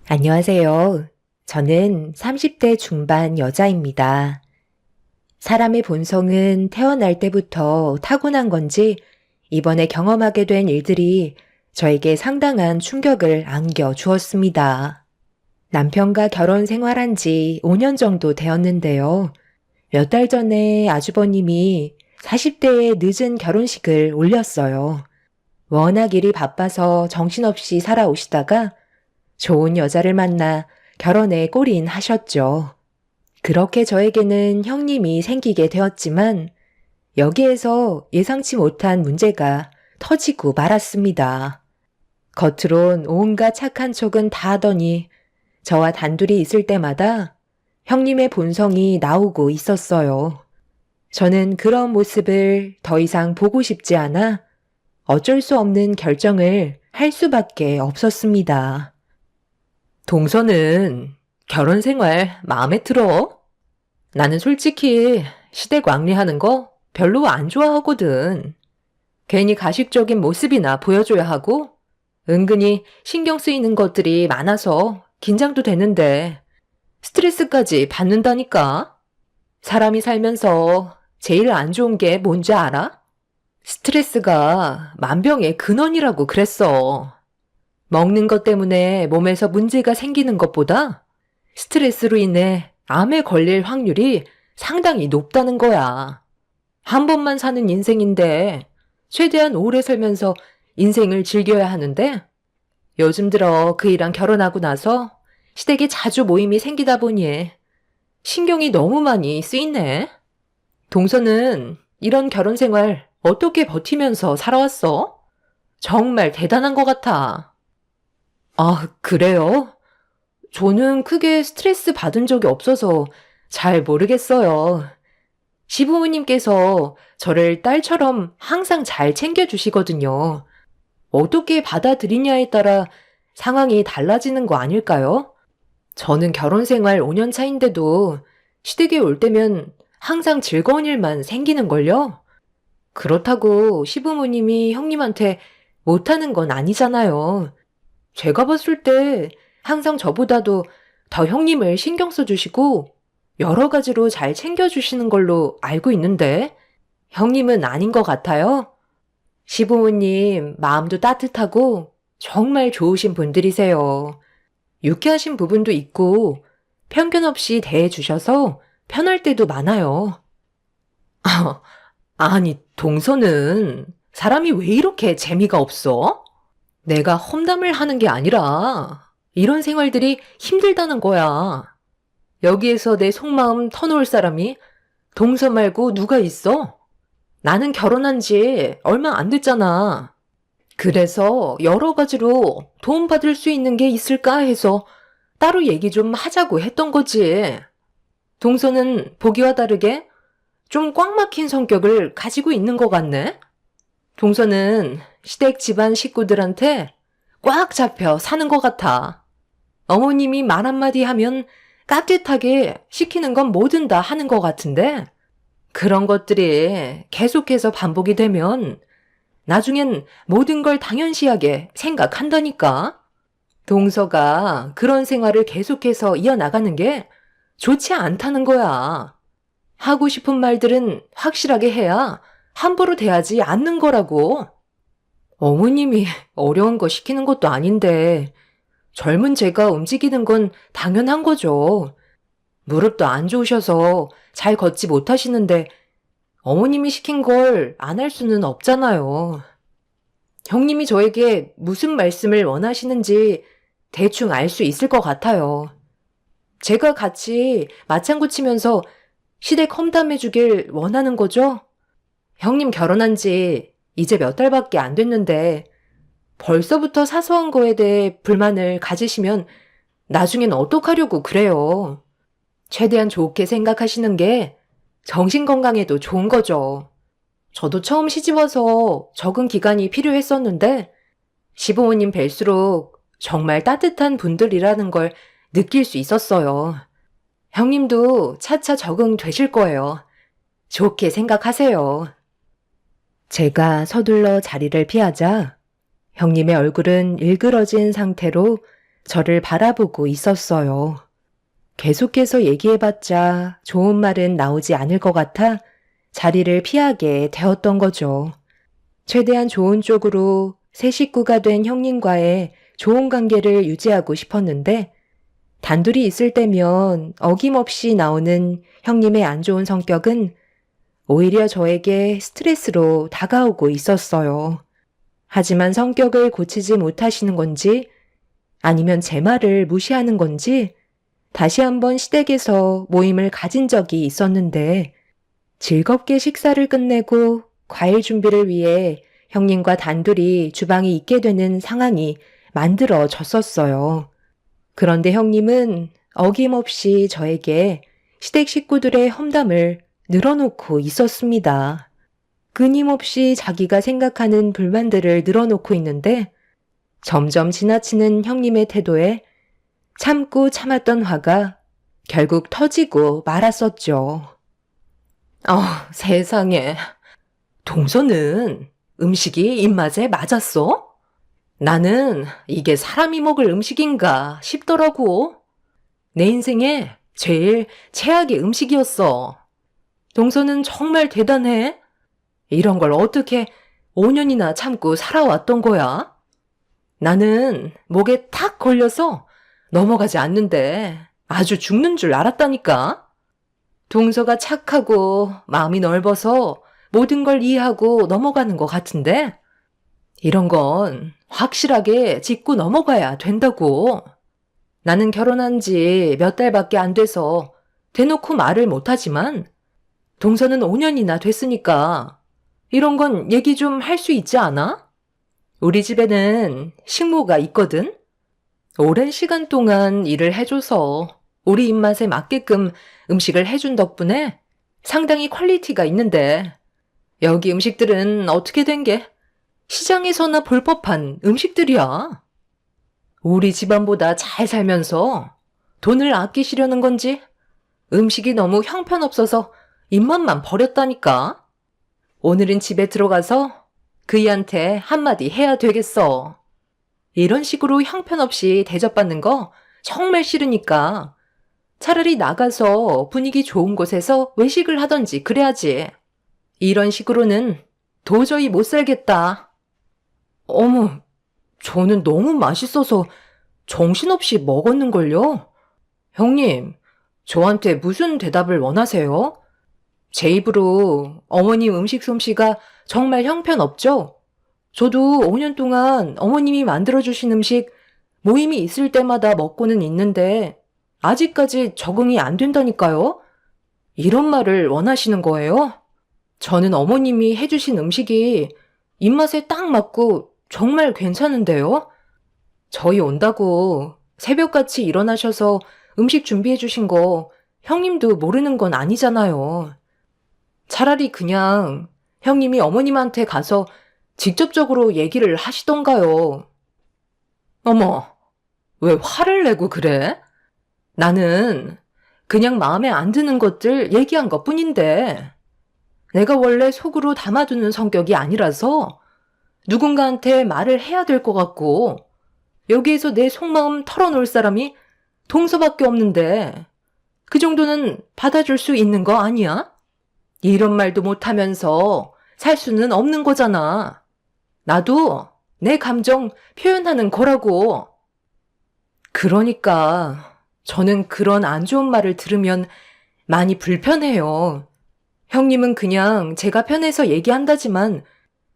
안녕하세요. 저는 30대 중반 여자입니다. 사람의 본성은 태어날 때부터 타고난 건지 이번에 경험하게 된 일들이 저에게 상당한 충격을 안겨 주었습니다. 남편과 결혼 생활한 지 5년 정도 되었는데요. 몇 달 전에 아주버님이 40대의 늦은 결혼식을 올렸어요. 워낙 일이 바빠서 정신없이 살아오시다가 좋은 여자를 만나 결혼에 골인하셨죠. 그렇게 저에게는 형님이 생기게 되었지만 여기에서 예상치 못한 문제가 터지고 말았습니다. 겉으론 온갖 착한 척은 다 하더니 저와 단둘이 있을 때마다 형님의 본성이 나오고 있었어요. 저는 그런 모습을 더 이상 보고 싶지 않아 어쩔 수 없는 결정을 할 수밖에 없었습니다. 동서는 결혼 생활 마음에 들어? 나는 솔직히 시댁 왕래하는 거 별로 안 좋아하거든. 괜히 가식적인 모습이나 보여줘야 하고 은근히 신경 쓰이는 것들이 많아서 긴장도 되는데 스트레스까지 받는다니까? 사람이 살면서 제일 안 좋은 게 뭔지 알아? 스트레스가 만병의 근원이라고 그랬어. 먹는 것 때문에 몸에서 문제가 생기는 것보다 스트레스로 인해 암에 걸릴 확률이 상당히 높다는 거야. 한 번만 사는 인생인데 최대한 오래 살면서 인생을 즐겨야 하는데 요즘 들어 그이랑 결혼하고 나서 시댁에 자주 모임이 생기다 보니 신경이 너무 많이 쓰이네. 동서는 이런 결혼 생활 어떻게 버티면서 살아왔어? 정말 대단한 것 같아. 아, 그래요? 저는 크게 스트레스 받은 적이 없어서 잘 모르겠어요. 시부모님께서 저를 딸처럼 항상 잘 챙겨주시거든요. 어떻게 받아들이냐에 따라 상황이 달라지는 거 아닐까요? 저는 결혼 생활 5년 차인데도 시댁에 올 때면 항상 즐거운 일만 생기는걸요? 그렇다고 시부모님이 형님한테 못하는 건 아니잖아요. 제가 봤을 때 항상 저보다도 더 형님을 신경 써주시고 여러 가지로 잘 챙겨주시는 걸로 알고 있는데 형님은 아닌 것 같아요. 시부모님 마음도 따뜻하고 정말 좋으신 분들이세요. 유쾌하신 부분도 있고 편견 없이 대해주셔서 편할 때도 많아요. 아니, 동서는 사람이 왜 이렇게 재미가 없어? 내가 험담을 하는 게 아니라 이런 생활들이 힘들다는 거야. 여기에서 내 속마음 터놓을 사람이 동서 말고 누가 있어? 나는 결혼한 지 얼마 안 됐잖아. 그래서 여러 가지로 도움받을 수 있는 게 있을까 해서 따로 얘기 좀 하자고 했던 거지. 동서는 보기와 다르게 좀 꽉 막힌 성격을 가지고 있는 것 같네? 동서는 시댁 집안 식구들한테 꽉 잡혀 사는 것 같아. 어머님이 말 한마디 하면 깍듯하게 시키는 건 뭐든 다 하는 것 같은데 그런 것들이 계속해서 반복이 되면 나중엔 모든 걸 당연시하게 생각한다니까. 동서가 그런 생활을 계속해서 이어나가는 게 좋지 않다는 거야. 하고 싶은 말들은 확실하게 해야 함부로 대하지 않는 거라고. 어머님이 어려운 거 시키는 것도 아닌데 젊은 제가 움직이는 건 당연한 거죠. 무릎도 안 좋으셔서 잘 걷지 못하시는데 어머님이 시킨 걸 안 할 수는 없잖아요. 형님이 저에게 무슨 말씀을 원하시는지 대충 알 수 있을 것 같아요. 제가 같이 맞장구 치면서 시댁 험담해 주길 원하는 거죠? 형님 결혼한 지 이제 몇 달밖에 안 됐는데 벌써부터 사소한 거에 대해 불만을 가지시면 나중엔 어떡하려고 그래요. 최대한 좋게 생각하시는 게 정신 건강에도 좋은 거죠. 저도 처음 시집와서 적응 기간이 필요했었는데 시부모님 뵐수록 정말 따뜻한 분들이라는 걸 느낄 수 있었어요. 형님도 차차 적응되실 거예요. 좋게 생각하세요. 제가 서둘러 자리를 피하자 형님의 얼굴은 일그러진 상태로 저를 바라보고 있었어요. 계속해서 얘기해봤자 좋은 말은 나오지 않을 것 같아 자리를 피하게 되었던 거죠. 최대한 좋은 쪽으로 새 식구가 된 형님과의 좋은 관계를 유지하고 싶었는데 단둘이 있을 때면 어김없이 나오는 형님의 안 좋은 성격은 오히려 저에게 스트레스로 다가오고 있었어요. 하지만 성격을 고치지 못하시는 건지 아니면 제 말을 무시하는 건지 다시 한번 시댁에서 모임을 가진 적이 있었는데 즐겁게 식사를 끝내고 과일 준비를 위해 형님과 단둘이 주방에 있게 되는 상황이 만들어졌었어요. 그런데 형님은 어김없이 저에게 시댁 식구들의 험담을 늘어놓고 있었습니다. 끊임없이 자기가 생각하는 불만들을 늘어놓고 있는데 점점 지나치는 형님의 태도에 참고 참았던 화가 결국 터지고 말았었죠. 세상에. 동서는 음식이 입맛에 맞았어? 나는 이게 사람이 먹을 음식인가 싶더라고. 내 인생에 제일 최악의 음식이었어. 동서는 정말 대단해. 이런 걸 어떻게 5년이나 참고 살아왔던 거야? 나는 목에 탁 걸려서 넘어가지 않는데 아주 죽는 줄 알았다니까. 동서가 착하고 마음이 넓어서 모든 걸 이해하고 넘어가는 것 같은데 이런 건 확실하게 짚고 넘어가야 된다고. 나는 결혼한 지 몇 달밖에 안 돼서 대놓고 말을 못하지만 동서는 5년이나 됐으니까 이런 건 얘기 좀 할 수 있지 않아? 우리 집에는 식모가 있거든? 오랜 시간 동안 일을 해줘서 우리 입맛에 맞게끔 음식을 해준 덕분에 상당히 퀄리티가 있는데 여기 음식들은 어떻게 된 게 시장에서나 볼 법한 음식들이야. 우리 집안보다 잘 살면서 돈을 아끼시려는 건지 음식이 너무 형편없어서 입맛만 버렸다니까. 오늘은 집에 들어가서 그이한테 한마디 해야 되겠어. 이런 식으로 형편없이 대접받는 거 정말 싫으니까 차라리 나가서 분위기 좋은 곳에서 외식을 하던지 그래야지. 이런 식으로는 도저히 못 살겠다. 어머, 저는 너무 맛있어서 정신없이 먹었는걸요? 형님, 저한테 무슨 대답을 원하세요? 제 입으로 어머님 음식 솜씨가 정말 형편없죠? 저도 5년 동안 어머님이 만들어주신 음식 모임이 있을 때마다 먹고는 있는데 아직까지 적응이 안 된다니까요? 이런 말을 원하시는 거예요? 저는 어머님이 해주신 음식이 입맛에 딱 맞고 정말 괜찮은데요? 저희 온다고 새벽같이 일어나셔서 음식 준비해 주신 거 형님도 모르는 건 아니잖아요. 차라리 그냥 형님이 어머님한테 가서 직접적으로 얘기를 하시던가요. 어머, 왜 화를 내고 그래? 나는 그냥 마음에 안 드는 것들 얘기한 것뿐인데 내가 원래 속으로 담아두는 성격이 아니라서 누군가한테 말을 해야 될 것 같고 여기에서 내 속마음 털어놓을 사람이 동서밖에 없는데 그 정도는 받아줄 수 있는 거 아니야? 이런 말도 못하면서 살 수는 없는 거잖아. 나도 내 감정 표현하는 거라고. 그러니까 저는 그런 안 좋은 말을 들으면 많이 불편해요. 형님은 그냥 제가 편해서 얘기한다지만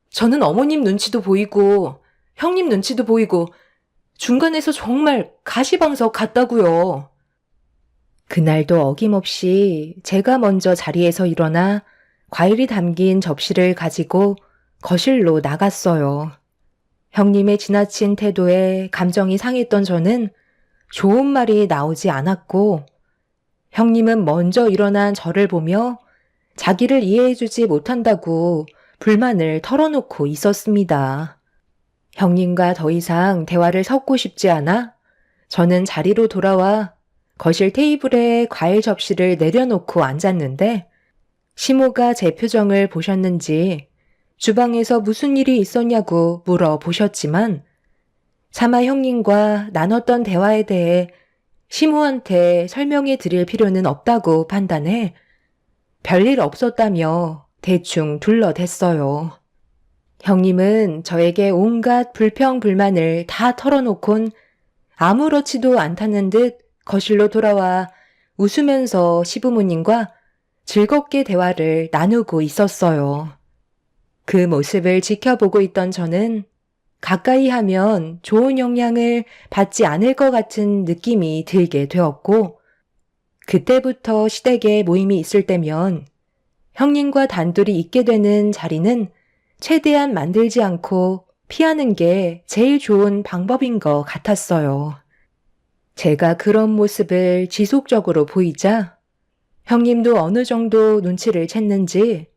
저는 어머님 눈치도 보이고 형님 눈치도 보이고 중간에서 정말 가시방석 같다고요. 그날도 어김없이 제가 먼저 자리에서 일어나 과일이 담긴 접시를 가지고 거실로 나갔어요. 형님의 지나친 태도에 감정이 상했던 저는 좋은 말이 나오지 않았고 형님은 먼저 일어난 저를 보며 자기를 이해해주지 못한다고 불만을 털어놓고 있었습니다. 형님과 더 이상 대화를 섞고 싶지 않아 저는 자리로 돌아와 거실 테이블에 과일 접시를 내려놓고 앉았는데 시모가 제 표정을 보셨는지 주방에서 무슨 일이 있었냐고 물어보셨지만 차마 형님과 나눴던 대화에 대해 시모한테 설명해 드릴 필요는 없다고 판단해 별일 없었다며 대충 둘러댔어요. 형님은 저에게 온갖 불평불만을 다 털어놓곤 아무렇지도 않다는 듯 거실로 돌아와 웃으면서 시부모님과 즐겁게 대화를 나누고 있었어요. 그 모습을 지켜보고 있던 저는 가까이 하면 좋은 영향을 받지 않을 것 같은 느낌이 들게 되었고, 그때부터 시댁에 모임이 있을 때면 형님과 단둘이 있게 되는 자리는 최대한 만들지 않고 피하는 게 제일 좋은 방법인 것 같았어요. 제가 그런 모습을 지속적으로 보이자 형님도 어느 정도 눈치를 챘는지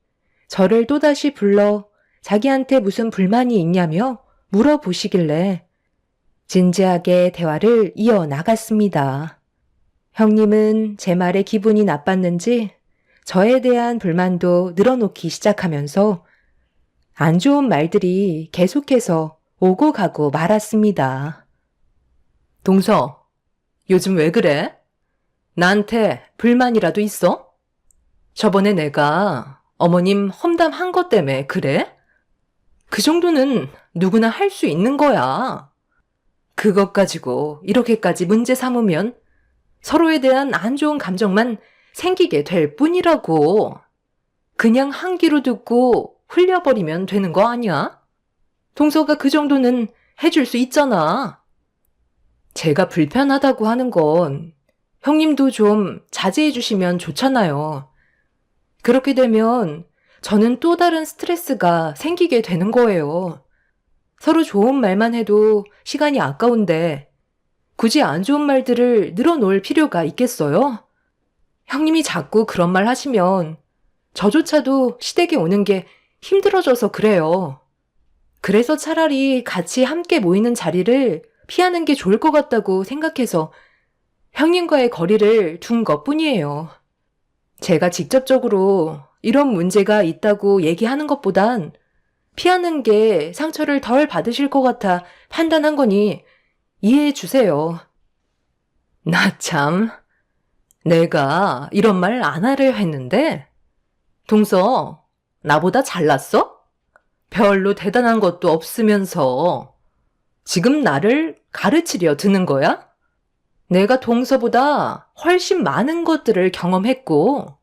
저를 또다시 불러 자기한테 무슨 불만이 있냐며 물어보시길래 진지하게 대화를 이어나갔습니다. 형님은 제 말에 기분이 나빴는지 저에 대한 불만도 늘어놓기 시작하면서 안 좋은 말들이 계속해서 오고 가고 말았습니다. 동서, 요즘 왜 그래? 나한테 불만이라도 있어? 저번에 내가 어머님 험담한 것 때문에 그래? 그 정도는 누구나 할 수 있는 거야. 그것 가지고 이렇게까지 문제 삼으면 서로에 대한 안 좋은 감정만 생기게 될 뿐이라고. 그냥 한 귀로 듣고 흘려버리면 되는 거 아니야? 동서가 그 정도는 해줄 수 있잖아. 제가 불편하다고 하는 건 형님도 좀 자제해 주시면 좋잖아요. 그렇게 되면 저는 또 다른 스트레스가 생기게 되는 거예요. 서로 좋은 말만 해도 시간이 아까운데 굳이 안 좋은 말들을 늘어놓을 필요가 있겠어요? 형님이 자꾸 그런 말 하시면 저조차도 시댁에 오는 게 힘들어져서 그래요. 그래서 차라리 같이 함께 모이는 자리를 피하는 게 좋을 것 같다고 생각해서 형님과의 거리를 둔 것뿐이에요. 제가 직접적으로 이런 문제가 있다고 얘기하는 것보단 피하는 게 상처를 덜 받으실 것 같아 판단한 거니 이해해 주세요. 나 참, 내가 이런 말 안 하려 했는데, 동서, 나보다 잘났어? 별로 대단한 것도 없으면서 지금 나를 가르치려 드는 거야? 내가 동서보다 훨씬 많은 것들을 경험했고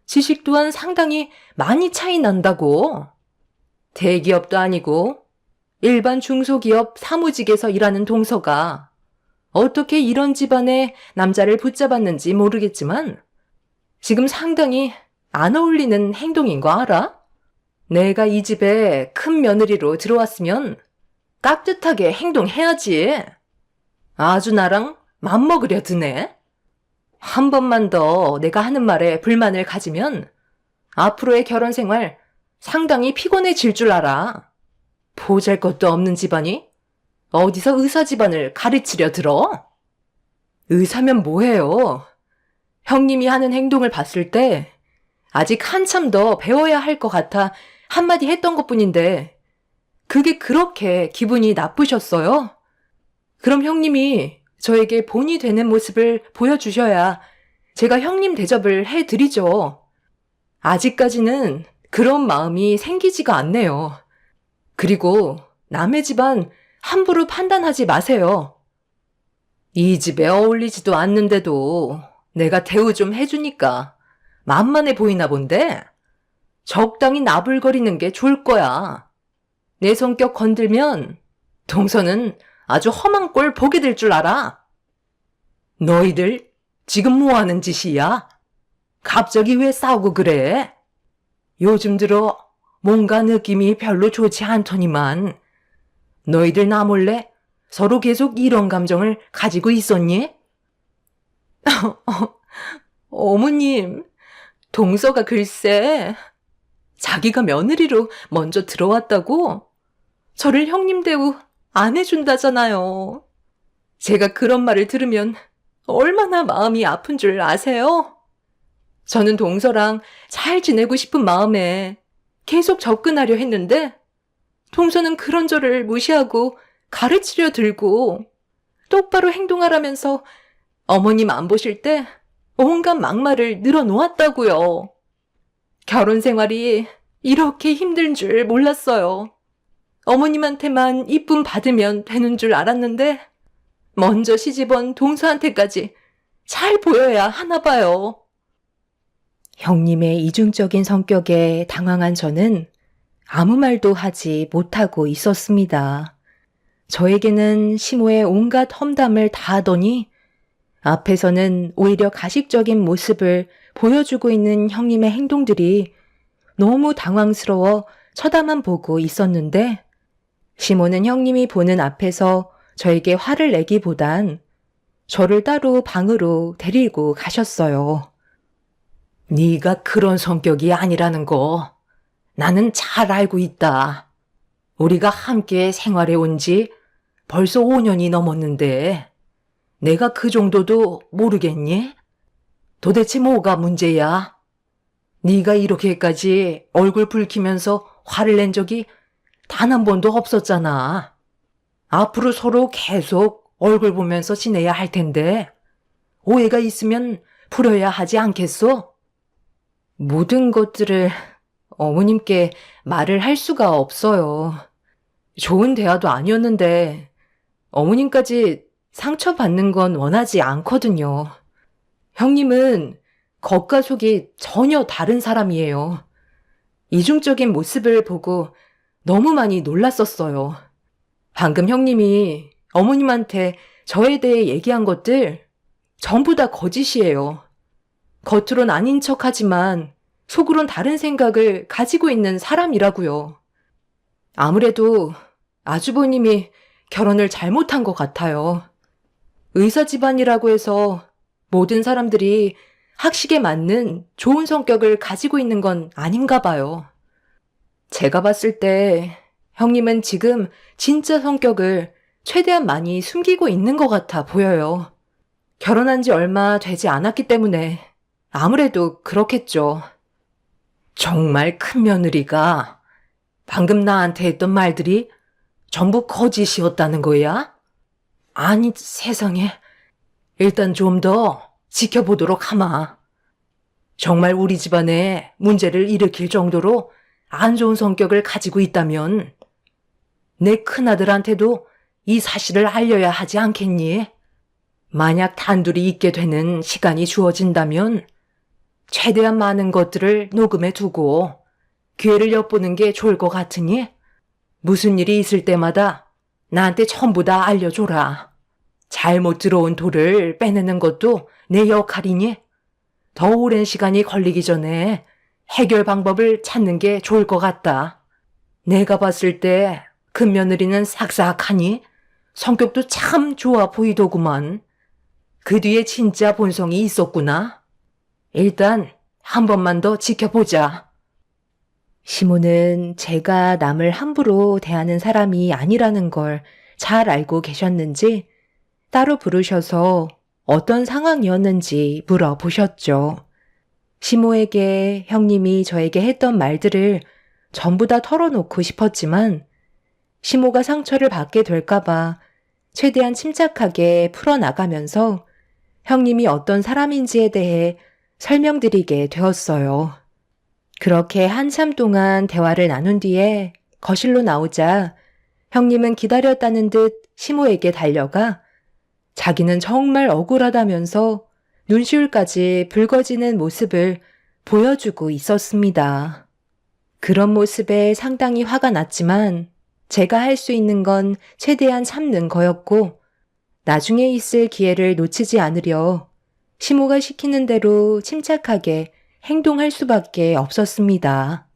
지식 또한 상당히 많이 차이 난다고. 대기업도 아니고 일반 중소기업 사무직에서 일하는 동서가 어떻게 이런 집안의 남자를 붙잡았는지 모르겠지만 지금 상당히 안 어울리는 행동인 거 알아? 내가 이 집에 큰 며느리로 들어왔으면 깍듯하게 행동해야지. 아주 나랑 맘먹으려 드네. 한 번만 더 내가 하는 말에 불만을 가지면 앞으로의 결혼 생활 상당히 피곤해질 줄 알아. 보잘것도 없는 집안이 어디서 의사 집안을 가르치려 들어? 의사면 뭐해요? 형님이 하는 행동을 봤을 때 아직 한참 더 배워야 할 것 같아 한마디 했던 것뿐인데 그게 그렇게 기분이 나쁘셨어요? 그럼 형님이 저에게 본이 되는 모습을 보여주셔야 제가 형님 대접을 해드리죠. 아직까지는 그런 마음이 생기지가 않네요. 그리고 남의 집안 함부로 판단하지 마세요. 이 집에 어울리지도 않는데도 내가 대우 좀 해주니까 만만해 보이나 본데 적당히 나불거리는 게 좋을 거야. 내 성격 건들면 동서는 아주 험한 꼴 보게 될 줄 알아. 너희들 지금 뭐 하는 짓이야? 갑자기 왜 싸우고 그래? 요즘 들어 뭔가 느낌이 별로 좋지 않더니만 너희들 나 몰래 서로 계속 이런 감정을 가지고 있었니? 어머님, 동서가 글쎄 자기가 며느리로 먼저 들어왔다고 저를 형님 대우 안 해준다잖아요. 제가 그런 말을 들으면 얼마나 마음이 아픈 줄 아세요? 저는 동서랑 잘 지내고 싶은 마음에 계속 접근하려 했는데 동서는 그런 저를 무시하고 가르치려 들고 똑바로 행동하라면서 어머님 안 보실 때 온갖 막말을 늘어놓았다고요. 결혼 생활이 이렇게 힘든 줄 몰랐어요. 어머님한테만 이쁨 받으면 되는 줄 알았는데 먼저 시집온 동서한테까지 잘 보여야 하나 봐요. 형님의 이중적인 성격에 당황한 저는 아무 말도 하지 못하고 있었습니다. 저에게는 시모의 온갖 험담을 다 하더니 앞에서는 오히려 가식적인 모습을 보여주고 있는 형님의 행동들이 너무 당황스러워 쳐다만 보고 있었는데 시모는 형님이 보는 앞에서 저에게 화를 내기보단 저를 따로 방으로 데리고 가셨어요. 네가 그런 성격이 아니라는 거 나는 잘 알고 있다. 우리가 함께 생활해 온 지 벌써 5년이 넘었는데 내가 그 정도도 모르겠니? 도대체 뭐가 문제야? 네가 이렇게까지 얼굴 붉히면서 화를 낸 적이 단 한 번도 없었잖아. 앞으로 서로 계속 얼굴 보면서 지내야 할 텐데 오해가 있으면 풀어야 하지 않겠어? 모든 것들을 어머님께 말을 할 수가 없어요. 좋은 대화도 아니었는데 어머님까지 상처받는 건 원하지 않거든요. 형님은 겉과 속이 전혀 다른 사람이에요. 이중적인 모습을 보고 너무 많이 놀랐었어요. 방금 형님이 어머님한테 저에 대해 얘기한 것들 전부 다 거짓이에요. 겉으론 아닌 척하지만 속으론 다른 생각을 가지고 있는 사람이라고요. 아무래도 아주버님이 결혼을 잘못한 것 같아요. 의사 집안이라고 해서 모든 사람들이 학식에 맞는 좋은 성격을 가지고 있는 건 아닌가 봐요. 제가 봤을 때 형님은 지금 진짜 성격을 최대한 많이 숨기고 있는 것 같아 보여요. 결혼한 지 얼마 되지 않았기 때문에 아무래도 그렇겠죠. 정말 큰 며느리가 방금 나한테 했던 말들이 전부 거짓이었다는 거야? 아니 세상에. 일단 좀 더 지켜보도록 하마. 정말 우리 집안에 문제를 일으킬 정도로 안 좋은 성격을 가지고 있다면 내 큰아들한테도 이 사실을 알려야 하지 않겠니? 만약 단둘이 있게 되는 시간이 주어진다면 최대한 많은 것들을 녹음해 두고 기회를 엿보는 게 좋을 것 같으니 무슨 일이 있을 때마다 나한테 전부 다 알려줘라. 잘못 들어온 돌을 빼내는 것도 내 역할이니 더 오랜 시간이 걸리기 전에 해결 방법을 찾는 게 좋을 것 같다. 내가 봤을 때 큰며느리는 싹싹하니 성격도 참 좋아 보이더구만. 그 뒤에 진짜 본성이 있었구나. 일단 한 번만 더 지켜보자. 시모는 제가 남을 함부로 대하는 사람이 아니라는 걸 잘 알고 계셨는지 따로 부르셔서 어떤 상황이었는지 물어보셨죠. 시모에게 형님이 저에게 했던 말들을 전부 다 털어놓고 싶었지만 시모가 상처를 받게 될까봐 최대한 침착하게 풀어나가면서 형님이 어떤 사람인지에 대해 설명드리게 되었어요. 그렇게 한참 동안 대화를 나눈 뒤에 거실로 나오자 형님은 기다렸다는 듯 시모에게 달려가 자기는 정말 억울하다면서 눈시울까지 붉어지는 모습을 보여주고 있었습니다. 그런 모습에 상당히 화가 났지만 제가 할 수 있는 건 최대한 참는 거였고 나중에 있을 기회를 놓치지 않으려 시모가 시키는 대로 침착하게 행동할 수밖에 없었습니다.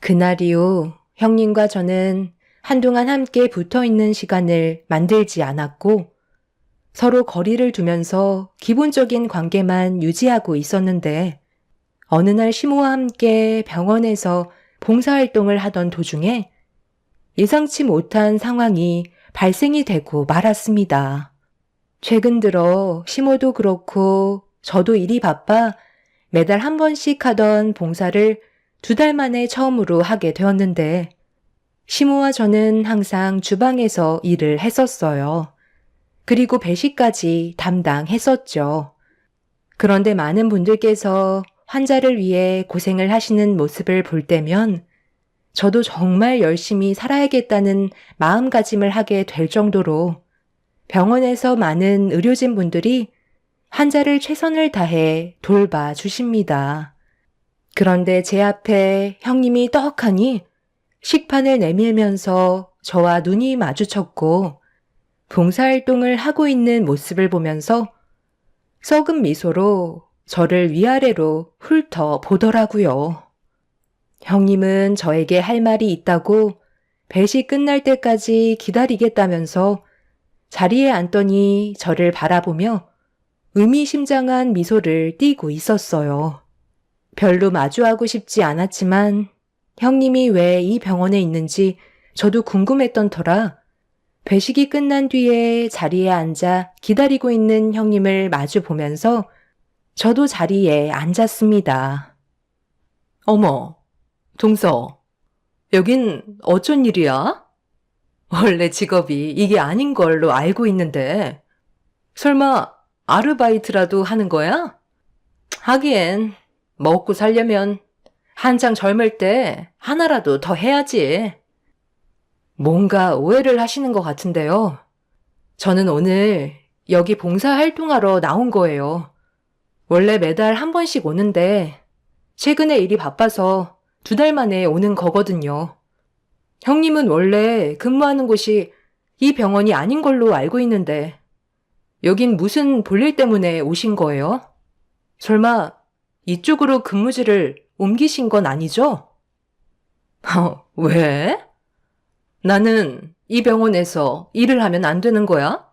그날 이후 형님과 저는 한동안 함께 붙어있는 시간을 만들지 않았고 서로 거리를 두면서 기본적인 관계만 유지하고 있었는데 어느 날 시모와 함께 병원에서 봉사활동을 하던 도중에 예상치 못한 상황이 발생이 되고 말았습니다. 최근 들어 시모도 그렇고 저도 일이 바빠 매달 한 번씩 하던 봉사를 2달 만에 처음으로 하게 되었는데 시모와 저는 항상 주방에서 일을 했었어요. 그리고 배식까지 담당했었죠. 그런데 많은 분들께서 환자를 위해 고생을 하시는 모습을 볼 때면 저도 정말 열심히 살아야겠다는 마음가짐을 하게 될 정도로 병원에서 많은 의료진 분들이 환자를 최선을 다해 돌봐주십니다. 그런데 제 앞에 형님이 떡하니 식판을 내밀면서 저와 눈이 마주쳤고 봉사활동을 하고 있는 모습을 보면서 썩은 미소로 저를 위아래로 훑어보더라고요. 형님은 저에게 할 말이 있다고 배식 끝날 때까지 기다리겠다면서 자리에 앉더니 저를 바라보며 의미심장한 미소를 띠고 있었어요. 별로 마주하고 싶지 않았지만 형님이 왜 이 병원에 있는지 저도 궁금했던 터라 배식이 끝난 뒤에 자리에 앉아 기다리고 있는 형님을 마주 보면서 저도 자리에 앉았습니다. 어머, 동서, 여긴 어쩐 일이야? 원래 직업이 이게 아닌 걸로 알고 있는데 설마 아르바이트라도 하는 거야? 하기엔 먹고 살려면 한창 젊을 때 하나라도 더 해야지. 뭔가 오해를 하시는 것 같은데요. 저는 오늘 여기 봉사활동하러 나온 거예요. 원래 매달 한 번씩 오는데 최근에 일이 바빠서 2달 만에 오는 거거든요. 형님은 원래 근무하는 곳이 이 병원이 아닌 걸로 알고 있는데 여긴 무슨 볼일 때문에 오신 거예요? 설마 이쪽으로 근무지를 옮기신 건 아니죠? 왜? 나는 이 병원에서 일을 하면 안 되는 거야?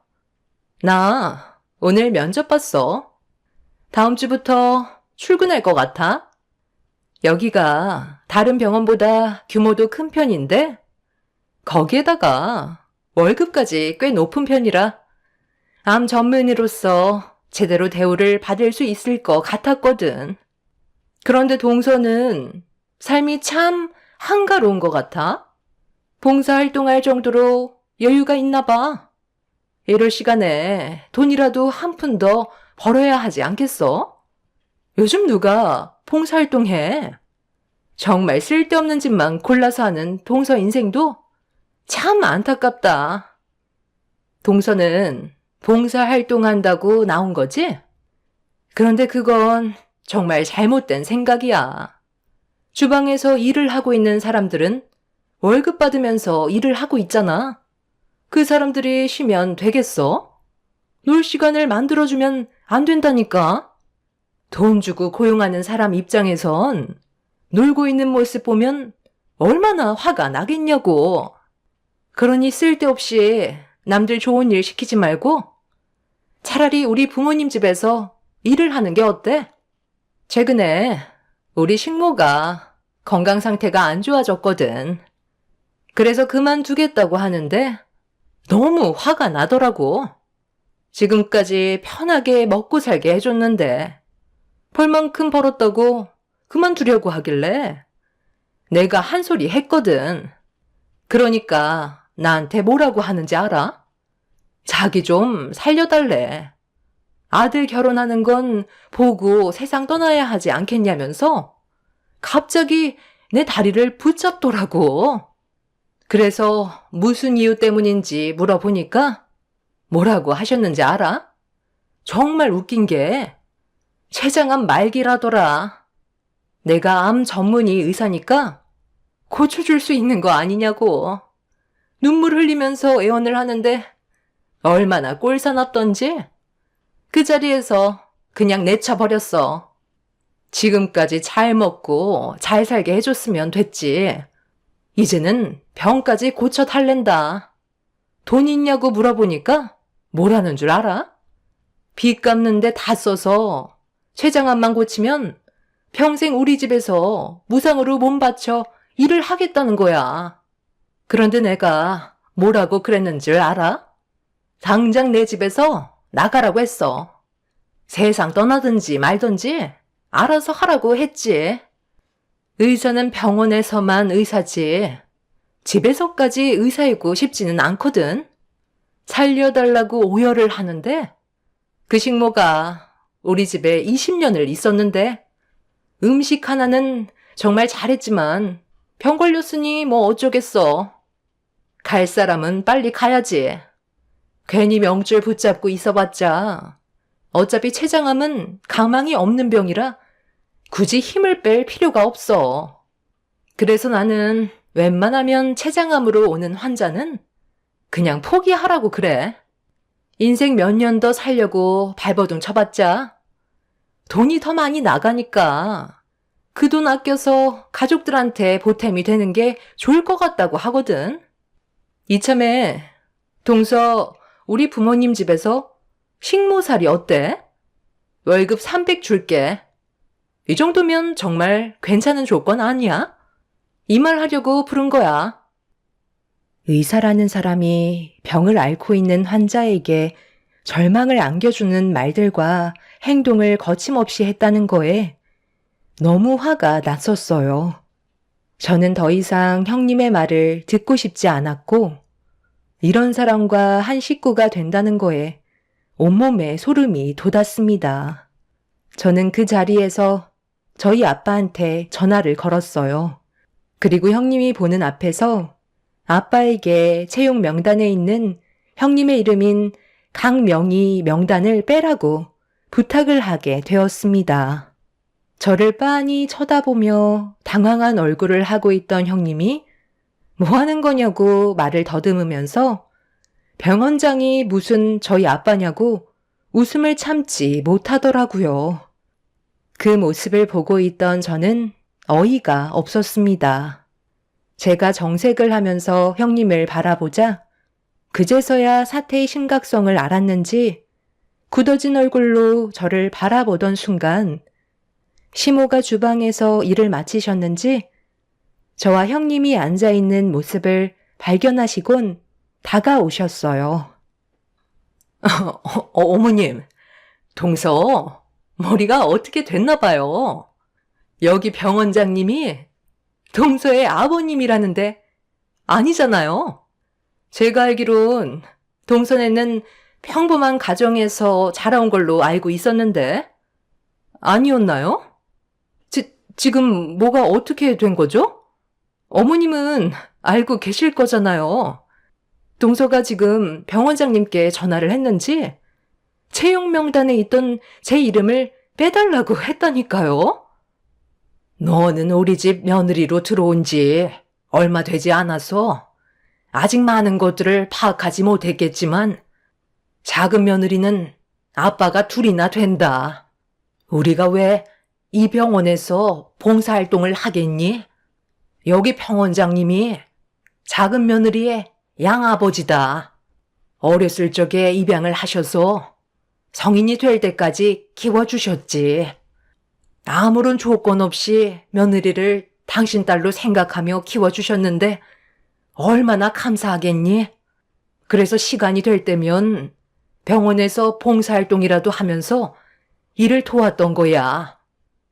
나 오늘 면접 봤어. 다음 주부터 출근할 것 같아. 여기가 다른 병원보다 규모도 큰 편인데 거기에다가 월급까지 꽤 높은 편이라 암 전문의로서 제대로 대우를 받을 수 있을 것 같았거든. 그런데 동서는 삶이 참 한가로운 것 같아. 봉사활동할 정도로 여유가 있나 봐. 이럴 시간에 돈이라도 한 푼 더 벌어야 하지 않겠어? 요즘 누가 봉사활동해? 정말 쓸데없는 짓만 골라서 하는 동서 인생도 참 안타깝다. 동서는 봉사활동한다고 나온 거지? 그런데 그건 정말 잘못된 생각이야. 주방에서 일을 하고 있는 사람들은 월급 받으면서 일을 하고 있잖아. 그 사람들이 쉬면 되겠어? 놀 시간을 만들어주면 안 된다니까. 돈 주고 고용하는 사람 입장에선 놀고 있는 모습 보면 얼마나 화가 나겠냐고. 그러니 쓸데없이 남들 좋은 일 시키지 말고 차라리 우리 부모님 집에서 일을 하는 게 어때? 최근에 우리 식모가 건강 상태가 안 좋아졌거든. 그래서 그만두겠다고 하는데 너무 화가 나더라고. 지금까지 편하게 먹고 살게 해줬는데 벌만큼 벌었다고 그만두려고 하길래 내가 한 소리 했거든. 그러니까 나한테 뭐라고 하는지 알아? 자기 좀 살려달래. 아들 결혼하는 건 보고 세상 떠나야 하지 않겠냐면서 갑자기 내 다리를 붙잡더라고. 그래서 무슨 이유 때문인지 물어보니까 뭐라고 하셨는지 알아? 정말 웃긴 게 췌장암 말기라더라. 내가 암 전문의 의사니까 고쳐줄 수 있는 거 아니냐고. 눈물 흘리면서 애원을 하는데 얼마나 꼴사납던지 그 자리에서 그냥 내쳐버렸어. 지금까지 잘 먹고 잘 살게 해줬으면 됐지. 이제는 병까지 고쳐 달랜다. 돈 있냐고 물어보니까 뭐라는 줄 알아? 빚 갚는데 다 써서 췌장암만 고치면 평생 우리 집에서 무상으로 몸 바쳐 일을 하겠다는 거야. 그런데 내가 뭐라고 그랬는 줄 알아? 당장 내 집에서 나가라고 했어. 세상 떠나든지 말든지 알아서 하라고 했지. 의사는 병원에서만 의사지. 집에서까지 의사이고 싶지는 않거든. 살려달라고 오열을 하는데 그 식모가 우리 집에 20년을 있었는데 음식 하나는 정말 잘했지만 병 걸렸으니 뭐 어쩌겠어. 갈 사람은 빨리 가야지. 괜히 명줄 붙잡고 있어봤자 어차피 췌장암은 가망이 없는 병이라 굳이 힘을 뺄 필요가 없어. 그래서 나는 웬만하면 췌장암으로 오는 환자는 그냥 포기하라고 그래. 인생 몇 년 더 살려고 발버둥 쳐봤자 돈이 더 많이 나가니까 그 돈 아껴서 가족들한테 보탬이 되는 게 좋을 것 같다고 하거든. 이참에 동서 우리 부모님 집에서 식모살이 어때? 월급 300 줄게. 이 정도면 정말 괜찮은 조건 아니야? 이 말 하려고 부른 거야. 의사라는 사람이 병을 앓고 있는 환자에게 절망을 안겨주는 말들과 행동을 거침없이 했다는 거에 너무 화가 났었어요. 저는 더 이상 형님의 말을 듣고 싶지 않았고 이런 사람과 한 식구가 된다는 거에 온몸에 소름이 돋았습니다. 저는 그 자리에서 저희 아빠한테 전화를 걸었어요. 그리고 형님이 보는 앞에서 아빠에게 채용 명단에 있는 형님의 이름인 강명희 명단을 빼라고 부탁을 하게 되었습니다. 저를 빤히 쳐다보며 당황한 얼굴을 하고 있던 형님이 뭐 하는 거냐고 말을 더듬으면서 병원장이 무슨 저희 아빠냐고 웃음을 참지 못하더라고요. 그 모습을 보고 있던 저는 어이가 없었습니다. 제가 정색을 하면서 형님을 바라보자 그제서야 사태의 심각성을 알았는지 굳어진 얼굴로 저를 바라보던 순간 시모가 주방에서 일을 마치셨는지 저와 형님이 앉아있는 모습을 발견하시곤 다가오셨어요. 어머님, 동서 머리가 어떻게 됐나 봐요. 여기 병원장님이 동서의 아버님이라는데 아니잖아요. 제가 알기론 동서네는 평범한 가정에서 자라온 걸로 알고 있었는데 아니었나요? 지금 뭐가 어떻게 된 거죠? 어머님은 알고 계실 거잖아요. 동서가 지금 병원장님께 전화를 했는지 채용 명단에 있던 제 이름을 빼달라고 했다니까요. 너는 우리 집 며느리로 들어온 지 얼마 되지 않아서 아직 많은 것들을 파악하지 못했겠지만 작은 며느리는 아빠가 둘이나 된다. 우리가 왜 이 병원에서 봉사활동을 하겠니? 여기 병원장님이 작은 며느리의 양아버지다. 어렸을 적에 입양을 하셔서 성인이 될 때까지 키워주셨지. 아무런 조건 없이 며느리를 당신 딸로 생각하며 키워주셨는데 얼마나 감사하겠니? 그래서 시간이 될 때면 병원에서 봉사활동이라도 하면서 일을 도왔던 거야.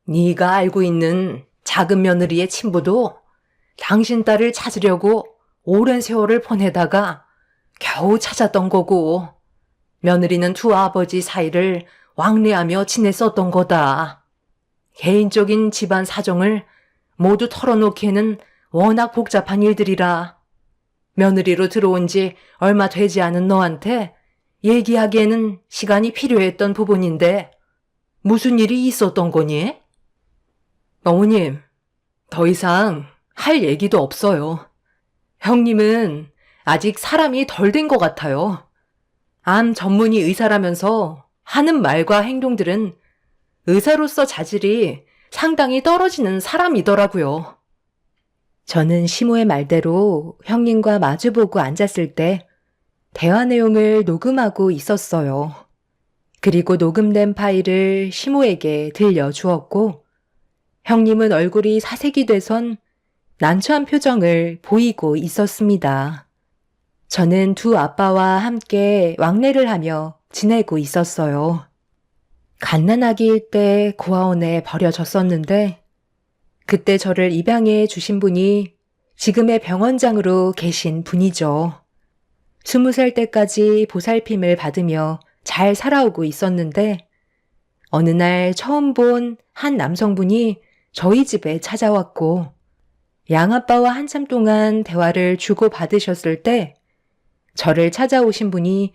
네가 알고 있는 작은 며느리의 친부도 당신 딸을 찾으려고 오랜 세월을 보내다가 겨우 찾았던 거고 며느리는 두 아버지 사이를 왕래하며 지냈었던 거다. 개인적인 집안 사정을 모두 털어놓기에는 워낙 복잡한 일들이라 며느리로 들어온 지 얼마 되지 않은 너한테 얘기하기에는 시간이 필요했던 부분인데 무슨 일이 있었던 거니? 어머님, 더 이상 할 얘기도 없어요. 형님은 아직 사람이 덜 된 것 같아요. 암 전문의 의사라면서 하는 말과 행동들은 의사로서 자질이 상당히 떨어지는 사람이더라고요. 저는 시모의 말대로 형님과 마주보고 앉았을 때 대화 내용을 녹음하고 있었어요. 그리고 녹음된 파일을 시모에게 들려주었고 형님은 얼굴이 사색이 돼선 난처한 표정을 보이고 있었습니다. 저는 두 아빠와 함께 왕래를 하며 지내고 있었어요. 갓난아기일 때 고아원에 버려졌었는데 그때 저를 입양해 주신 분이 지금의 병원장으로 계신 분이죠. 20살 때까지 보살핌을 받으며 잘 살아오고 있었는데 어느 날 처음 본 한 남성분이 저희 집에 찾아왔고 양아빠와 한참 동안 대화를 주고받으셨을 때 저를 찾아오신 분이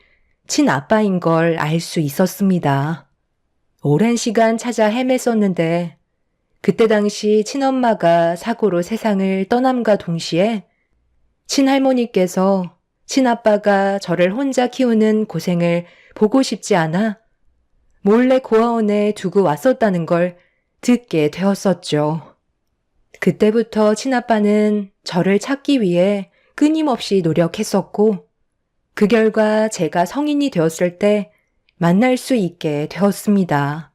친아빠인 걸 알 수 있었습니다. 오랜 시간 찾아 헤맸었는데 그때 당시 친엄마가 사고로 세상을 떠남과 동시에 친할머니께서 친아빠가 저를 혼자 키우는 고생을 보고 싶지 않아 몰래 고아원에 두고 왔었다는 걸 듣게 되었었죠. 그때부터 친아빠는 저를 찾기 위해 끊임없이 노력했었고 그 결과 제가 성인이 되었을 때 만날 수 있게 되었습니다.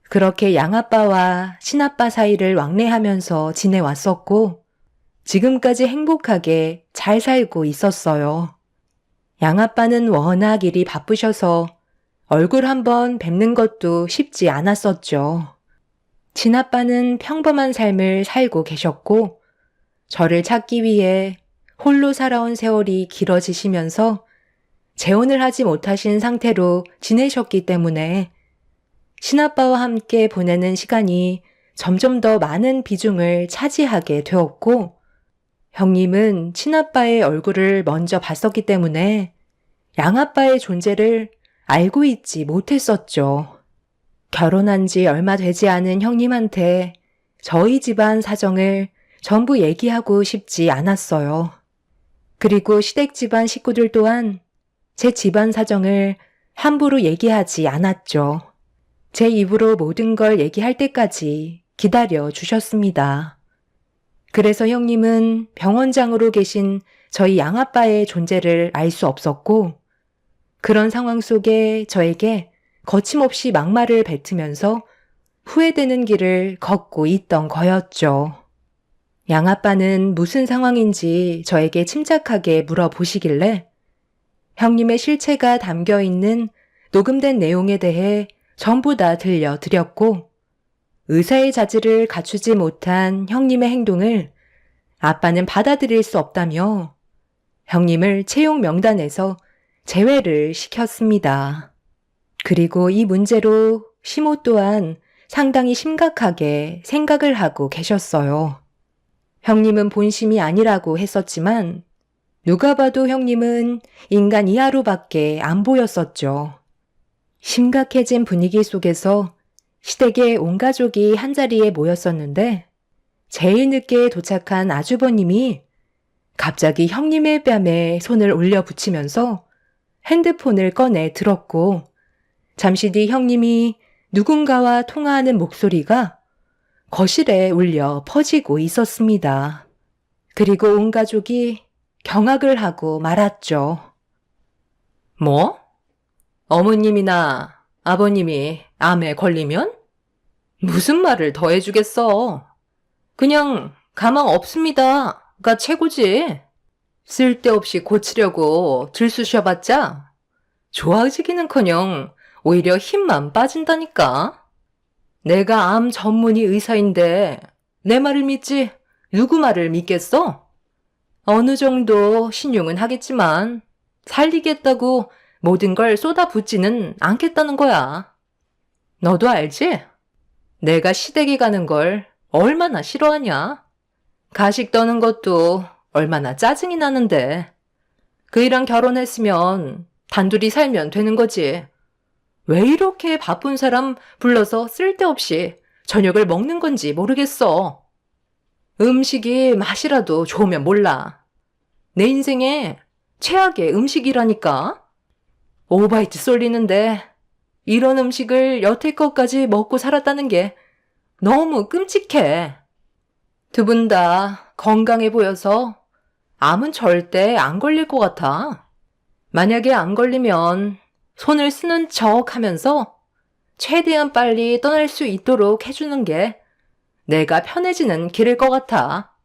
그렇게 양아빠와 친아빠 사이를 왕래하면서 지내왔었고 지금까지 행복하게 잘 살고 있었어요. 양아빠는 워낙 일이 바쁘셔서 얼굴 한번 뵙는 것도 쉽지 않았었죠. 친아빠는 평범한 삶을 살고 계셨고 저를 찾기 위해 홀로 살아온 세월이 길어지시면서 재혼을 하지 못하신 상태로 지내셨기 때문에 친아빠와 함께 보내는 시간이 점점 더 많은 비중을 차지하게 되었고 형님은 친아빠의 얼굴을 먼저 봤었기 때문에 양아빠의 존재를 알고 있지 못했었죠. 결혼한 지 얼마 되지 않은 형님한테 저희 집안 사정을 전부 얘기하고 싶지 않았어요. 그리고 시댁 집안 식구들 또한 제 집안 사정을 함부로 얘기하지 않았죠. 제 입으로 모든 걸 얘기할 때까지 기다려 주셨습니다. 그래서 형님은 병원장으로 계신 저희 양아빠의 존재를 알 수 없었고 그런 상황 속에 저에게 거침없이 막말을 뱉으면서 후회되는 길을 걷고 있던 거였죠. 양아빠는 무슨 상황인지 저에게 침착하게 물어보시길래 형님의 실체가 담겨있는 녹음된 내용에 대해 전부 다 들려드렸고 의사의 자질을 갖추지 못한 형님의 행동을 아빠는 받아들일 수 없다며 형님을 채용 명단에서 제외를 시켰습니다. 그리고 이 문제로 시모 또한 상당히 심각하게 생각을 하고 계셨어요. 형님은 본심이 아니라고 했었지만 누가 봐도 형님은 인간 이하로밖에 안 보였었죠. 심각해진 분위기 속에서 시댁의 온 가족이 한자리에 모였었는데 제일 늦게 도착한 아주버님이 갑자기 형님의 뺨에 손을 올려 붙이면서 핸드폰을 꺼내 들었고 잠시 뒤 형님이 누군가와 통화하는 목소리가 거실에 울려 퍼지고 있었습니다. 그리고 온 가족이 경악을 하고 말았죠. 뭐? 어머님이나 아버님이 암에 걸리면? 무슨 말을 더 해주겠어. 그냥 가망 없습니다가 최고지. 쓸데없이 고치려고 들쑤셔봤자 좋아지기는커녕 오히려 힘만 빠진다니까. 내가 암 전문의 의사인데 내 말을 믿지 누구 말을 믿겠어? 어느 정도 신용은 하겠지만 살리겠다고 모든 걸 쏟아붓지는 않겠다는 거야. 너도 알지? 내가 시댁에 가는 걸 얼마나 싫어하냐? 가식 떠는 것도 얼마나 짜증이 나는데. 그이랑 결혼했으면 단둘이 살면 되는 거지. 왜 이렇게 바쁜 사람 불러서 쓸데없이 저녁을 먹는 건지 모르겠어. 음식이 맛이라도 좋으면 몰라. 내 인생에 최악의 음식이라니까. 오바이트 쏠리는데 이런 음식을 여태껏까지 먹고 살았다는 게 너무 끔찍해. 두 분 다 건강해 보여서 암은 절대 안 걸릴 것 같아. 만약에 안 걸리면 손을 쓰는 척 하면서 최대한 빨리 떠날 수 있도록 해주는 게 내가 편해지는 길일 것 같아.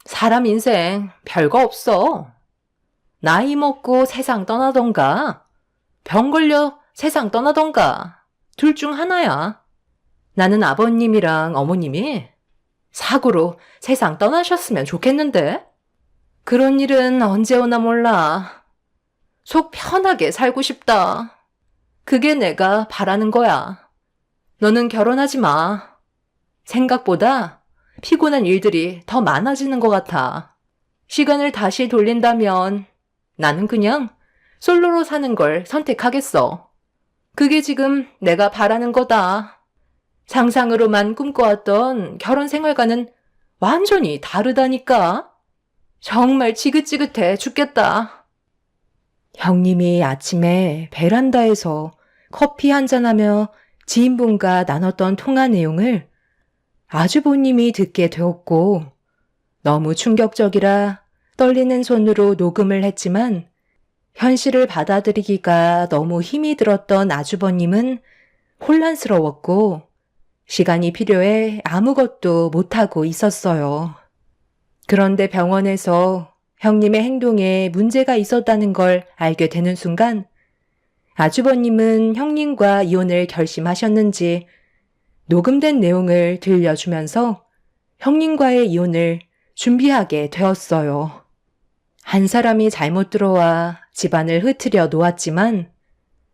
사람 인생 별거 없어. 나이 먹고 세상 떠나던가, 병 걸려 세상 떠나던가, 둘 중 하나야. 나는 아버님이랑 어머님이 사고로 세상 떠나셨으면 좋겠는데? 그런 일은 언제 오나 몰라. 속 편하게 살고 싶다. 그게 내가 바라는 거야. 너는 결혼하지 마. 생각보다 피곤한 일들이 더 많아지는 것 같아. 시간을 다시 돌린다면 나는 그냥 솔로로 사는 걸 선택하겠어. 그게 지금 내가 바라는 거다. 상상으로만 꿈꿔왔던 결혼 생활과는 완전히 다르다니까. 정말 지긋지긋해 죽겠다. 형님이 아침에 베란다에서 커피 한잔하며 지인분과 나눴던 통화 내용을 아주버님이 듣게 되었고 너무 충격적이라 떨리는 손으로 녹음을 했지만 현실을 받아들이기가 너무 힘이 들었던 아주버님은 혼란스러웠고 시간이 필요해 아무것도 못하고 있었어요. 그런데 병원에서 형님의 행동에 문제가 있었다는 걸 알게 되는 순간 아주버님은 형님과 이혼을 결심하셨는지 녹음된 내용을 들려주면서 형님과의 이혼을 준비하게 되었어요. 한 사람이 잘못 들어와 집안을 흐트려 놓았지만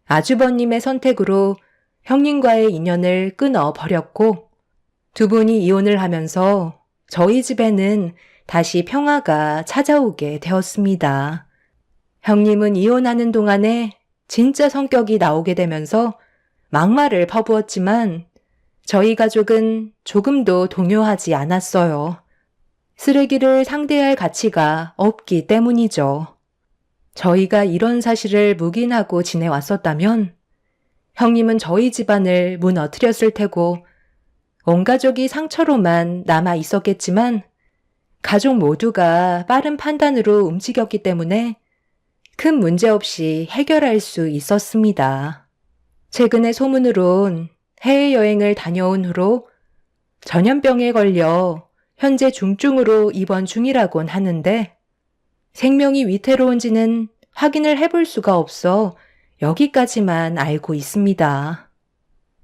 아주버님의 선택으로 형님과의 인연을 끊어 버렸고 두 분이 이혼을 하면서 저희 집에는 다시 평화가 찾아오게 되었습니다. 형님은 이혼하는 동안에 진짜 성격이 나오게 되면서 막말을 퍼부었지만 저희 가족은 조금도 동요하지 않았어요. 쓰레기를 상대할 가치가 없기 때문이죠. 저희가 이런 사실을 묵인하고 지내왔었다면 형님은 저희 집안을 무너뜨렸을 테고 온 가족이 상처로만 남아 있었겠지만 가족 모두가 빠른 판단으로 움직였기 때문에 큰 문제 없이 해결할 수 있었습니다. 최근에 소문으론 해외여행을 다녀온 후로 전염병에 걸려 현재 중증으로 입원 중이라곤 하는데 생명이 위태로운지는 확인을 해볼 수가 없어 여기까지만 알고 있습니다.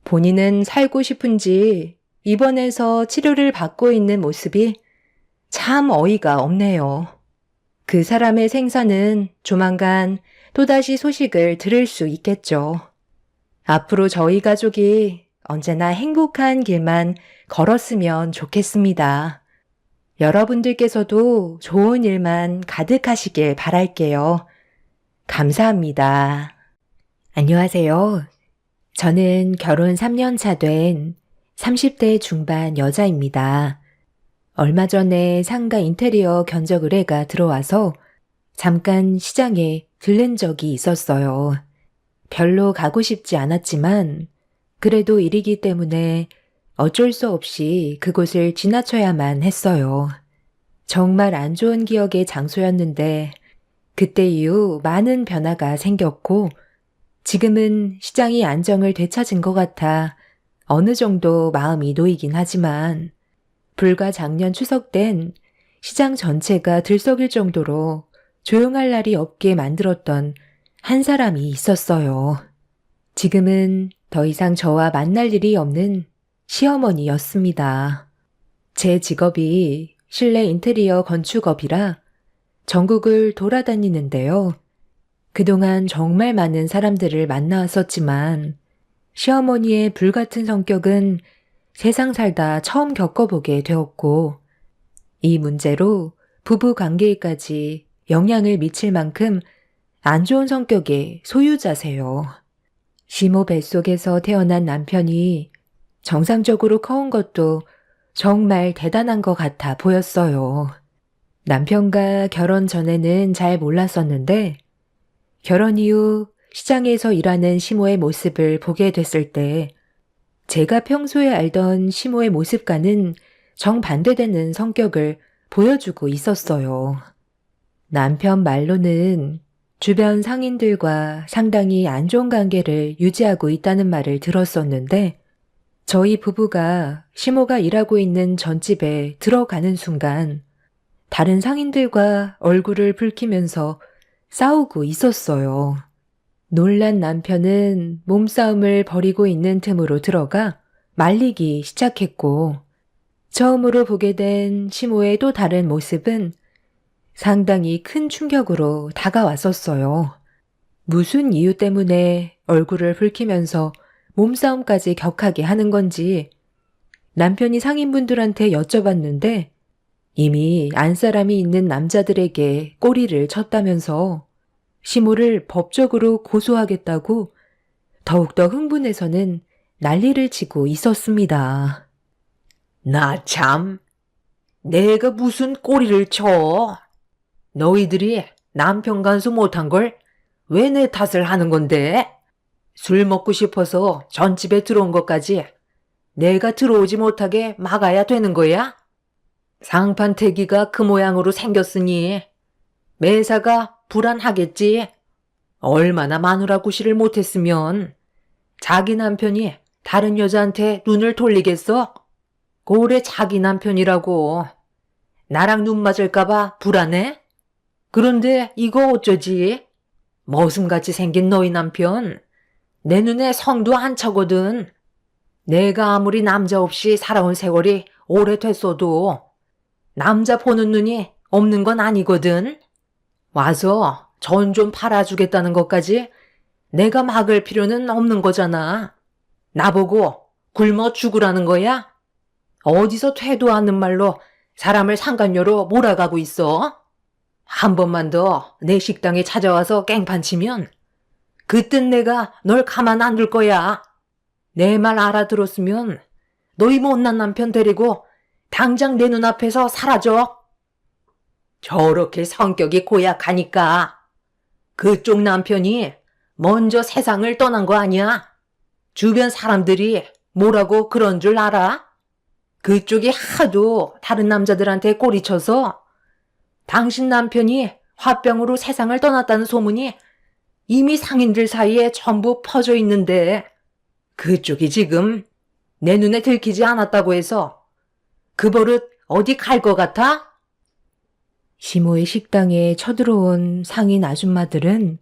본인은 살고 싶은지 입원해서 치료를 받고 있는 모습이 참 어이가 없네요. 그 사람의 생사는 조만간 또다시 소식을 들을 수 있겠죠. 앞으로 저희 가족이 언제나 행복한 길만 걸었으면 좋겠습니다. 여러분들께서도 좋은 일만 가득하시길 바랄게요. 감사합니다. 안녕하세요. 저는 결혼 3년 차 된 30대 중반 여자입니다. 얼마 전에 상가 인테리어 견적 의뢰가 들어와서 잠깐 시장에 들른 적이 있었어요. 별로 가고 싶지 않았지만 그래도 일이기 때문에 어쩔 수 없이 그곳을 지나쳐야만 했어요. 정말 안 좋은 기억의 장소였는데 그때 이후 많은 변화가 생겼고 지금은 시장이 안정을 되찾은 것 같아 어느 정도 마음이 놓이긴 하지만 불과 작년 추석 땐 시장 전체가 들썩일 정도로 조용할 날이 없게 만들었던 한 사람이 있었어요. 지금은 더 이상 저와 만날 일이 없는 시어머니였습니다. 제 직업이 실내 인테리어 건축업이라 전국을 돌아다니는데요. 그동안 정말 많은 사람들을 만나왔었지만 시어머니의 불같은 성격은 세상 살다 처음 겪어보게 되었고 이 문제로 부부 관계에까지 영향을 미칠 만큼 안 좋은 성격의 소유자세요. 시모 뱃속에서 태어난 남편이 정상적으로 커온 것도 정말 대단한 것 같아 보였어요. 남편과 결혼 전에는 잘 몰랐었는데 결혼 이후 시장에서 일하는 시모의 모습을 보게 됐을 때 제가 평소에 알던 시모의 모습과는 정반대되는 성격을 보여주고 있었어요. 남편 말로는 주변 상인들과 상당히 안 좋은 관계를 유지하고 있다는 말을 들었었는데 저희 부부가 시모가 일하고 있는 전집에 들어가는 순간 다른 상인들과 얼굴을 붉히면서 싸우고 있었어요. 놀란 남편은 몸싸움을 벌이고 있는 틈으로 들어가 말리기 시작했고 처음으로 보게 된 시모의 또 다른 모습은 상당히 큰 충격으로 다가왔었어요. 무슨 이유 때문에 얼굴을 붉히면서 몸싸움까지 격하게 하는 건지 남편이 상인분들한테 여쭤봤는데 이미 안사람이 있는 남자들에게 꼬리를 쳤다면서 시모를 법적으로 고소하겠다고 더욱더 흥분해서는 난리를 치고 있었습니다. 나 참, 내가 무슨 꼬리를 쳐? 너희들이 남편 간수 못한 걸 왜 내 탓을 하는 건데? 술 먹고 싶어서 전집에 들어온 것까지 내가 들어오지 못하게 막아야 되는 거야? 상판태기가 그 모양으로 생겼으니 매사가 불안하겠지. 얼마나 마누라 구실을 못했으면 자기 남편이 다른 여자한테 눈을 돌리겠어? 고래 자기 남편이라고. 나랑 눈 맞을까봐 불안해? 그런데 이거 어쩌지? 머슴같이 생긴 너희 남편 내 눈에 성도 안 차거든. 내가 아무리 남자 없이 살아온 세월이 오래됐어도 남자 보는 눈이 없는 건 아니거든. 와서 전 좀 팔아주겠다는 것까지 내가 막을 필요는 없는 거잖아. 나보고 굶어 죽으라는 거야? 어디서 되도 않는 말로 사람을 상간녀로 몰아가고 있어? 한 번만 더 내 식당에 찾아와서 깽판 치면 그땐 내가 널 가만 안 둘 거야. 내 말 알아들었으면 너희 못난 남편 데리고 당장 내 눈앞에서 사라져. 저렇게 성격이 고약하니까 그쪽 남편이 먼저 세상을 떠난 거 아니야? 주변 사람들이 뭐라고 그런 줄 알아? 그쪽이 하도 다른 남자들한테 꼬리쳐서 당신 남편이 화병으로 세상을 떠났다는 소문이 이미 상인들 사이에 전부 퍼져 있는데 그쪽이 지금 내 눈에 들키지 않았다고 해서 그 버릇 어디 갈 것 같아? 시모의 식당에 쳐들어온 상인 아줌마들은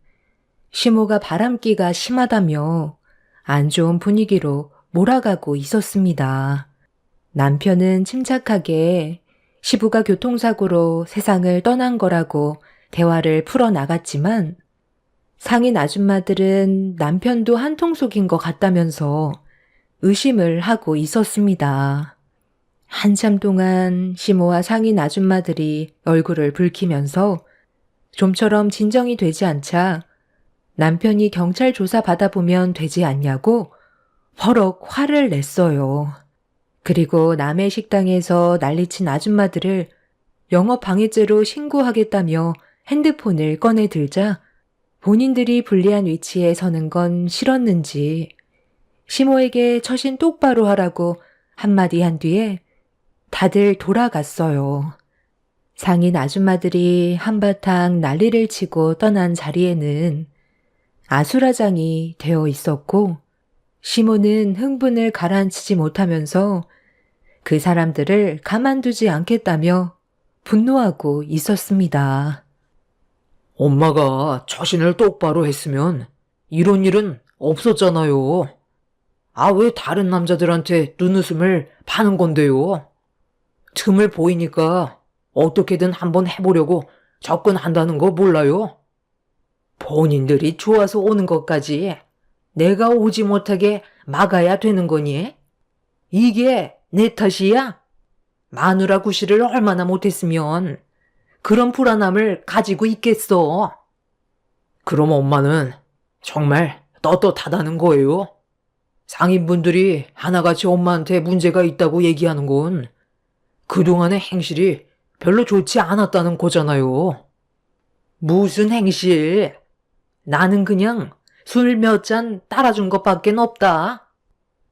시모가 바람기가 심하다며 안 좋은 분위기로 몰아가고 있었습니다. 남편은 침착하게 시부가 교통사고로 세상을 떠난 거라고 대화를 풀어나갔지만 상인 아줌마들은 남편도 한통속인 것 같다면서 의심을 하고 있었습니다. 한참 동안 시모와 상인 아줌마들이 얼굴을 붉히면서 좀처럼 진정이 되지 않자 남편이 경찰 조사 받아보면 되지 않냐고 버럭 화를 냈어요. 그리고 남의 식당에서 난리친 아줌마들을 영업방해죄로 신고하겠다며 핸드폰을 꺼내 들자 본인들이 불리한 위치에 서는 건 싫었는지 시모에게 처신 똑바로 하라고 한마디 한 뒤에 다들 돌아갔어요. 상인 아줌마들이 한바탕 난리를 치고 떠난 자리에는 아수라장이 되어 있었고 시모는 흥분을 가라앉히지 못하면서 그 사람들을 가만두지 않겠다며 분노하고 있었습니다. 엄마가 처신을 똑바로 했으면 이런 일은 없었잖아요. 아, 왜 다른 남자들한테 눈웃음을 파는 건데요? 틈을 보이니까 어떻게든 한번 해보려고 접근한다는 거 몰라요? 본인들이 좋아서 오는 것까지 내가 오지 못하게 막아야 되는 거니? 이게 내 탓이야? 마누라 구실을 얼마나 못했으면 그런 불안함을 가지고 있겠어. 그럼 엄마는 정말 떳떳하다는 거예요? 상인분들이 하나같이 엄마한테 문제가 있다고 얘기하는 건 그동안의 행실이 별로 좋지 않았다는 거잖아요. 무슨 행실? 나는 그냥 술 몇 잔 따라준 것밖에 없다.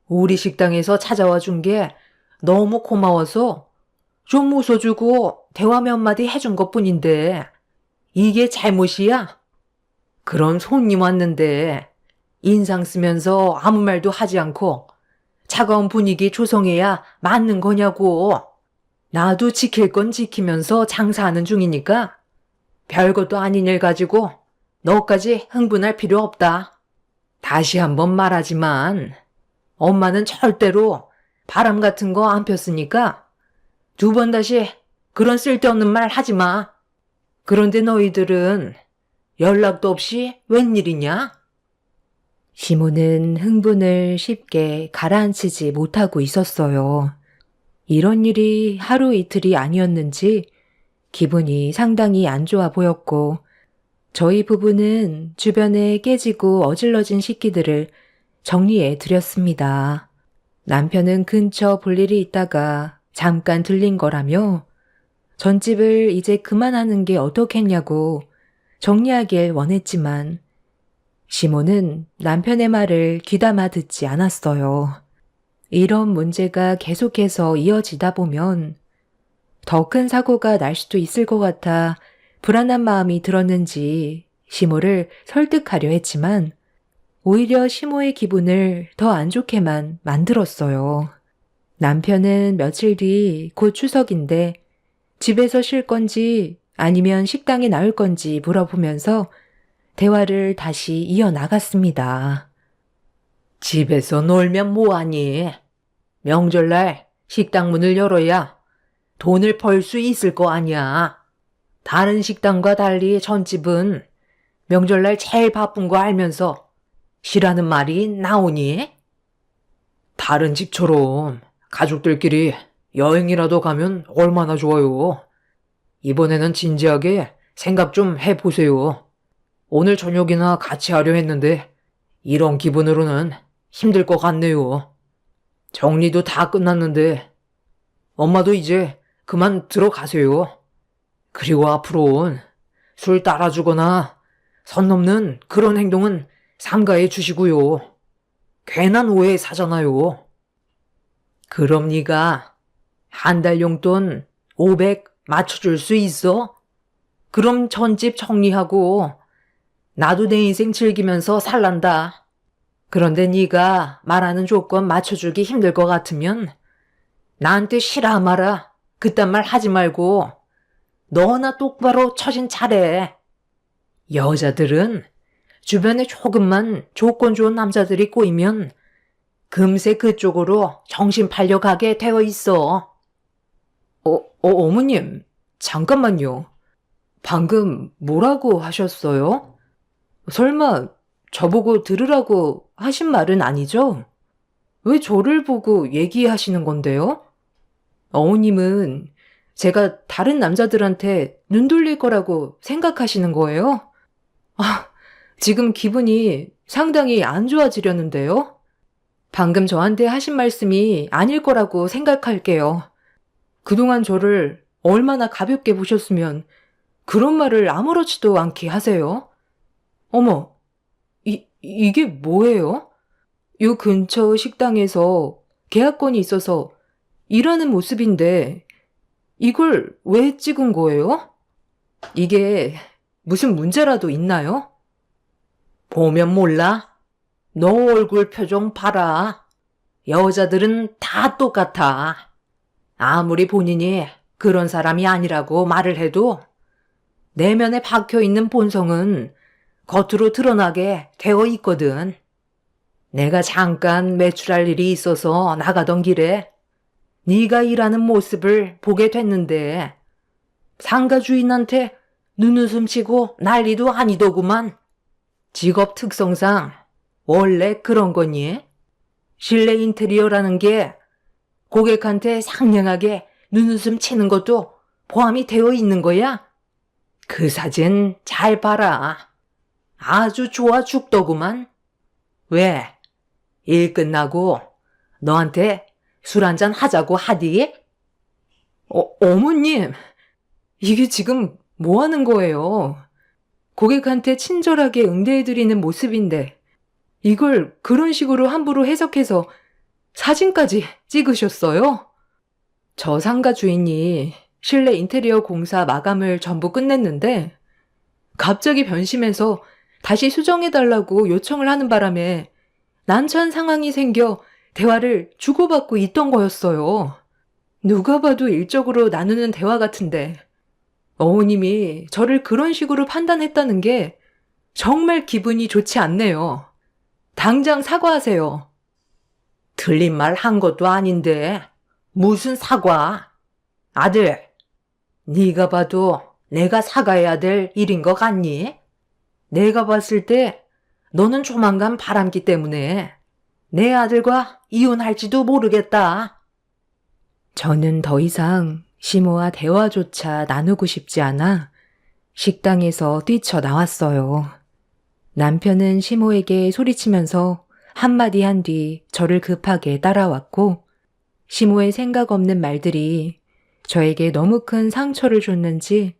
우리 식당에서 찾아와 준 게 너무 고마워서 좀 웃어주고 대화 몇 마디 해준 것뿐인데 이게 잘못이야? 그런 손님 왔는데 인상 쓰면서 아무 말도 하지 않고 차가운 분위기 조성해야 맞는 거냐고. 나도 지킬 건 지키면서 장사하는 중이니까 별것도 아닌 일 가지고 너까지 흥분할 필요 없다. 다시 한번 말하지만 엄마는 절대로 바람 같은 거 안 폈으니까 두 번 다시 그런 쓸데없는 말 하지 마. 그런데 너희들은 연락도 없이 웬일이냐? 시모는 흥분을 쉽게 가라앉히지 못하고 있었어요. 이런 일이 하루 이틀이 아니었는지 기분이 상당히 안 좋아 보였고, 저희 부부는 주변에 깨지고 어질러진 식기들을 정리해 드렸습니다. 남편은 근처 볼 일이 있다가 잠깐 들린 거라며 전집을 이제 그만하는 게 어떻겠냐고 정리하길 원했지만 시모는 남편의 말을 귀담아 듣지 않았어요. 이런 문제가 계속해서 이어지다 보면 더 큰 사고가 날 수도 있을 것 같아 불안한 마음이 들었는지 시모를 설득하려 했지만 오히려 시모의 기분을 더 안 좋게만 만들었어요. 남편은 며칠 뒤 곧 추석인데 집에서 쉴 건지 아니면 식당에 나올 건지 물어보면서 대화를 다시 이어나갔습니다. 집에서 놀면 뭐하니? 명절날 식당 문을 열어야 돈을 벌 수 있을 거 아니야. 다른 식당과 달리 전집은 명절날 제일 바쁜 거 알면서 쉬라는 말이 나오니? 다른 집처럼 가족들끼리 여행이라도 가면 얼마나 좋아요. 이번에는 진지하게 생각 좀 해보세요. 오늘 저녁이나 같이 하려 했는데 이런 기분으로는 힘들 것 같네요. 정리도 다 끝났는데 엄마도 이제 그만 들어가세요. 그리고 앞으로는 술 따라주거나 선 넘는 그런 행동은 삼가해 주시고요. 괜한 오해 사잖아요. 그럼 네가 한 달 용돈 500 맞춰줄 수 있어? 그럼 전집 정리하고 나도 내 인생 즐기면서 살란다. 그런데 네가 말하는 조건 맞춰주기 힘들 것 같으면 나한테 싫어 마라. 그딴 말 하지 말고 너나 똑바로 처신 잘해. 여자들은 주변에 조금만 조건 좋은 남자들이 꼬이면 금세 그쪽으로 정신 팔려가게 되어 있어. 어머님, 잠깐만요. 방금 뭐라고 하셨어요? 설마 저보고 들으라고 하신 말은 아니죠? 왜 저를 보고 얘기하시는 건데요? 어머님은 제가 다른 남자들한테 눈 돌릴 거라고 생각하시는 거예요? 지금 기분이 상당히 안 좋아지려는데요? 방금 저한테 하신 말씀이 아닐 거라고 생각할게요. 그동안 저를 얼마나 가볍게 보셨으면 그런 말을 아무렇지도 않게 하세요? 어머, 이게 뭐예요? 요 근처 식당에서 계약건이 있어서 일하는 모습인데 이걸 왜 찍은 거예요? 이게 무슨 문제라도 있나요? 보면 몰라? 너 얼굴 표정 봐라. 여자들은 다 똑같아. 아무리 본인이 그런 사람이 아니라고 말을 해도 내면에 박혀있는 본성은 겉으로 드러나게 되어 있거든. 내가 잠깐 외출할 일이 있어서 나가던 길에 네가 일하는 모습을 보게 됐는데 상가 주인한테 눈웃음 치고 난리도 아니더구만. 직업 특성상 원래 그런 거니? 실내 인테리어라는 게 고객한테 상냥하게 눈웃음 치는 것도 포함이 되어 있는 거야? 그 사진 잘 봐라. 아주 좋아 죽더구만. 왜? 일 끝나고 너한테 술 한잔 하자고 하디? 어머님, 이게 지금 뭐 하는 거예요? 고객한테 친절하게 응대해드리는 모습인데 이걸 그런 식으로 함부로 해석해서 사진까지 찍으셨어요? 저 상가 주인이 실내 인테리어 공사 마감을 전부 끝냈는데 갑자기 변심해서 다시 수정해달라고 요청을 하는 바람에 난처한 상황이 생겨 대화를 주고받고 있던 거였어요. 누가 봐도 일적으로 나누는 대화 같은데 어머님이 저를 그런 식으로 판단했다는 게 정말 기분이 좋지 않네요. 당장 사과하세요. 틀린 말 한 것도 아닌데 무슨 사과? 아들, 네가 봐도 내가 사과해야 될 일인 것 같니? 내가 봤을 때 너는 조만간 바람기 때문에 내 아들과 이혼할지도 모르겠다. 저는 더 이상 시모와 대화조차 나누고 싶지 않아 식당에서 뛰쳐나왔어요. 남편은 시모에게 소리치면서 한마디 한 뒤 저를 급하게 따라왔고 시모의 생각 없는 말들이 저에게 너무 큰 상처를 줬는지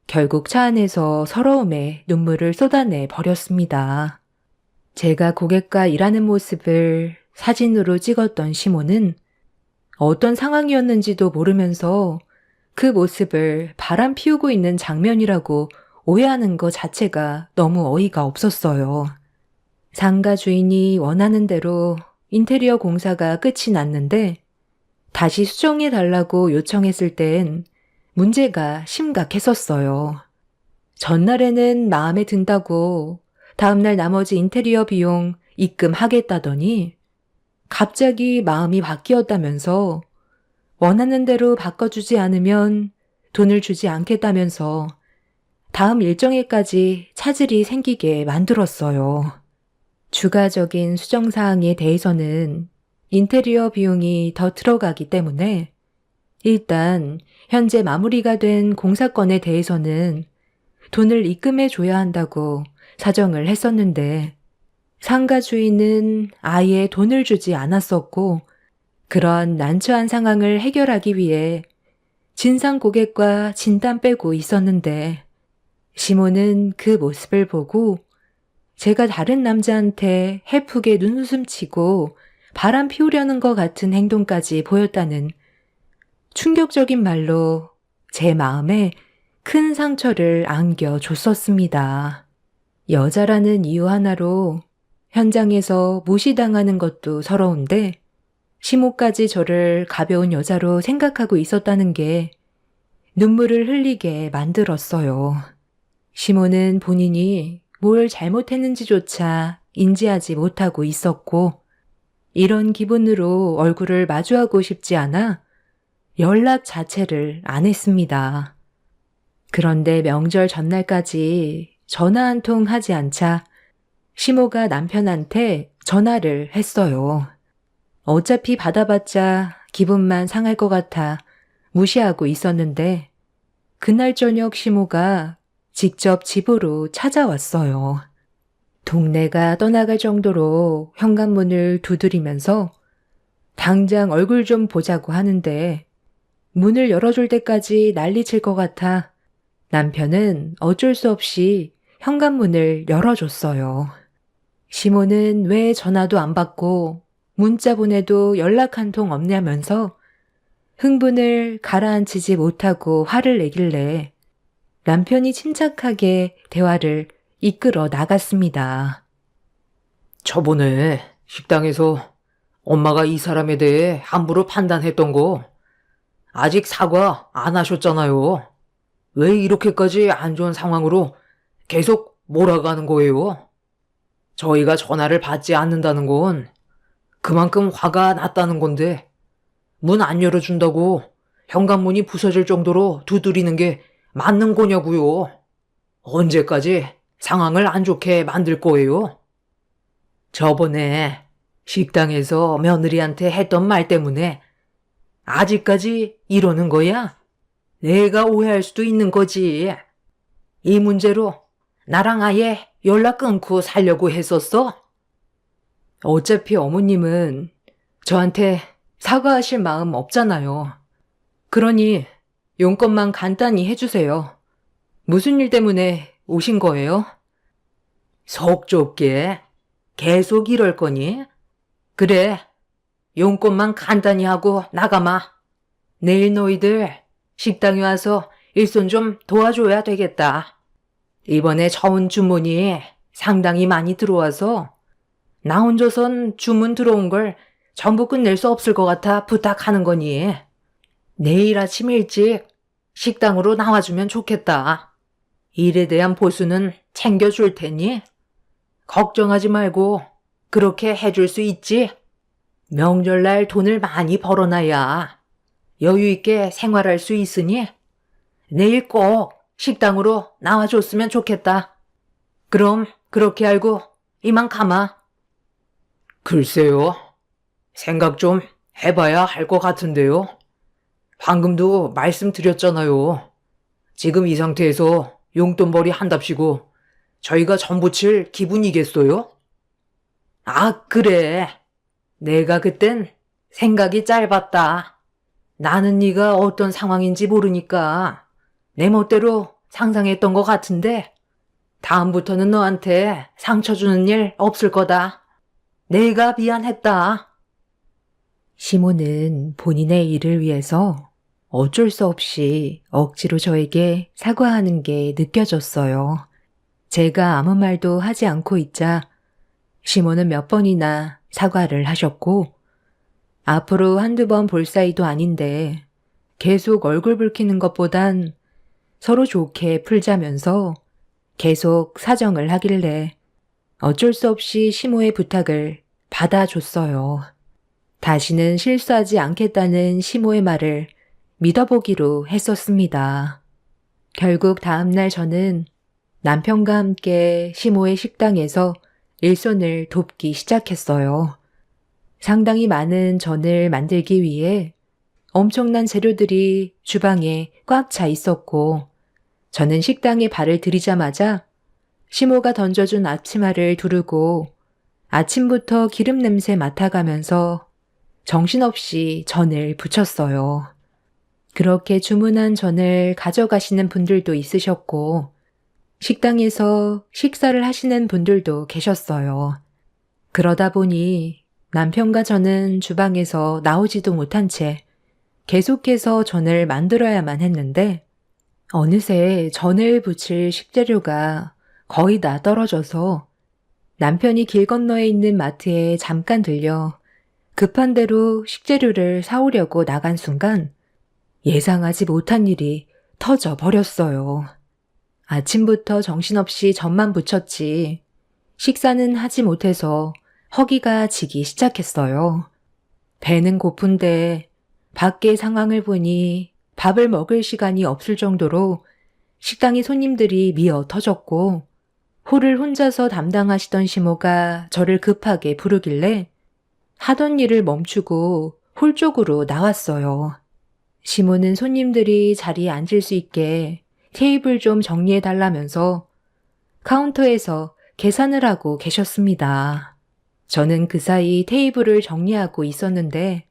결국 차 안에서 서러움에 눈물을 쏟아내 버렸습니다. 제가 고객과 일하는 모습을 사진으로 찍었던 시모는 어떤 상황이었는지도 모르면서 그 모습을 바람 피우고 있는 장면이라고 오해하는 것 자체가 너무 어이가 없었어요. 상가 주인이 원하는 대로 인테리어 공사가 끝이 났는데 다시 수정해 달라고 요청했을 땐 문제가 심각했었어요. 전날에는 마음에 든다고 다음날 나머지 인테리어 비용 입금하겠다더니 갑자기 마음이 바뀌었다면서 원하는 대로 바꿔주지 않으면 돈을 주지 않겠다면서 다음 일정에까지 차질이 생기게 만들었어요. 추가적인 수정사항에 대해서는 인테리어 비용이 더 들어가기 때문에 일단 현재 마무리가 된 공사건에 대해서는 돈을 입금해 줘야 한다고 사정을 했었는데 상가 주인은 아예 돈을 주지 않았었고 그런 난처한 상황을 해결하기 위해 진상 고객과 진단 빼고 있었는데 시모는 그 모습을 보고 제가 다른 남자한테 해프게 눈웃음 치고 바람 피우려는 것 같은 행동까지 보였다는 충격적인 말로 제 마음에 큰 상처를 안겨줬었습니다. 여자라는 이유 하나로 현장에서 무시당하는 것도 서러운데 시모까지 저를 가벼운 여자로 생각하고 있었다는 게 눈물을 흘리게 만들었어요. 시모는 본인이 뭘 잘못했는지조차 인지하지 못하고 있었고 이런 기분으로 얼굴을 마주하고 싶지 않아 연락 자체를 안 했습니다. 그런데 명절 전날까지 전화 한 통 하지 않자 시모가 남편한테 전화를 했어요. 어차피 받아봤자 기분만 상할 것 같아 무시하고 있었는데 그날 저녁 시모가 직접 집으로 찾아왔어요. 동네가 떠나갈 정도로 현관문을 두드리면서 당장 얼굴 좀 보자고 하는데 문을 열어줄 때까지 난리칠 것 같아 남편은 어쩔 수 없이 현관문을 열어줬어요. 시모는 왜 전화도 안 받고 문자 보내도 연락 한 통 없냐면서 흥분을 가라앉히지 못하고 화를 내길래 남편이 침착하게 대화를 이끌어 나갔습니다. 저번에 식당에서 엄마가 이 사람에 대해 함부로 판단했던 거 아직 사과 안 하셨잖아요. 왜 이렇게까지 안 좋은 상황으로 계속 몰아가는 거예요? 저희가 전화를 받지 않는다는 건 그만큼 화가 났다는 건데 문 안 열어준다고 현관문이 부서질 정도로 두드리는 게 맞는 거냐고요. 언제까지 상황을 안 좋게 만들 거예요? 저번에 식당에서 며느리한테 했던 말 때문에 아직까지 이러는 거야? 내가 오해할 수도 있는 거지. 이 문제로 나랑 아예 연락 끊고 살려고 했었어? 어차피 어머님은 저한테 사과하실 마음 없잖아요. 그러니 용건만 간단히 해주세요. 무슨 일 때문에 오신 거예요? 속 좁게 계속 이럴 거니? 그래, 용건만 간단히 하고 나가마. 내일 너희들 식당에 와서 일손 좀 도와줘야 되겠다. 이번에 처음 주문이 상당히 많이 들어와서 나 혼자선 주문 들어온 걸 전부 끝낼 수 없을 것 같아 부탁하는 거니. 내일 아침 일찍 식당으로 나와주면 좋겠다. 일에 대한 보수는 챙겨줄 테니 걱정하지 말고 그렇게 해줄 수 있지. 명절날 돈을 많이 벌어놔야 여유 있게 생활할 수 있으니 내일 꼭 식당으로 나와줬으면 좋겠다. 그럼 그렇게 알고 이만 가마. 글쎄요. 생각 좀 해봐야 할 것 같은데요. 방금도 말씀드렸잖아요. 지금 이 상태에서 용돈벌이 한답시고 저희가 전 부칠 기분이겠어요? 아, 그래. 내가 그땐 생각이 짧았다. 나는 네가 어떤 상황인지 모르니까 내 멋대로 상상했던 것 같은데 다음부터는 너한테 상처 주는 일 없을 거다. 내가 미안했다. 시모는 본인의 일을 위해서 어쩔 수 없이 억지로 저에게 사과하는 게 느껴졌어요. 제가 아무 말도 하지 않고 있자 시모는 몇 번이나 사과를 하셨고 앞으로 한두 번 볼 사이도 아닌데 계속 얼굴 붉히는 것보단 서로 좋게 풀자면서 계속 사정을 하길래 어쩔 수 없이 시모의 부탁을 받아줬어요. 다시는 실수하지 않겠다는 시모의 말을 믿어보기로 했었습니다. 결국 다음날 저는 남편과 함께 시모의 식당에서 일손을 돕기 시작했어요. 상당히 많은 전을 만들기 위해 엄청난 재료들이 주방에 꽉 차 있었고 저는 식당에 발을 들이자마자 시모가 던져준 앞치마를 두르고 아침부터 기름 냄새 맡아가면서 정신없이 전을 부쳤어요. 그렇게 주문한 전을 가져가시는 분들도 있으셨고 식당에서 식사를 하시는 분들도 계셨어요. 그러다 보니 남편과 저는 주방에서 나오지도 못한 채 계속해서 전을 만들어야만 했는데 어느새 전을 부칠 식재료가 거의 다 떨어져서 남편이 길 건너에 있는 마트에 잠깐 들려 급한 대로 식재료를 사오려고 나간 순간 예상하지 못한 일이 터져 버렸어요. 아침부터 정신없이 전만 부쳤지 식사는 하지 못해서 허기가 지기 시작했어요. 배는 고픈데 밖의 상황을 보니 밥을 먹을 시간이 없을 정도로 식당의 손님들이 미어 터졌고 홀을 혼자서 담당하시던 시모가 저를 급하게 부르길래 하던 일을 멈추고 홀 쪽으로 나왔어요. 시모는 손님들이 자리에 앉을 수 있게 테이블 좀 정리해달라면서 카운터에서 계산을 하고 계셨습니다. 저는 그 사이 테이블을 정리하고 있었는데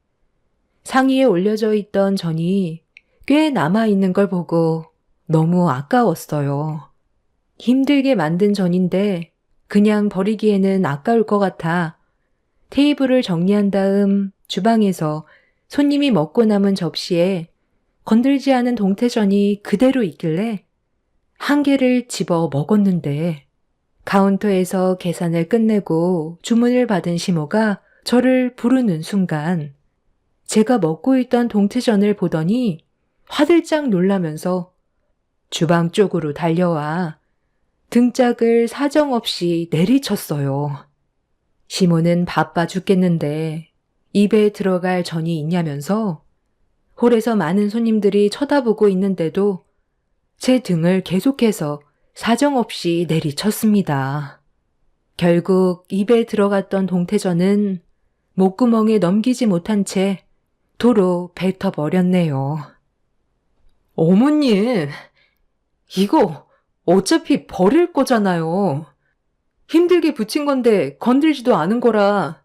상의에 올려져 있던 전이 꽤 남아있는 걸 보고 너무 아까웠어요. 힘들게 만든 전인데 그냥 버리기에는 아까울 것 같아 테이블을 정리한 다음 주방에서 손님이 먹고 남은 접시에 건들지 않은 동태전이 그대로 있길래 한 개를 집어 먹었는데 카운터에서 계산을 끝내고 주문을 받은 시모가 저를 부르는 순간 제가 먹고 있던 동태전을 보더니 화들짝 놀라면서 주방 쪽으로 달려와 등짝을 사정없이 내리쳤어요. 시모는 바빠 죽겠는데 입에 들어갈 전이 있냐면서 홀에서 많은 손님들이 쳐다보고 있는데도 제 등을 계속해서 사정없이 내리쳤습니다. 결국 입에 들어갔던 동태전은 목구멍에 넘기지 못한 채 도로 뱉어버렸네요. 어머님, 이거 어차피 버릴 거잖아요. 힘들게 부친 건데 건들지도 않은 거라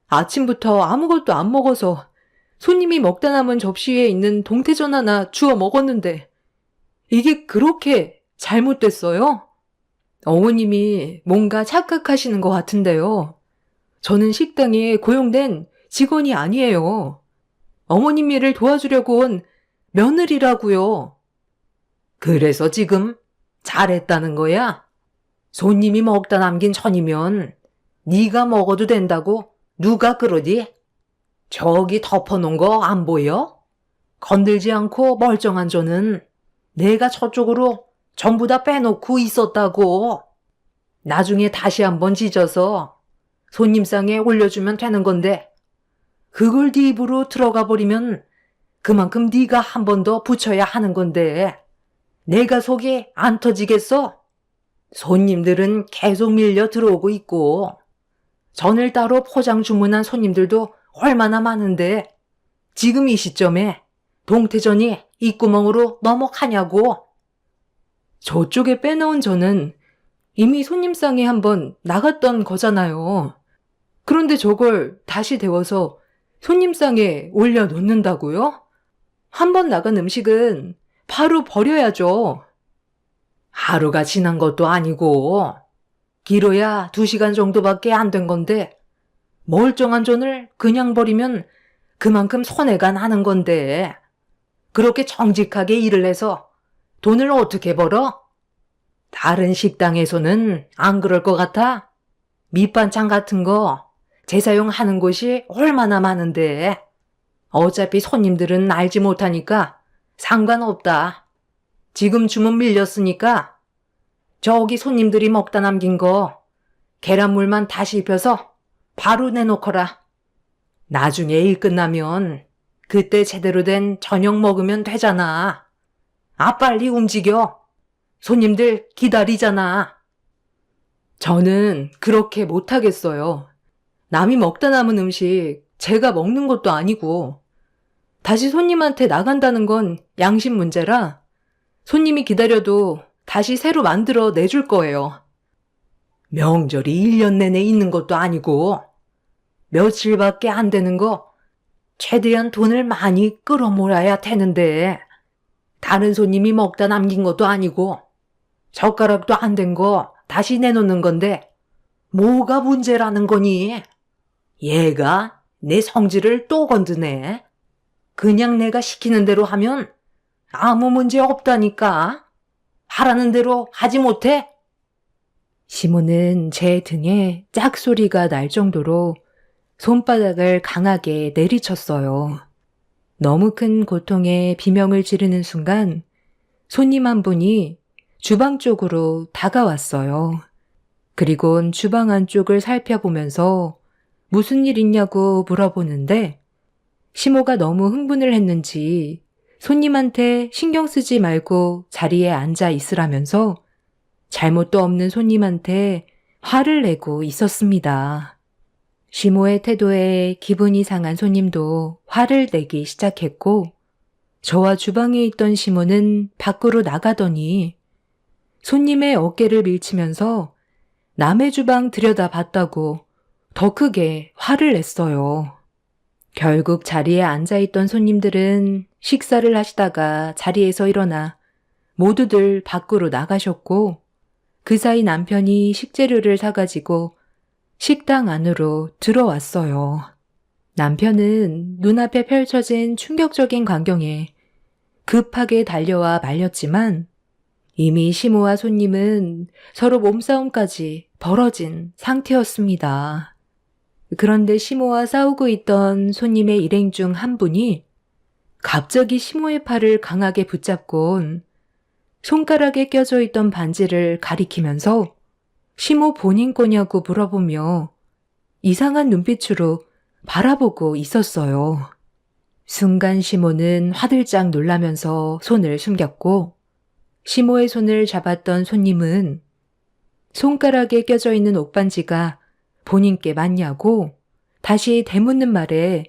아침부터 아무것도 안 먹어서 손님이 먹다 남은 접시 위에 있는 동태전 하나 주워 먹었는데 이게 그렇게 잘못됐어요? 어머님이 뭔가 착각하시는 것 같은데요. 저는 식당에 고용된 직원이 아니에요. 어머님 일을 도와주려고 온 며느리라고요. 그래서 지금 잘했다는 거야? 손님이 먹다 남긴 전이면 네가 먹어도 된다고 누가 그러디? 저기 덮어놓은 거 안 보여? 건들지 않고 멀쩡한 전은 내가 저쪽으로 전부 다 빼놓고 있었다고. 나중에 다시 한번 지져서 손님상에 올려주면 되는 건데 그걸 네 입으로 들어가 버리면 그만큼 네가 한 번 더 붙여야 하는 건데 내가 속이 안 터지겠어? 손님들은 계속 밀려 들어오고 있고 전을 따로 포장 주문한 손님들도 얼마나 많은데 지금 이 시점에 동태전이 입구멍으로 넘어가냐고. 저쪽에 빼놓은 전은 이미 손님상에 한번 나갔던 거잖아요. 그런데 저걸 다시 데워서 손님상에 올려놓는다고요? 한번 나간 음식은 바로 버려야죠. 하루가 지난 것도 아니고 길어야 2시간 정도밖에 안 된 건데 멀쩡한 전을 그냥 버리면 그만큼 손해가 나는 건데 그렇게 정직하게 일을 해서 돈을 어떻게 벌어? 다른 식당에서는 안 그럴 것 같아? 밑반찬 같은 거 재사용하는 곳이 얼마나 많은데 어차피 손님들은 알지 못하니까 상관없다. 지금 주문 밀렸으니까 저기 손님들이 먹다 남긴 거 계란물만 다시 입혀서 바로 내놓거라. 나중에 일 끝나면 그때 제대로 된 저녁 먹으면 되잖아. 아, 빨리 움직여. 손님들 기다리잖아. 저는 그렇게 못하겠어요. 남이 먹다 남은 음식 제가 먹는 것도 아니고 다시 손님한테 나간다는 건 양심 문제라 손님이 기다려도 다시 새로 만들어 내줄 거예요. 명절이 1년 내내 있는 것도 아니고 며칠밖에 안 되는 거 최대한 돈을 많이 끌어모아야 되는데 다른 손님이 먹다 남긴 것도 아니고 젓가락도 안 된 거 다시 내놓는 건데 뭐가 문제라는 거니? 얘가 내 성질을 또 건드네. 그냥 내가 시키는 대로 하면 아무 문제 없다니까. 하라는 대로 하지 못해? 시모는 제 등에 짝소리가 날 정도로 손바닥을 강하게 내리쳤어요. 너무 큰 고통에 비명을 지르는 순간 손님 한 분이 주방 쪽으로 다가왔어요. 그리곤 주방 안쪽을 살펴보면서 무슨 일 있냐고 물어보는데 시모가 너무 흥분을 했는지 손님한테 신경 쓰지 말고 자리에 앉아 있으라면서 잘못도 없는 손님한테 화를 내고 있었습니다. 시모의 태도에 기분이 상한 손님도 화를 내기 시작했고 저와 주방에 있던 시모는 밖으로 나가더니 손님의 어깨를 밀치면서 남의 주방 들여다봤다고 더 크게 화를 냈어요. 결국 자리에 앉아있던 손님들은 식사를 하시다가 자리에서 일어나 모두들 밖으로 나가셨고 그 사이 남편이 식재료를 사가지고 식당 안으로 들어왔어요. 남편은 눈앞에 펼쳐진 충격적인 광경에 급하게 달려와 말렸지만 이미 시모와 손님은 서로 몸싸움까지 벌어진 상태였습니다. 그런데 시모와 싸우고 있던 손님의 일행 중 한 분이 갑자기 시모의 팔을 강하게 붙잡곤 손가락에 껴져 있던 반지를 가리키면서 시모 본인 거냐고 물어보며 이상한 눈빛으로 바라보고 있었어요. 순간 시모는 화들짝 놀라면서 손을 숨겼고 시모의 손을 잡았던 손님은 손가락에 껴져 있는 옷반지가 본인께 맞냐고 다시 되묻는 말에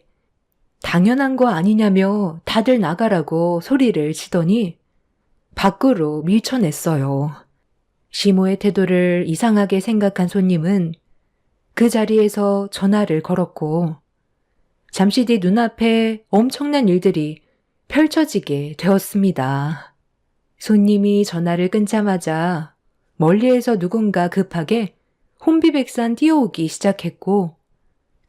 당연한 거 아니냐며 다들 나가라고 소리를 치더니 밖으로 밀쳐냈어요. 시모의 태도를 이상하게 생각한 손님은 그 자리에서 전화를 걸었고 잠시 뒤 눈앞에 엄청난 일들이 펼쳐지게 되었습니다. 손님이 전화를 끊자마자 멀리에서 누군가 급하게 혼비백산 뛰어오기 시작했고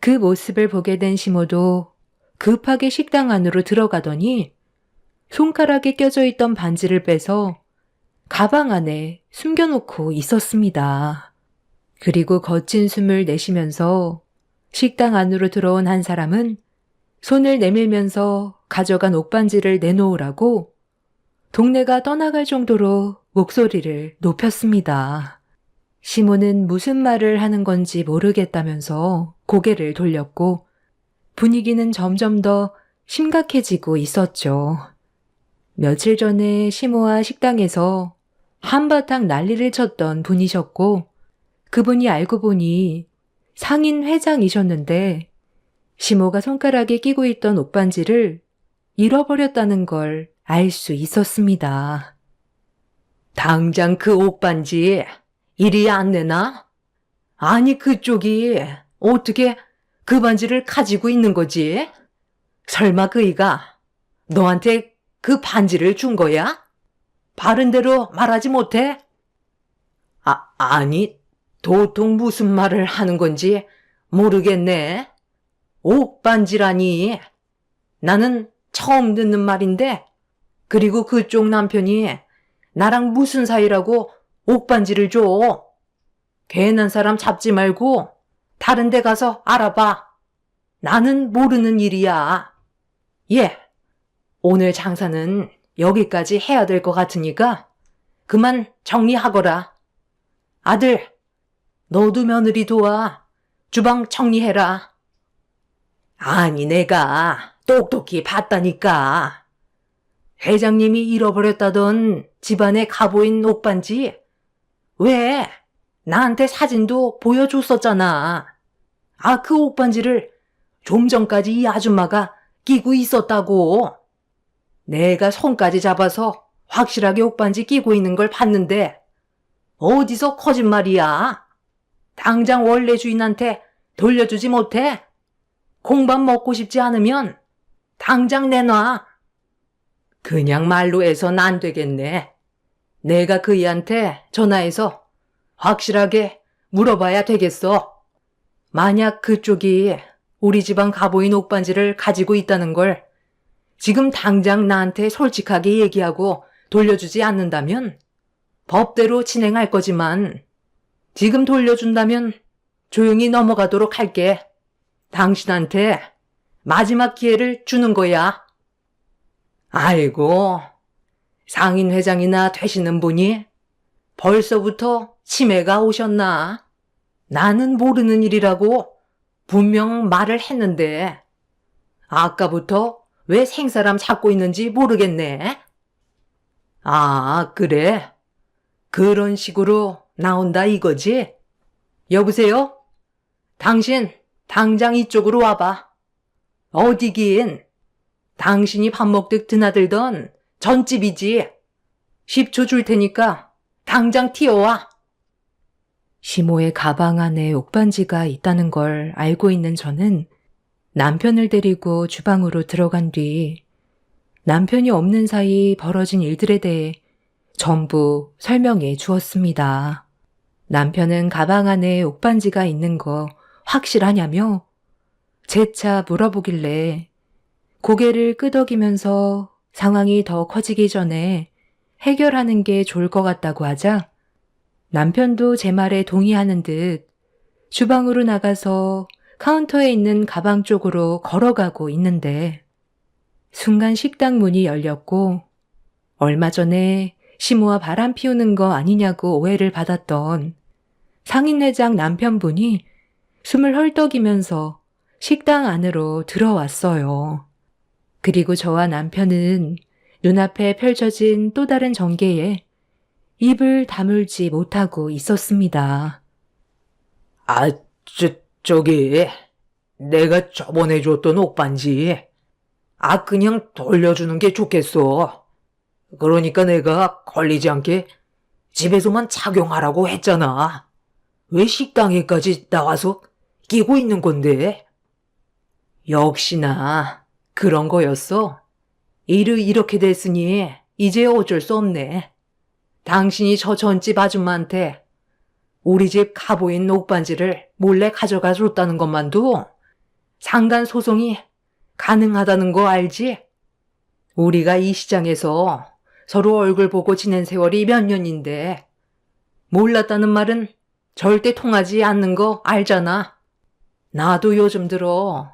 그 모습을 보게 된 시모도 급하게 식당 안으로 들어가더니 손가락에 껴져 있던 반지를 빼서 가방 안에 숨겨놓고 있었습니다. 그리고 거친 숨을 내쉬면서 식당 안으로 들어온 한 사람은 손을 내밀면서 가져간 옷반지를 내놓으라고 동네가 떠나갈 정도로 목소리를 높였습니다. 시모는 무슨 말을 하는 건지 모르겠다면서 고개를 돌렸고 분위기는 점점 더 심각해지고 있었죠. 며칠 전에 시모와 식당에서 한바탕 난리를 쳤던 분이셨고, 그분이 알고 보니 상인 회장이셨는데, 시모가 손가락에 끼고 있던 옷반지를 잃어버렸다는 걸 알 수 있었습니다. 당장 그 옷반지 이리 안 내놔? 아니, 그쪽이 어떻게 그 반지를 가지고 있는 거지? 설마 그이가 너한테 그 반지를 준 거야? 바른 대로 말하지 못해? 아니, 도통 무슨 말을 하는 건지 모르겠네. 옷반지라니. 나는 처음 듣는 말인데, 그리고 그쪽 남편이 나랑 무슨 사이라고 옷반지를 줘. 괜한 사람 잡지 말고 다른 데 가서 알아봐. 나는 모르는 일이야. 예, 오늘 장사는 여기까지 해야 될 것 같으니까 그만 정리하거라. 아들, 너도 며느리 도와 주방 정리해라. 아니, 내가 똑똑히 봤다니까. 회장님이 잃어버렸다던 집안에 가보인 옷반지 왜 나한테 사진도 보여줬었잖아. 그 옷반지를 좀 전까지 이 아줌마가 끼고 있었다고. 내가 손까지 잡아서 확실하게 옷반지 끼고 있는 걸 봤는데 어디서 거짓말이야. 당장 원래 주인한테 돌려주지 못해? 공밥 먹고 싶지 않으면 당장 내놔. 그냥 말로 해선 안 되겠네. 내가 그이한테 전화해서 확실하게 물어봐야 되겠어. 만약 그쪽이 우리 집안 가보인 옷반지를 가지고 있다는 걸 지금 당장 나한테 솔직하게 얘기하고 돌려주지 않는다면 법대로 진행할 거지만 지금 돌려준다면 조용히 넘어가도록 할게. 당신한테 마지막 기회를 주는 거야. 아이고, 상인 회장이나 되시는 분이 벌써부터 치매가 오셨나? 나는 모르는 일이라고 분명 말을 했는데 아까부터 왜 생사람 찾고 있는지 모르겠네. 그래. 그런 식으로 나온다 이거지? 여보세요? 당신 당장 이쪽으로 와봐. 어디긴? 당신이 밥 먹듯 드나들던 전집이지. 10초 줄 테니까 당장 튀어와. 시모의 가방 안에 옷반지가 있다는 걸 알고 있는 저는 남편을 데리고 주방으로 들어간 뒤 남편이 없는 사이 벌어진 일들에 대해 전부 설명해 주었습니다. 남편은 가방 안에 옷반지가 있는 거 확실하냐며 재차 물어보길래 고개를 끄덕이면서 상황이 더 커지기 전에 해결하는 게 좋을 것 같다고 하자 남편도 제 말에 동의하는 듯 주방으로 나가서 카운터에 있는 가방 쪽으로 걸어가고 있는데 순간 식당 문이 열렸고 얼마 전에 시모와 바람 피우는 거 아니냐고 오해를 받았던 상인회장 남편분이 숨을 헐떡이면서 식당 안으로 들어왔어요. 그리고 저와 남편은 눈앞에 펼쳐진 또 다른 전개에 입을 다물지 못하고 있었습니다. 저기, 내가 저번에 줬던 옷반지. 그냥 돌려주는 게 좋겠어. 그러니까 내가 걸리지 않게 집에서만 착용하라고 했잖아. 왜 식당에까지 나와서 끼고 있는 건데? 역시나 그런 거였어. 일이 이렇게 됐으니 이제 어쩔 수 없네. 당신이 저 전집 아줌마한테 우리 집 가보인 옷반지를 몰래 가져가 줬다는 것만도 상간 소송이 가능하다는 거 알지? 우리가 이 시장에서 서로 얼굴 보고 지낸 세월이 몇 년인데 몰랐다는 말은 절대 통하지 않는 거 알잖아. 나도 요즘 들어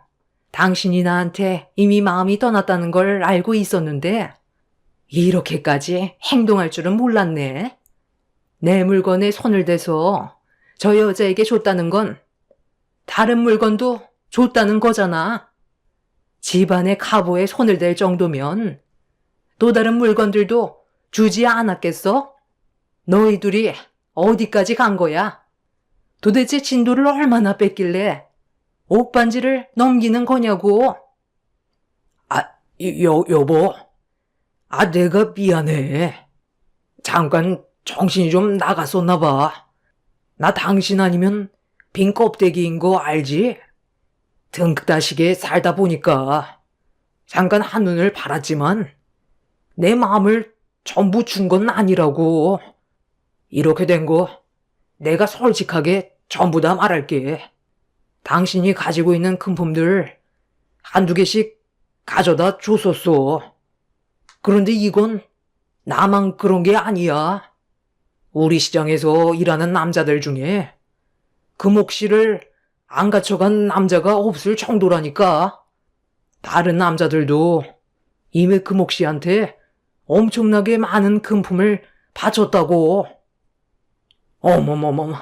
당신이 나한테 이미 마음이 떠났다는 걸 알고 있었는데 이렇게까지 행동할 줄은 몰랐네. 내 물건에 손을 대서 저 여자에게 줬다는 건 다른 물건도 줬다는 거잖아. 집안의 가보에 손을 댈 정도면 또 다른 물건들도 주지 않았겠어? 너희 둘이 어디까지 간 거야? 도대체 진도를 얼마나 뺐길래 옥반지를 넘기는 거냐고? 아, 여보. 내가 미안해. 잠깐 정신이 좀 나갔었나 봐. 나 당신 아니면 빈 껍데기인 거 알지? 등따시게 살다 보니까 잠깐 한눈을 팔았지만 내 마음을 전부 준 건 아니라고. 이렇게 된 거 내가 솔직하게 전부 다 말할게. 당신이 가지고 있는 금품들 한두 개씩 가져다 줬었어. 그런데 이건 나만 그런 게 아니야. 우리 시장에서 일하는 남자들 중에 금옥씨를 안 갖춰간 남자가 없을 정도라니까. 다른 남자들도 이미 금옥씨한테 엄청나게 많은 금품을 바쳤다고. 어머머머머,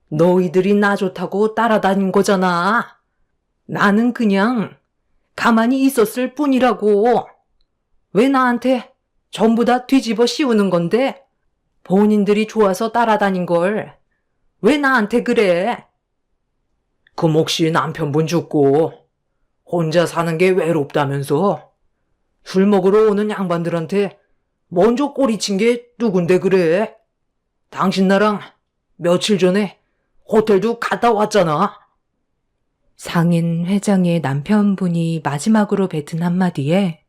너희들이 나 좋다고 따라다닌 거잖아. 나는 그냥 가만히 있었을 뿐이라고. 왜 나한테 전부 다 뒤집어 씌우는 건데? 본인들이 좋아서 따라다닌 걸 왜 나한테 그래? 금옥씨 남편분 죽고 혼자 사는 게 외롭다면서 술 먹으러 오는 양반들한테 먼저 꼬리친 게 누군데 그래? 당신 나랑 며칠 전에 호텔도 갔다 왔잖아. 상인 회장의 남편분이 마지막으로 뱉은 한마디에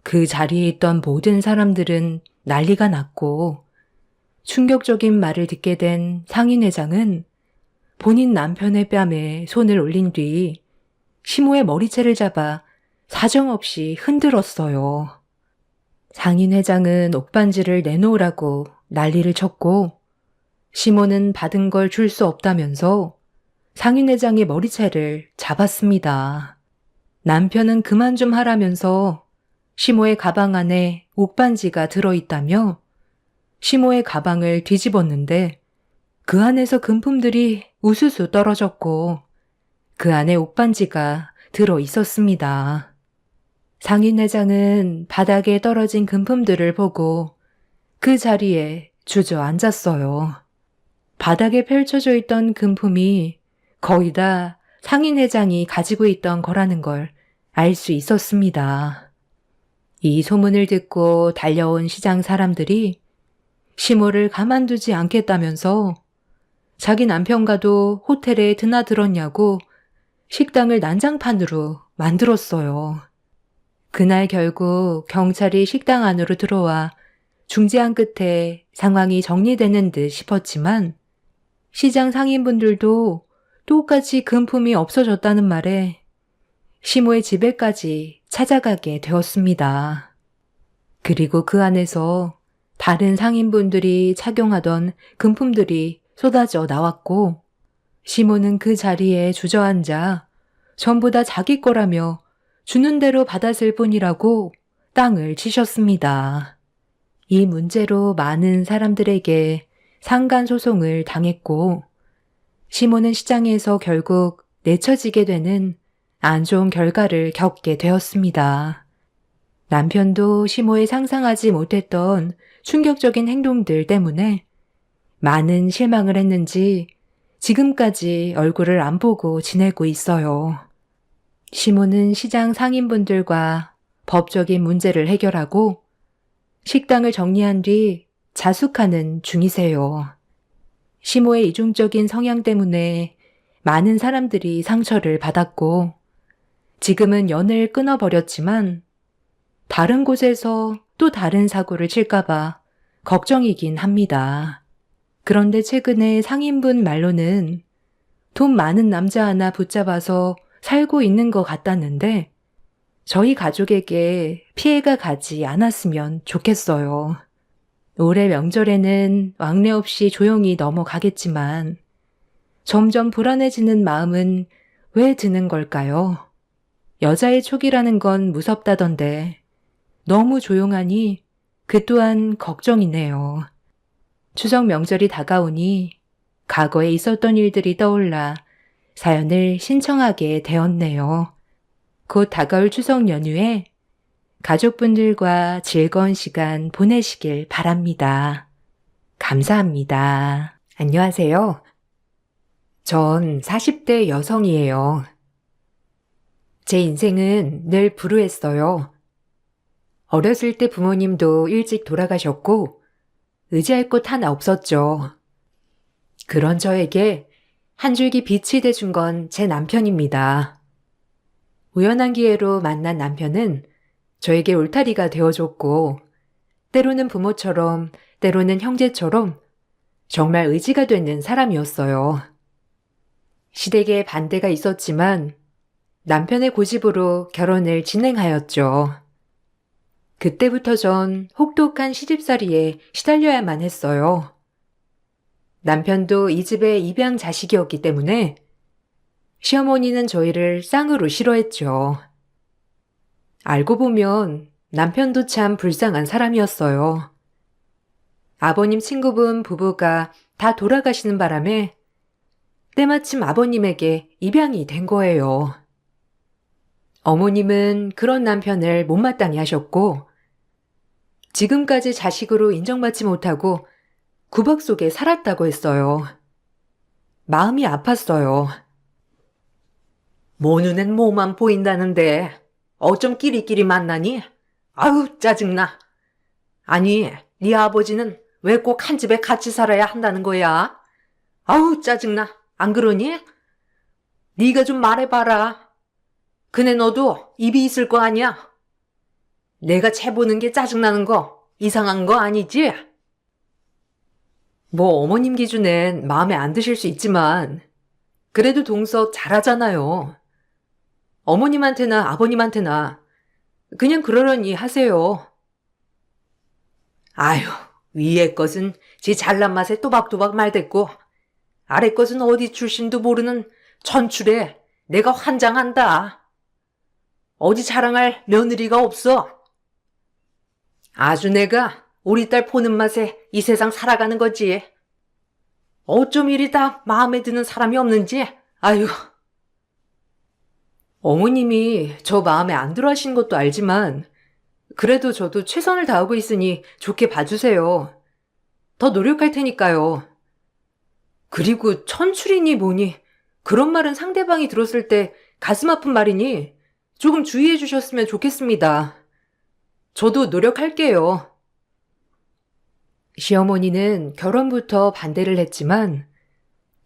그 자리에 있던 모든 사람들은 난리가 났고, 충격적인 말을 듣게 된 상인 회장은 본인 남편의 뺨에 손을 올린 뒤 시모의 머리채를 잡아 사정없이 흔들었어요. 상인 회장은 옥반지를 내놓으라고 난리를 쳤고, 시모는 받은 걸 줄 수 없다면서 상인 회장의 머리채를 잡았습니다. 남편은 그만 좀 하라면서 시모의 가방 안에 옥반지가 들어있다며 시모의 가방을 뒤집었는데 그 안에서 금품들이 우수수 떨어졌고 그 안에 옥반지가 들어 있었습니다. 상인 회장은 바닥에 떨어진 금품들을 보고 그 자리에 주저앉았어요. 바닥에 펼쳐져 있던 금품이 거의 다 상인 회장이 가지고 있던 거라는 걸 알 수 있었습니다. 이 소문을 듣고 달려온 시장 사람들이 시모를 가만두지 않겠다면서 자기 남편과도 호텔에 드나들었냐고 식당을 난장판으로 만들었어요. 그날 결국 경찰이 식당 안으로 들어와 중재한 끝에 상황이 정리되는 듯 싶었지만 시장 상인분들도 똑같이 금품이 없어졌다는 말에 시모의 집에까지 찾아가게 되었습니다. 그리고 그 안에서 다른 상인분들이 착용하던 금품들이 쏟아져 나왔고 시모는 그 자리에 주저앉아 전부 다 자기 거라며 주는 대로 받았을 뿐이라고 땅을 치셨습니다. 이 문제로 많은 사람들에게 상간소송을 당했고 시모는 시장에서 결국 내쳐지게 되는 안 좋은 결과를 겪게 되었습니다. 남편도 시모의 상상하지 못했던 충격적인 행동들 때문에 많은 실망을 했는지 지금까지 얼굴을 안 보고 지내고 있어요. 시모는 시장 상인분들과 법적인 문제를 해결하고 식당을 정리한 뒤 자숙하는 중이세요. 시모의 이중적인 성향 때문에 많은 사람들이 상처를 받았고 지금은 연을 끊어버렸지만 다른 곳에서 또 다른 사고를 칠까봐 걱정이긴 합니다. 그런데 최근에 상인분 말로는 돈 많은 남자 하나 붙잡아서 살고 있는 것 같다는데 저희 가족에게 피해가 가지 않았으면 좋겠어요. 올해 명절에는 왕래 없이 조용히 넘어가겠지만 점점 불안해지는 마음은 왜 드는 걸까요? 여자의 촉이라는 건 무섭다던데 너무 조용하니 그 또한 걱정이네요. 추석 명절이 다가오니 과거에 있었던 일들이 떠올라 사연을 신청하게 되었네요. 곧 다가올 추석 연휴에 가족분들과 즐거운 시간 보내시길 바랍니다. 감사합니다. 안녕하세요. 전 40대 여성이에요. 제 인생은 늘 불우했어요. 어렸을 때 부모님도 일찍 돌아가셨고 의지할 곳 하나 없었죠. 그런 저에게 한 줄기 빛이 돼준 건 제 남편입니다. 우연한 기회로 만난 남편은 저에게 울타리가 되어줬고 때로는 부모처럼 때로는 형제처럼 정말 의지가 되는 사람이었어요. 시댁에 반대가 있었지만 남편의 고집으로 결혼을 진행하였죠. 그때부터 전 혹독한 시집살이에 시달려야만 했어요. 남편도 이 집의 입양 자식이었기 때문에 시어머니는 저희를 쌍으로 싫어했죠. 알고 보면 남편도 참 불쌍한 사람이었어요. 아버님 친구분 부부가 다 돌아가시는 바람에 때마침 아버님에게 입양이 된 거예요. 어머님은 그런 남편을 못마땅히 하셨고 지금까지 자식으로 인정받지 못하고 구박 속에 살았다고 했어요. 마음이 아팠어요. 모 눈엔 뭐만 보인다는데 어쩜 끼리끼리 만나니? 아유 짜증나. 아니 네 아버지는 왜 꼭 한 집에 같이 살아야 한다는 거야? 아우 짜증나. 안 그러니? 네가 좀 말해봐라. 그네 너도 입이 있을 거 아니야? 내가 채보는 게 짜증나는 거 이상한 거 아니지? 뭐 어머님 기준엔 마음에 안 드실 수 있지만 그래도 동서 잘하잖아요. 어머님한테나 아버님한테나 그냥 그러려니 하세요. 아유, 위에 것은 지 잘난 맛에 또박또박 말댔고 아래 것은 어디 출신도 모르는 천출에 내가 환장한다. 어디 자랑할 며느리가 없어. 아주 내가 우리 딸 보는 맛에 이 세상 살아가는 거지. 어쩜 이리 다 마음에 드는 사람이 없는지. 아유. 어머님이 저 마음에 안 들어 하시는 것도 알지만 그래도 저도 최선을 다하고 있으니 좋게 봐주세요. 더 노력할 테니까요. 그리고 천출이니 뭐니 그런 말은 상대방이 들었을 때 가슴 아픈 말이니 조금 주의해 주셨으면 좋겠습니다. 저도 노력할게요. 시어머니는 결혼부터 반대를 했지만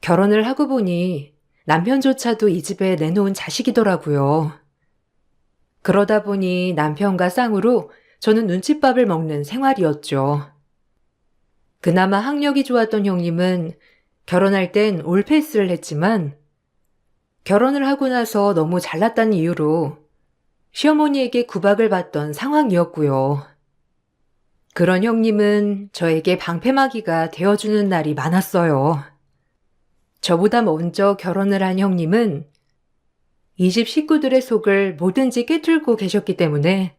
결혼을 하고 보니 남편조차도 이 집에 내놓은 자식이더라고요. 그러다 보니 남편과 쌍으로 저는 눈칫밥을 먹는 생활이었죠. 그나마 학력이 좋았던 형님은 결혼할 땐 올패스를 했지만 결혼을 하고 나서 너무 잘났다는 이유로 시어머니에게 구박을 받던 상황이었고요. 그런 형님은 저에게 방패막이가 되어주는 날이 많았어요. 저보다 먼저 결혼을 한 형님은 이 집 식구들의 속을 뭐든지 꿰뚫고 계셨기 때문에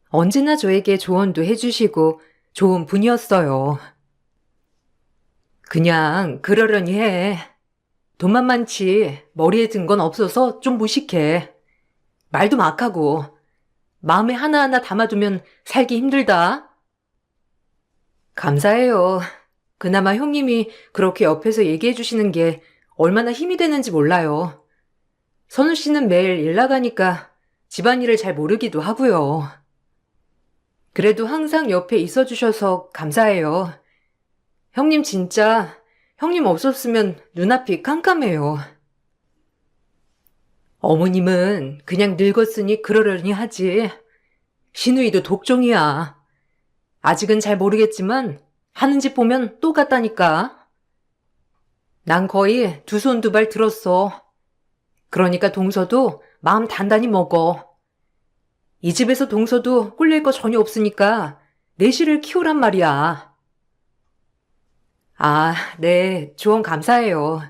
언제나 저에게 조언도 해주시고 좋은 분이었어요. 그냥 그러려니 해. 돈만 많지 머리에 든 건 없어서 좀 무식해. 말도 막하고 마음에 하나하나 담아두면 살기 힘들다. 감사해요. 그나마 형님이 그렇게 옆에서 얘기해 주시는 게 얼마나 힘이 되는지 몰라요. 선우 씨는 매일 일 나가니까 집안일을 잘 모르기도 하고요. 그래도 항상 옆에 있어 주셔서 감사해요. 형님 진짜 형님 없었으면 눈앞이 깜깜해요. 어머님은 그냥 늙었으니 그러려니 하지. 시누이도 독종이야. 아직은 잘 모르겠지만 하는 짓 보면 똑같다니까. 난 거의 두 손 두 발 들었어. 그러니까 동서도 마음 단단히 먹어. 이 집에서 동서도 꿀릴 거 전혀 없으니까 내실을 키우란 말이야. 아, 네, 조언 감사해요.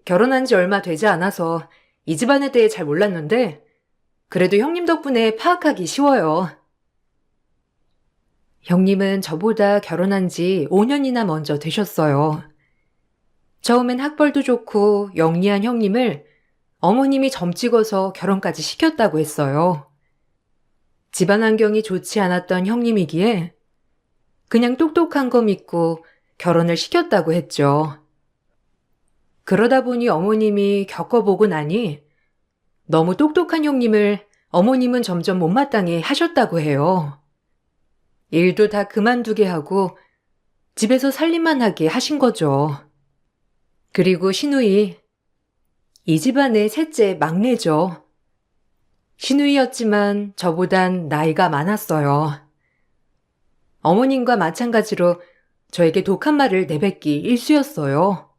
결혼한 지 얼마 되지 않아서 이 집안에 대해 잘 몰랐는데 그래도 형님 덕분에 파악하기 쉬워요. 형님은 저보다 결혼한 지 5년이나 먼저 되셨어요. 처음엔 학벌도 좋고 영리한 형님을 어머님이 점 찍어서 결혼까지 시켰다고 했어요. 집안 환경이 좋지 않았던 형님이기에 그냥 똑똑한 거 믿고 결혼을 시켰다고 했죠. 그러다 보니 어머님이 겪어보고 나니 너무 똑똑한 형님을 어머님은 점점 못마땅해 하셨다고 해요. 일도 다 그만두게 하고 집에서 살림만 하게 하신 거죠. 그리고 시누이, 이 집안의 셋째 막내죠. 시누이였지만 저보단 나이가 많았어요. 어머님과 마찬가지로 저에게 독한 말을 내뱉기 일쑤였어요.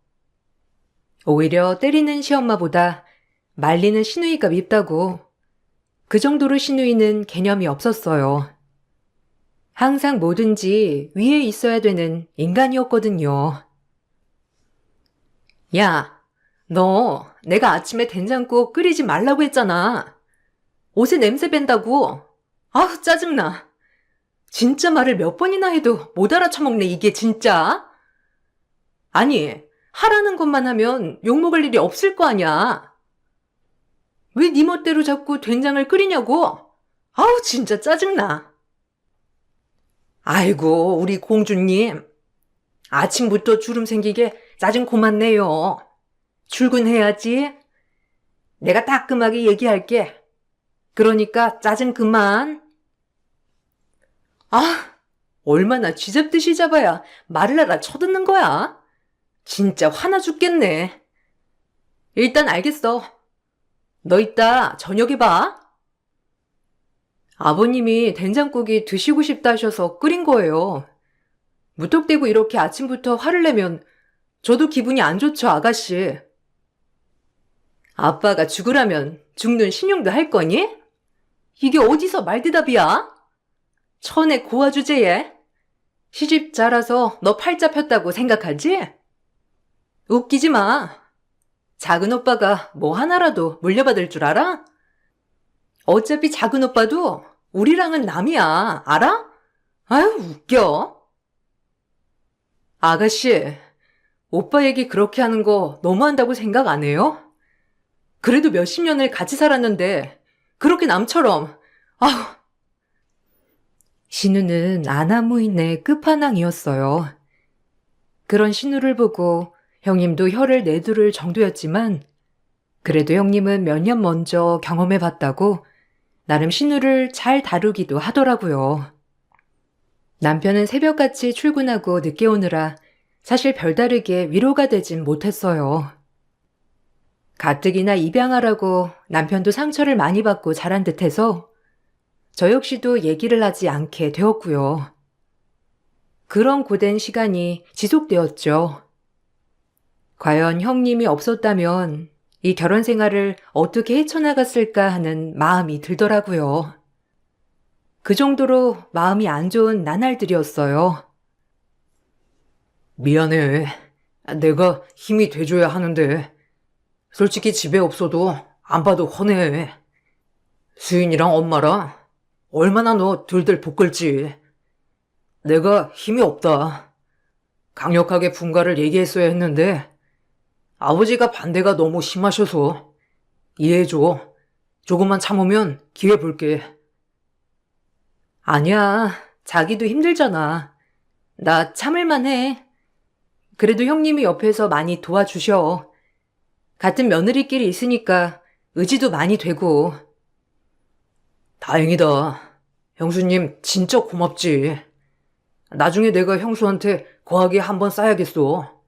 오히려 때리는 시엄마보다 말리는 시누이가 밉다고. 그 정도로 시누이는 개념이 없었어요. 항상 뭐든지 위에 있어야 되는 인간이었거든요. 야, 너 내가 아침에 된장국 끓이지 말라고 했잖아. 옷에 냄새 밴다고. 아우, 짜증나. 진짜 말을 몇 번이나 해도 못 알아쳐먹네, 이게 진짜. 아니, 하라는 것만 하면 욕먹을 일이 없을 거 아니야. 왜 네 멋대로 자꾸 된장을 끓이냐고? 아우, 진짜 짜증나. 아이고, 우리 공주님. 아침부터 주름 생기게 짜증 고맙네요. 출근해야지. 내가 따끔하게 얘기할게. 그러니까 짜증 그만. 아, 얼마나 쥐잡듯이 잡아야 말을 알아 쳐듣는 거야? 진짜 화나 죽겠네. 일단 알겠어. 너 이따 저녁에 봐. 아버님이 된장국이 드시고 싶다 하셔서 끓인 거예요. 무턱대고 이렇게 아침부터 화를 내면 저도 기분이 안 좋죠, 아가씨. 아빠가 죽으라면 죽는 신용도 할 거니? 이게 어디서 말대답이야? 천의 고아 주제에? 시집 자라서 너 팔자 폈다고 생각하지? 웃기지 마. 작은 오빠가 뭐 하나라도 물려받을 줄 알아? 어차피 작은 오빠도 우리랑은 남이야. 알아? 아유, 웃겨. 아가씨, 오빠 얘기 그렇게 하는 거 너무한다고 생각 안 해요? 그래도 몇십 년을 같이 살았는데 그렇게 남처럼. 아우. 신우는 아나무인의 끝판왕이었어요. 그런 신우를 보고 형님도 혀를 내두를 정도였지만 그래도 형님은 몇 년 먼저 경험해봤다고 나름 신우를 잘 다루기도 하더라고요. 남편은 새벽같이 출근하고 늦게 오느라 사실 별다르게 위로가 되진 못했어요. 가뜩이나 입양하라고 남편도 상처를 많이 받고 자란 듯해서 저 역시도 얘기를 하지 않게 되었고요. 그런 고된 시간이 지속되었죠. 과연 형님이 없었다면 이 결혼 생활을 어떻게 헤쳐나갔을까 하는 마음이 들더라고요. 그 정도로 마음이 안 좋은 나날들이었어요. 미안해. 내가 힘이 돼줘야 하는데 솔직히 집에 없어도 안 봐도 훤해. 수인이랑 엄마랑 얼마나 너 들들 볶을지. 내가 힘이 없다. 강력하게 분가를 얘기했어야 했는데 아버지가 반대가 너무 심하셔서 이해해줘. 조금만 참으면 기회 볼게. 아니야. 자기도 힘들잖아. 나 참을만 해. 그래도 형님이 옆에서 많이 도와주셔. 같은 며느리끼리 있으니까 의지도 많이 되고. 다행이다. 형수님 진짜 고맙지. 나중에 내가 형수한테 거하게 한번 싸야겠어.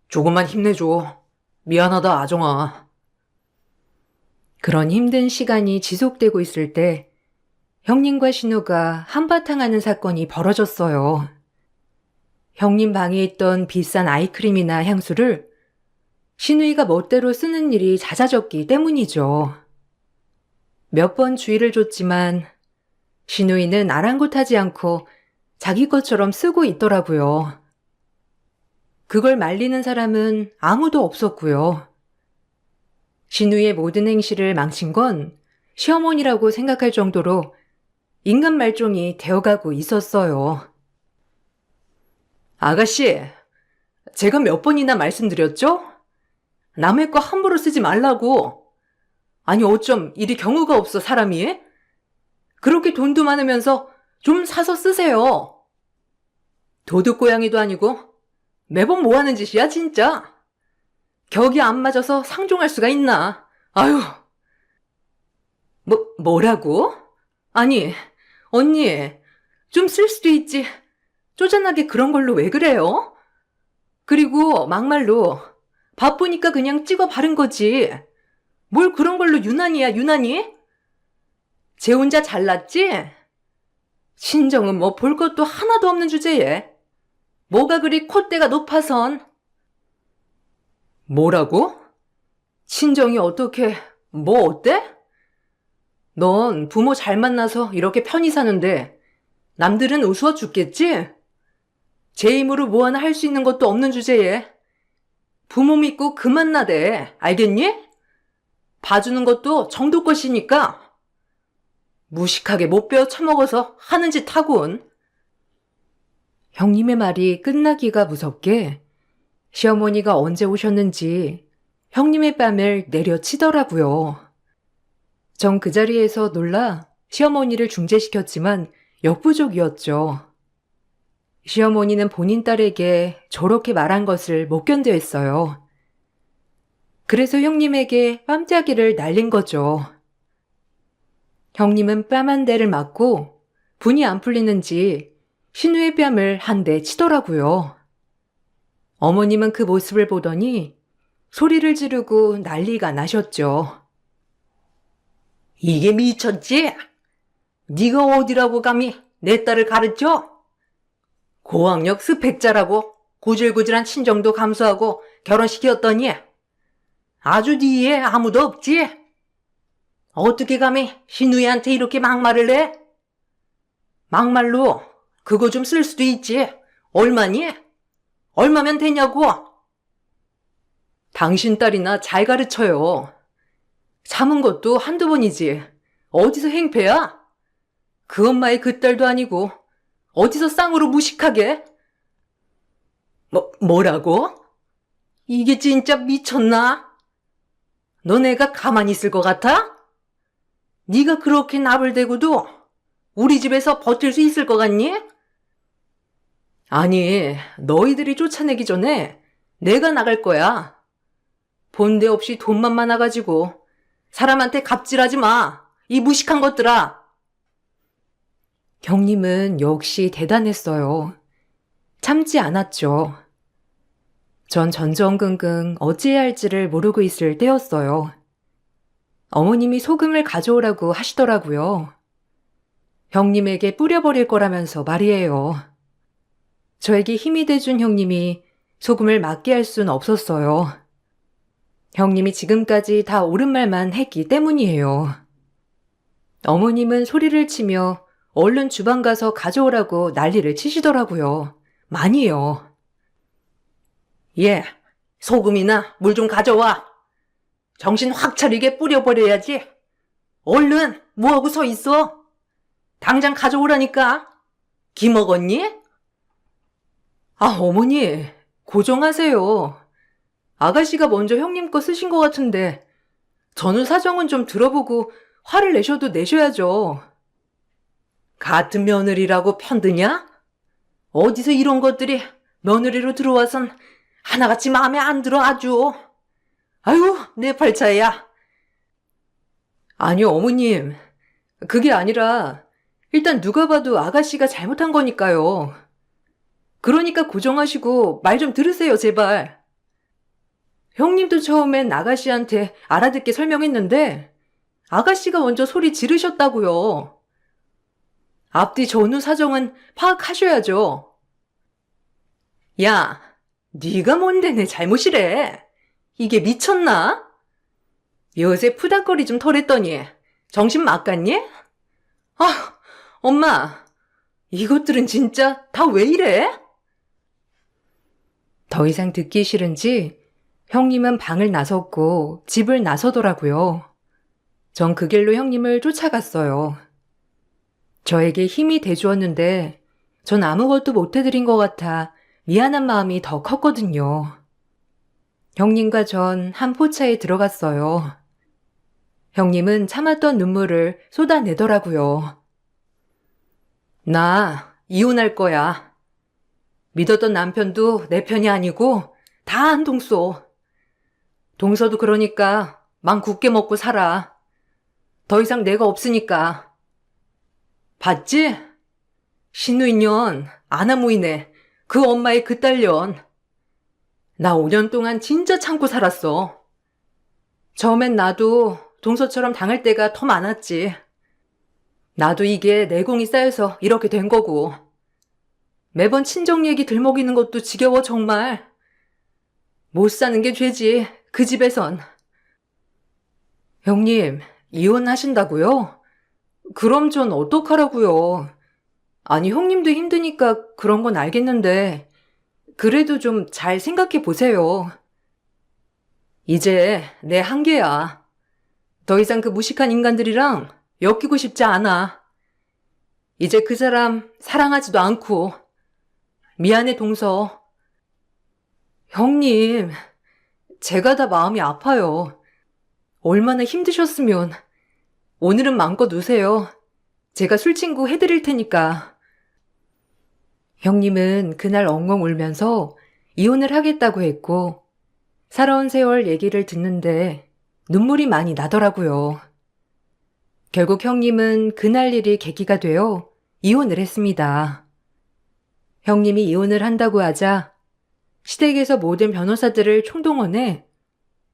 조금만 힘내줘. 미안하다, 아정아. 그런 힘든 시간이 지속되고 있을 때 형님과 신우가 한바탕 하는 사건이 벌어졌어요. 형님 방에 있던 비싼 아이크림이나 향수를 신우이가 멋대로 쓰는 일이 잦아졌기 때문이죠. 몇 번 주의를 줬지만 신우이는 아랑곳하지 않고 자기 것처럼 쓰고 있더라고요. 그걸 말리는 사람은 아무도 없었고요. 신우의 모든 행실을 망친 건 시어머니라고 생각할 정도로 인간 말종이 되어가고 있었어요. 아가씨, 제가 몇 번이나 말씀드렸죠? 남의 거 함부로 쓰지 말라고. 아니 어쩜 이리 경우가 없어 사람이? 그렇게 돈도 많으면서 좀 사서 쓰세요. 도둑고양이도 아니고 매번 뭐 하는 짓이야 진짜. 격이 안 맞아서 상종할 수가 있나. 아유. 뭐라고? 아니 언니 좀 쓸 수도 있지. 쪼잔하게 그런 걸로 왜 그래요? 그리고 막말로 바쁘니까 그냥 찍어 바른 거지. 뭘 그런 걸로 유난이야 유난히? 쟤 혼자 잘났지? 친정은 뭐 볼 것도 하나도 없는 주제에. 뭐가 그리 콧대가 높아선. 뭐라고? 친정이 어떻게, 뭐 어때? 넌 부모 잘 만나서 이렇게 편히 사는데 남들은 우스워 죽겠지? 제 힘으로 뭐 하나 할 수 있는 것도 없는 주제에 부모 믿고 그만 나대. 알겠니? 봐주는 것도 정도 것이니까. 무식하게 못 배워 처먹어서 하는 짓 하군. 형님의 말이 끝나기가 무섭게 시어머니가 언제 오셨는지 형님의 뺨을 내려치더라고요. 전 그 자리에서 놀라 시어머니를 중재시켰지만 역부족이었죠. 시어머니는 본인 딸에게 저렇게 말한 것을 못 견뎌 했어요. 그래서 형님에게 뺨때기를 날린 거죠. 형님은 뺨 한 대를 맞고 분이 안 풀리는지 신우의 뺨을 한 대 치더라고요. 어머님은 그 모습을 보더니 소리를 지르고 난리가 나셨죠. 이게 미쳤지? 네가 어디라고 감히 내 딸을 가르쳐? 고학력 스펙자라고 구질구질한 친정도 감수하고 결혼시켰더니 아주 뒤에 아무도 없지? 어떻게 감히 신우이한테 이렇게 막말을 해? 막말로 그거 좀 쓸 수도 있지. 얼마니? 얼마면 되냐고? 당신 딸이나 잘 가르쳐요. 참은 것도 한두 번이지. 어디서 행패야? 그 엄마의 그 딸도 아니고 어디서 쌍으로 무식하게? 뭐라고? 이게 진짜 미쳤나? 너네가 가만히 있을 것 같아? 네가 그렇게 나불대고도 우리 집에서 버틸 수 있을 것 같니? 아니, 너희들이 쫓아내기 전에 내가 나갈 거야. 본데 없이 돈만 많아가지고 사람한테 갑질하지 마. 이 무식한 것들아. 형님은 역시 대단했어요. 참지 않았죠. 전 전전긍긍 어찌해야 할지를 모르고 있을 때였어요. 어머님이 소금을 가져오라고 하시더라고요. 형님에게 뿌려버릴 거라면서 말이에요. 저에게 힘이 돼준 형님이 소금을 맞게 할 순 없었어요. 형님이 지금까지 다 옳은 말만 했기 때문이에요. 어머님은 소리를 치며 얼른 주방 가서 가져오라고 난리를 치시더라고요. 많이요. 예, 소금이나 물 좀 가져와. 정신 확 차리게 뿌려버려야지. 얼른 뭐하고 서 있어? 당장 가져오라니까. 기 먹었니? 아, 어머니, 고정하세요. 아가씨가 먼저 형님 거 쓰신 것 같은데 전후 사정은 좀 들어보고 화를 내셔도 내셔야죠. 같은 며느리라고 편드냐? 어디서 이런 것들이 며느리로 들어와선 하나같이 마음에 안 들어 아주. 아유, 내 팔자야. 아니요, 어머님. 그게 아니라 일단 누가 봐도 아가씨가 잘못한 거니까요. 그러니까 고정하시고 말 좀 들으세요, 제발. 형님도 처음엔 아가씨한테 알아듣게 설명했는데 아가씨가 먼저 소리 지르셨다고요. 앞뒤 전후 사정은 파악하셔야죠. 야, 네가 뭔데 내 잘못이래. 이게 미쳤나? 요새 푸닥거리 좀 털했더니 정신 막 갔니? 아, 엄마, 이것들은 진짜 다 왜 이래? 더 이상 듣기 싫은지 형님은 방을 나섰고 집을 나서더라고요. 전 그 길로 형님을 쫓아갔어요. 저에게 힘이 돼주었는데 전 아무것도 못해드린 것 같아 미안한 마음이 더 컸거든요. 형님과 전 한 포차에 들어갔어요. 형님은 참았던 눈물을 쏟아내더라고요. 나 이혼할 거야. 믿었던 남편도 내 편이 아니고 다 한 동소. 동서도 그러니까 맘 굳게 먹고 살아. 더 이상 내가 없으니까. 봤지? 신우인년 아나무이네. 그 엄마의 그 딸년. 나 5년 동안 진짜 참고 살았어. 처음엔 나도 동서처럼 당할 때가 더 많았지. 나도 이게 내공이 쌓여서 이렇게 된 거고. 매번 친정 얘기 들먹이는 것도 지겨워 정말. 못 사는 게 죄지, 그 집에선. 형님, 이혼하신다고요? 그럼 전 어떡하라고요? 아니, 형님도 힘드니까 그런 건 알겠는데, 그래도 좀 잘 생각해 보세요. 이제 내 한계야. 더 이상 그 무식한 인간들이랑 엮이고 싶지 않아. 이제 그 사람 사랑하지도 않고. 미안해, 동서. 형님, 제가 다 마음이 아파요. 얼마나 힘드셨으면. 오늘은 마음껏 우세요. 제가 술친구 해드릴 테니까. 형님은 그날 엉엉 울면서 이혼을 하겠다고 했고, 살아온 세월 얘기를 듣는데 눈물이 많이 나더라고요. 결국 형님은 그날 일이 계기가 되어 이혼을 했습니다. 형님이 이혼을 한다고 하자 시댁에서 모든 변호사들을 총동원해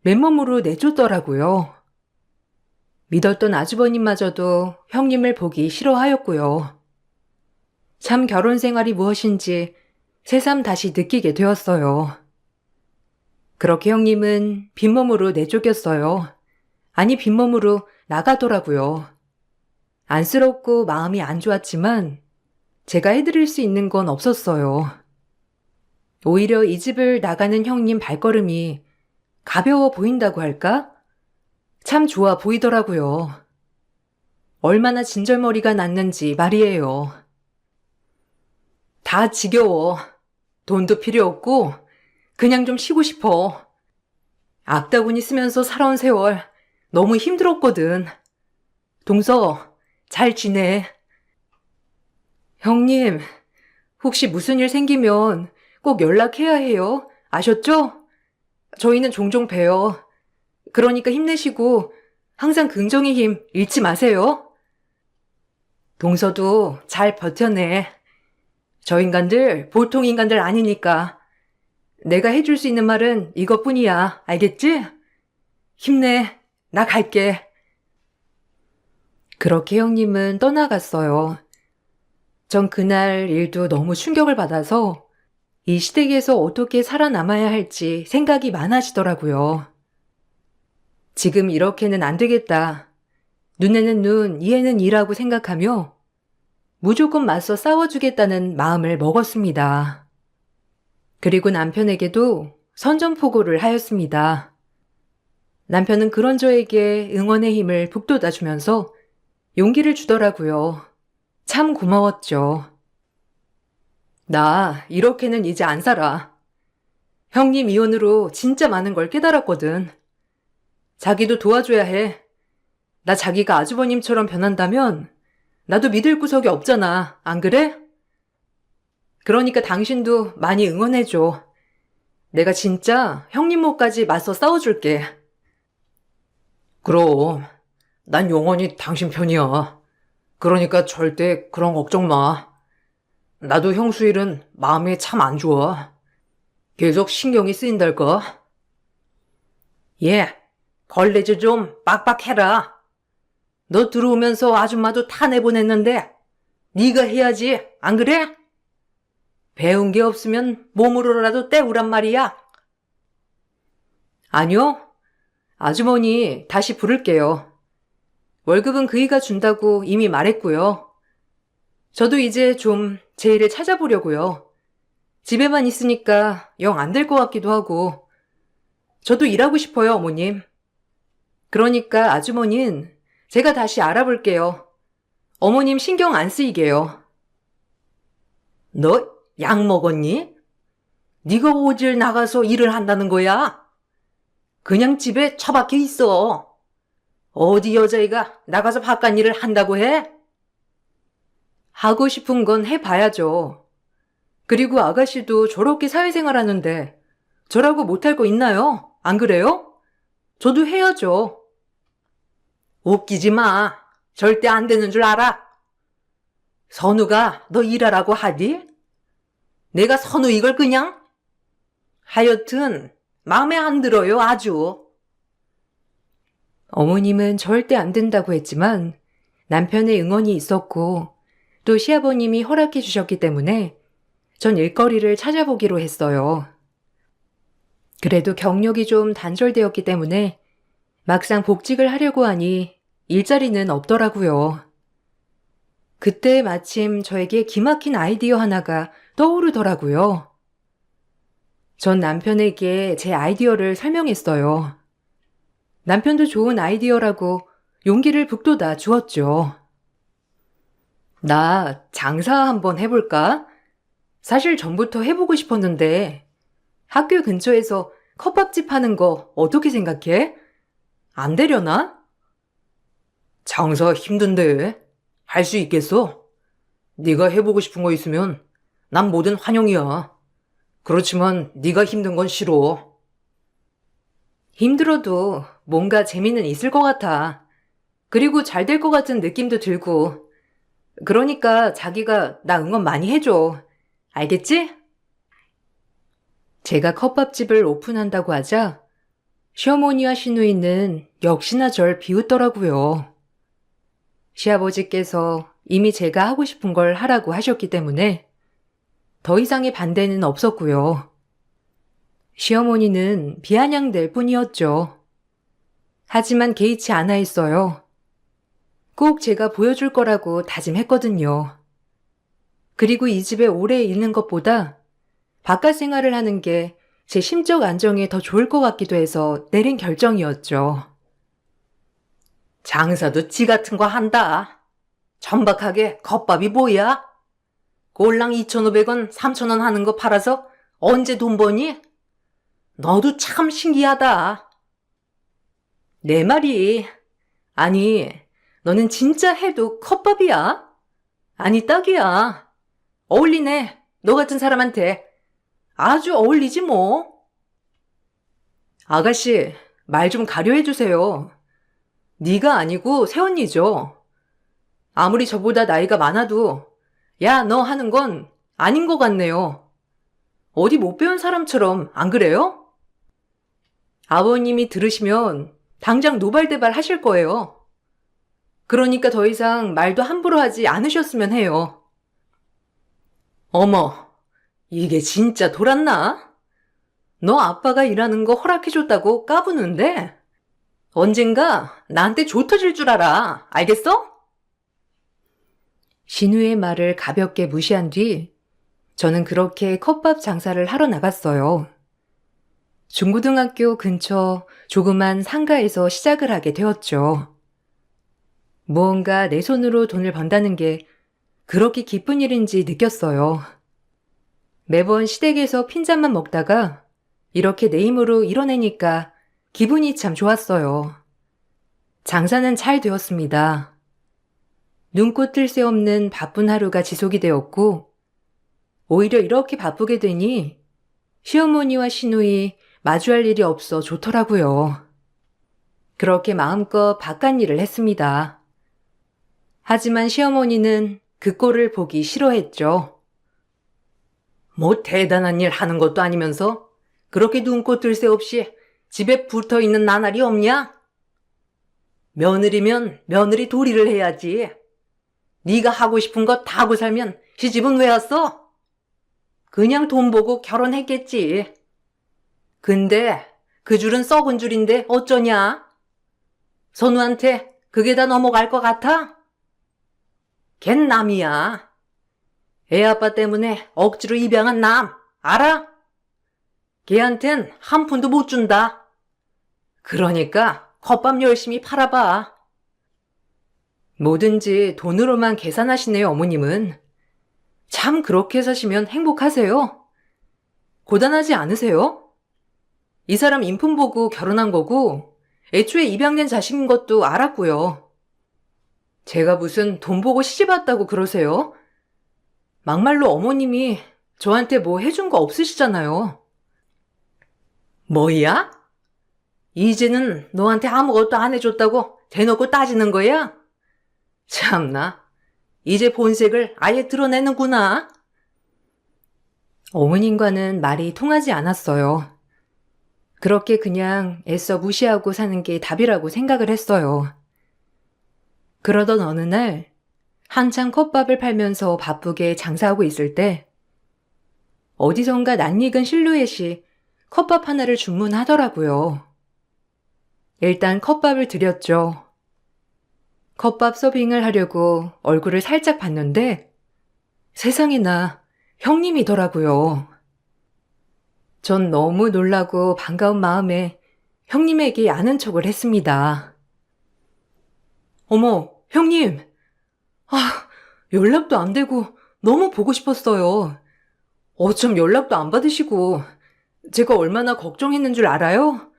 맨몸으로 내쫓더라고요. 믿었던 아주버님마저도 형님을 보기 싫어하였고요. 참 결혼 생활이 무엇인지 새삼 다시 느끼게 되었어요. 그렇게 형님은 빈몸으로 내쫓겼어요. 아니, 빈몸으로 나가더라고요. 안쓰럽고 마음이 안 좋았지만 제가 해드릴 수 있는 건 없었어요. 오히려 이 집을 나가는 형님 발걸음이 가벼워 보인다고 할까? 참 좋아 보이더라고요. 얼마나 진절머리가 났는지 말이에요. 다 지겨워. 돈도 필요 없고 그냥 좀 쉬고 싶어. 악다구니 쓰면서 살아온 세월 너무 힘들었거든. 동서, 잘 지내. 형님, 혹시 무슨 일 생기면 꼭 연락해야 해요. 아셨죠? 저희는 종종 봬요. 그러니까 힘내시고 항상 긍정의 힘 잃지 마세요. 동서도 잘 버텨내. 저 인간들 보통 인간들 아니니까. 내가 해줄 수 있는 말은 이것뿐이야. 알겠지? 힘내. 나 갈게. 그렇게 형님은 떠나갔어요. 전 그날 일도 너무 충격을 받아서 이 시댁에서 어떻게 살아남아야 할지 생각이 많아지더라고요. 지금 이렇게는 안 되겠다. 눈에는 눈, 이에는 이라고 생각하며 무조건 맞서 싸워주겠다는 마음을 먹었습니다. 그리고 남편에게도 선전포고를 하였습니다. 남편은 그런 저에게 응원의 힘을 북돋아주면서 용기를 주더라고요. 참 고마웠죠. 나 이렇게는 이제 안 살아. 형님 이혼으로 진짜 많은 걸 깨달았거든. 자기도 도와줘야 해. 나 자기가 아주버님처럼 변한다면 나도 믿을 구석이 없잖아. 안 그래? 그러니까 당신도 많이 응원해줘. 내가 진짜 형님 몫까지 맞서 싸워줄게. 그럼 난 영원히 당신 편이야. 그러니까 절대 그런 걱정 마. 나도 형수 일은 마음이 참 안 좋아. 계속 신경이 쓰인달까? 예, 걸레질 좀 빡빡해라. 너 들어오면서 아줌마도 다 내보냈는데 네가 해야지, 안 그래? 배운 게 없으면 몸으로라도 때우란 말이야. 아니요, 아주머니 다시 부를게요. 월급은 그이가 준다고 이미 말했고요. 저도 이제 좀 제 일을 찾아보려고요. 집에만 있으니까 영 안 될 것 같기도 하고. 저도 일하고 싶어요, 어머님. 그러니까 아주머니는 제가 다시 알아볼게요. 어머님 신경 안 쓰이게요. 너 약 먹었니? 네가 어딜 나가서 일을 한다는 거야? 그냥 집에 처박혀 있어. 어디 여자애가 나가서 바깥 일을 한다고 해? 하고 싶은 건 해봐야죠. 그리고 아가씨도 저렇게 사회생활 하는데 저라고 못할 거 있나요? 안 그래요? 저도 해야죠. 웃기지 마. 절대 안 되는 줄 알아. 선우가 너 일하라고 하디? 내가 선우 이걸 그냥? 하여튼 마음에 안 들어요, 아주. 어머님은 절대 안 된다고 했지만 남편의 응원이 있었고 또 시아버님이 허락해 주셨기 때문에 전 일거리를 찾아보기로 했어요. 그래도 경력이 좀 단절되었기 때문에 막상 복직을 하려고 하니 일자리는 없더라고요. 그때 마침 저에게 기막힌 아이디어 하나가 떠오르더라고요. 전 남편에게 제 아이디어를 설명했어요. 남편도 좋은 아이디어라고 용기를 북돋아 주었죠. 나 장사 한번 해볼까? 사실 전부터 해보고 싶었는데 학교 근처에서 컵밥집 하는 거 어떻게 생각해? 안 되려나? 장사 힘든데 할 수 있겠어? 네가 해보고 싶은 거 있으면 난 뭐든 환영이야. 그렇지만 네가 힘든 건 싫어. 힘들어도 뭔가 재미는 있을 것 같아. 그리고 잘 될 것 같은 느낌도 들고. 그러니까 자기가 나 응원 많이 해줘. 알겠지? 제가 컵밥집을 오픈한다고 하자 시어머니와 시누이는 역시나 절 비웃더라고요. 시아버지께서 이미 제가 하고 싶은 걸 하라고 하셨기 때문에 더 이상의 반대는 없었고요. 시어머니는 비아냥댈 뿐이었죠. 하지만 개의치 않아 했어요. 꼭 제가 보여줄 거라고 다짐했거든요. 그리고 이 집에 오래 있는 것보다 바깥 생활을 하는 게 제 심적 안정에 더 좋을 것 같기도 해서 내린 결정이었죠. 장사도 지 같은 거 한다. 천박하게 컵밥이 뭐야? 꼴랑 2,500원, 3,000원 하는 거 팔아서 언제 돈 버니? 너도 참 신기하다. 내 말이, 아니, 너는 진짜 해도 컵밥이야? 아니, 딱이야. 어울리네. 너 같은 사람한테. 아주 어울리지 뭐. 아가씨, 말 좀 가려해 주세요. 네가 아니고 새언니죠. 아무리 저보다 나이가 많아도 야, 너 하는 건 아닌 것 같네요. 어디 못 배운 사람처럼 안 그래요? 아버님이 들으시면 당장 노발대발 하실 거예요. 그러니까 더 이상 말도 함부로 하지 않으셨으면 해요. 어머, 이게 진짜 돌았나? 너 아빠가 일하는 거 허락해줬다고 까부는데 언젠가 나한테 조 터질 줄 알아. 알겠어? 신우의 말을 가볍게 무시한 뒤 저는 그렇게 컵밥 장사를 하러 나갔어요. 중고등학교 근처 조그만 상가에서 시작을 하게 되었죠. 무언가 내 손으로 돈을 번다는 게 그렇게 기쁜 일인지 느꼈어요. 매번 시댁에서 핀잔만 먹다가 이렇게 내 힘으로 이뤄내니까 기분이 참 좋았어요. 장사는 잘 되었습니다. 눈꽃 뜰 새 없는 바쁜 하루가 지속이 되었고 오히려 이렇게 바쁘게 되니 시어머니와 시누이 마주할 일이 없어 좋더라고요. 그렇게 마음껏 바깥 일을 했습니다. 하지만 시어머니는 그 꼴을 보기 싫어했죠. 뭐 대단한 일 하는 것도 아니면서 그렇게 눈꽃 들 새 없이 집에 붙어 있는 나날이 없냐? 며느리면 며느리 도리를 해야지. 네가 하고 싶은 거 다 하고 살면 시집은 왜 왔어? 그냥 돈 보고 결혼했겠지. 근데 그 줄은 썩은 줄인데 어쩌냐? 선우한테 그게 다 넘어갈 것 같아? 걘 남이야. 애 아빠 때문에 억지로 입양한 남, 알아? 걔한텐 한 푼도 못 준다. 그러니까 컵밥 열심히 팔아봐. 뭐든지 돈으로만 계산하시네요, 어머님은. 참 그렇게 사시면 행복하세요? 고단하지 않으세요? 이 사람 인품 보고 결혼한 거고 애초에 입양된 자식인 것도 알았고요. 제가 무슨 돈 보고 시집 왔다고 그러세요? 막말로 어머님이 저한테 뭐 해준 거 없으시잖아요. 뭐야? 이제는 너한테 아무것도 안 해줬다고 대놓고 따지는 거야? 참나, 이제 본색을 아예 드러내는구나. 어머님과는 말이 통하지 않았어요. 그렇게 그냥 애써 무시하고 사는 게 답이라고 생각을 했어요. 그러던 어느 날, 한창 컵밥을 팔면서 바쁘게 장사하고 있을 때, 어디선가 낯익은 실루엣이 컵밥 하나를 주문하더라고요. 일단 컵밥을 드렸죠. 컵밥 서빙을 하려고 얼굴을 살짝 봤는데, 세상에나 형님이더라고요. 전 너무 놀라고 반가운 마음에 형님에게 아는 척을 했습니다. 어머, 형님! 아, 연락도 안 되고 너무 보고 싶었어요. 어쩜 연락도 안 받으시고 제가 얼마나 걱정했는 줄 알아요?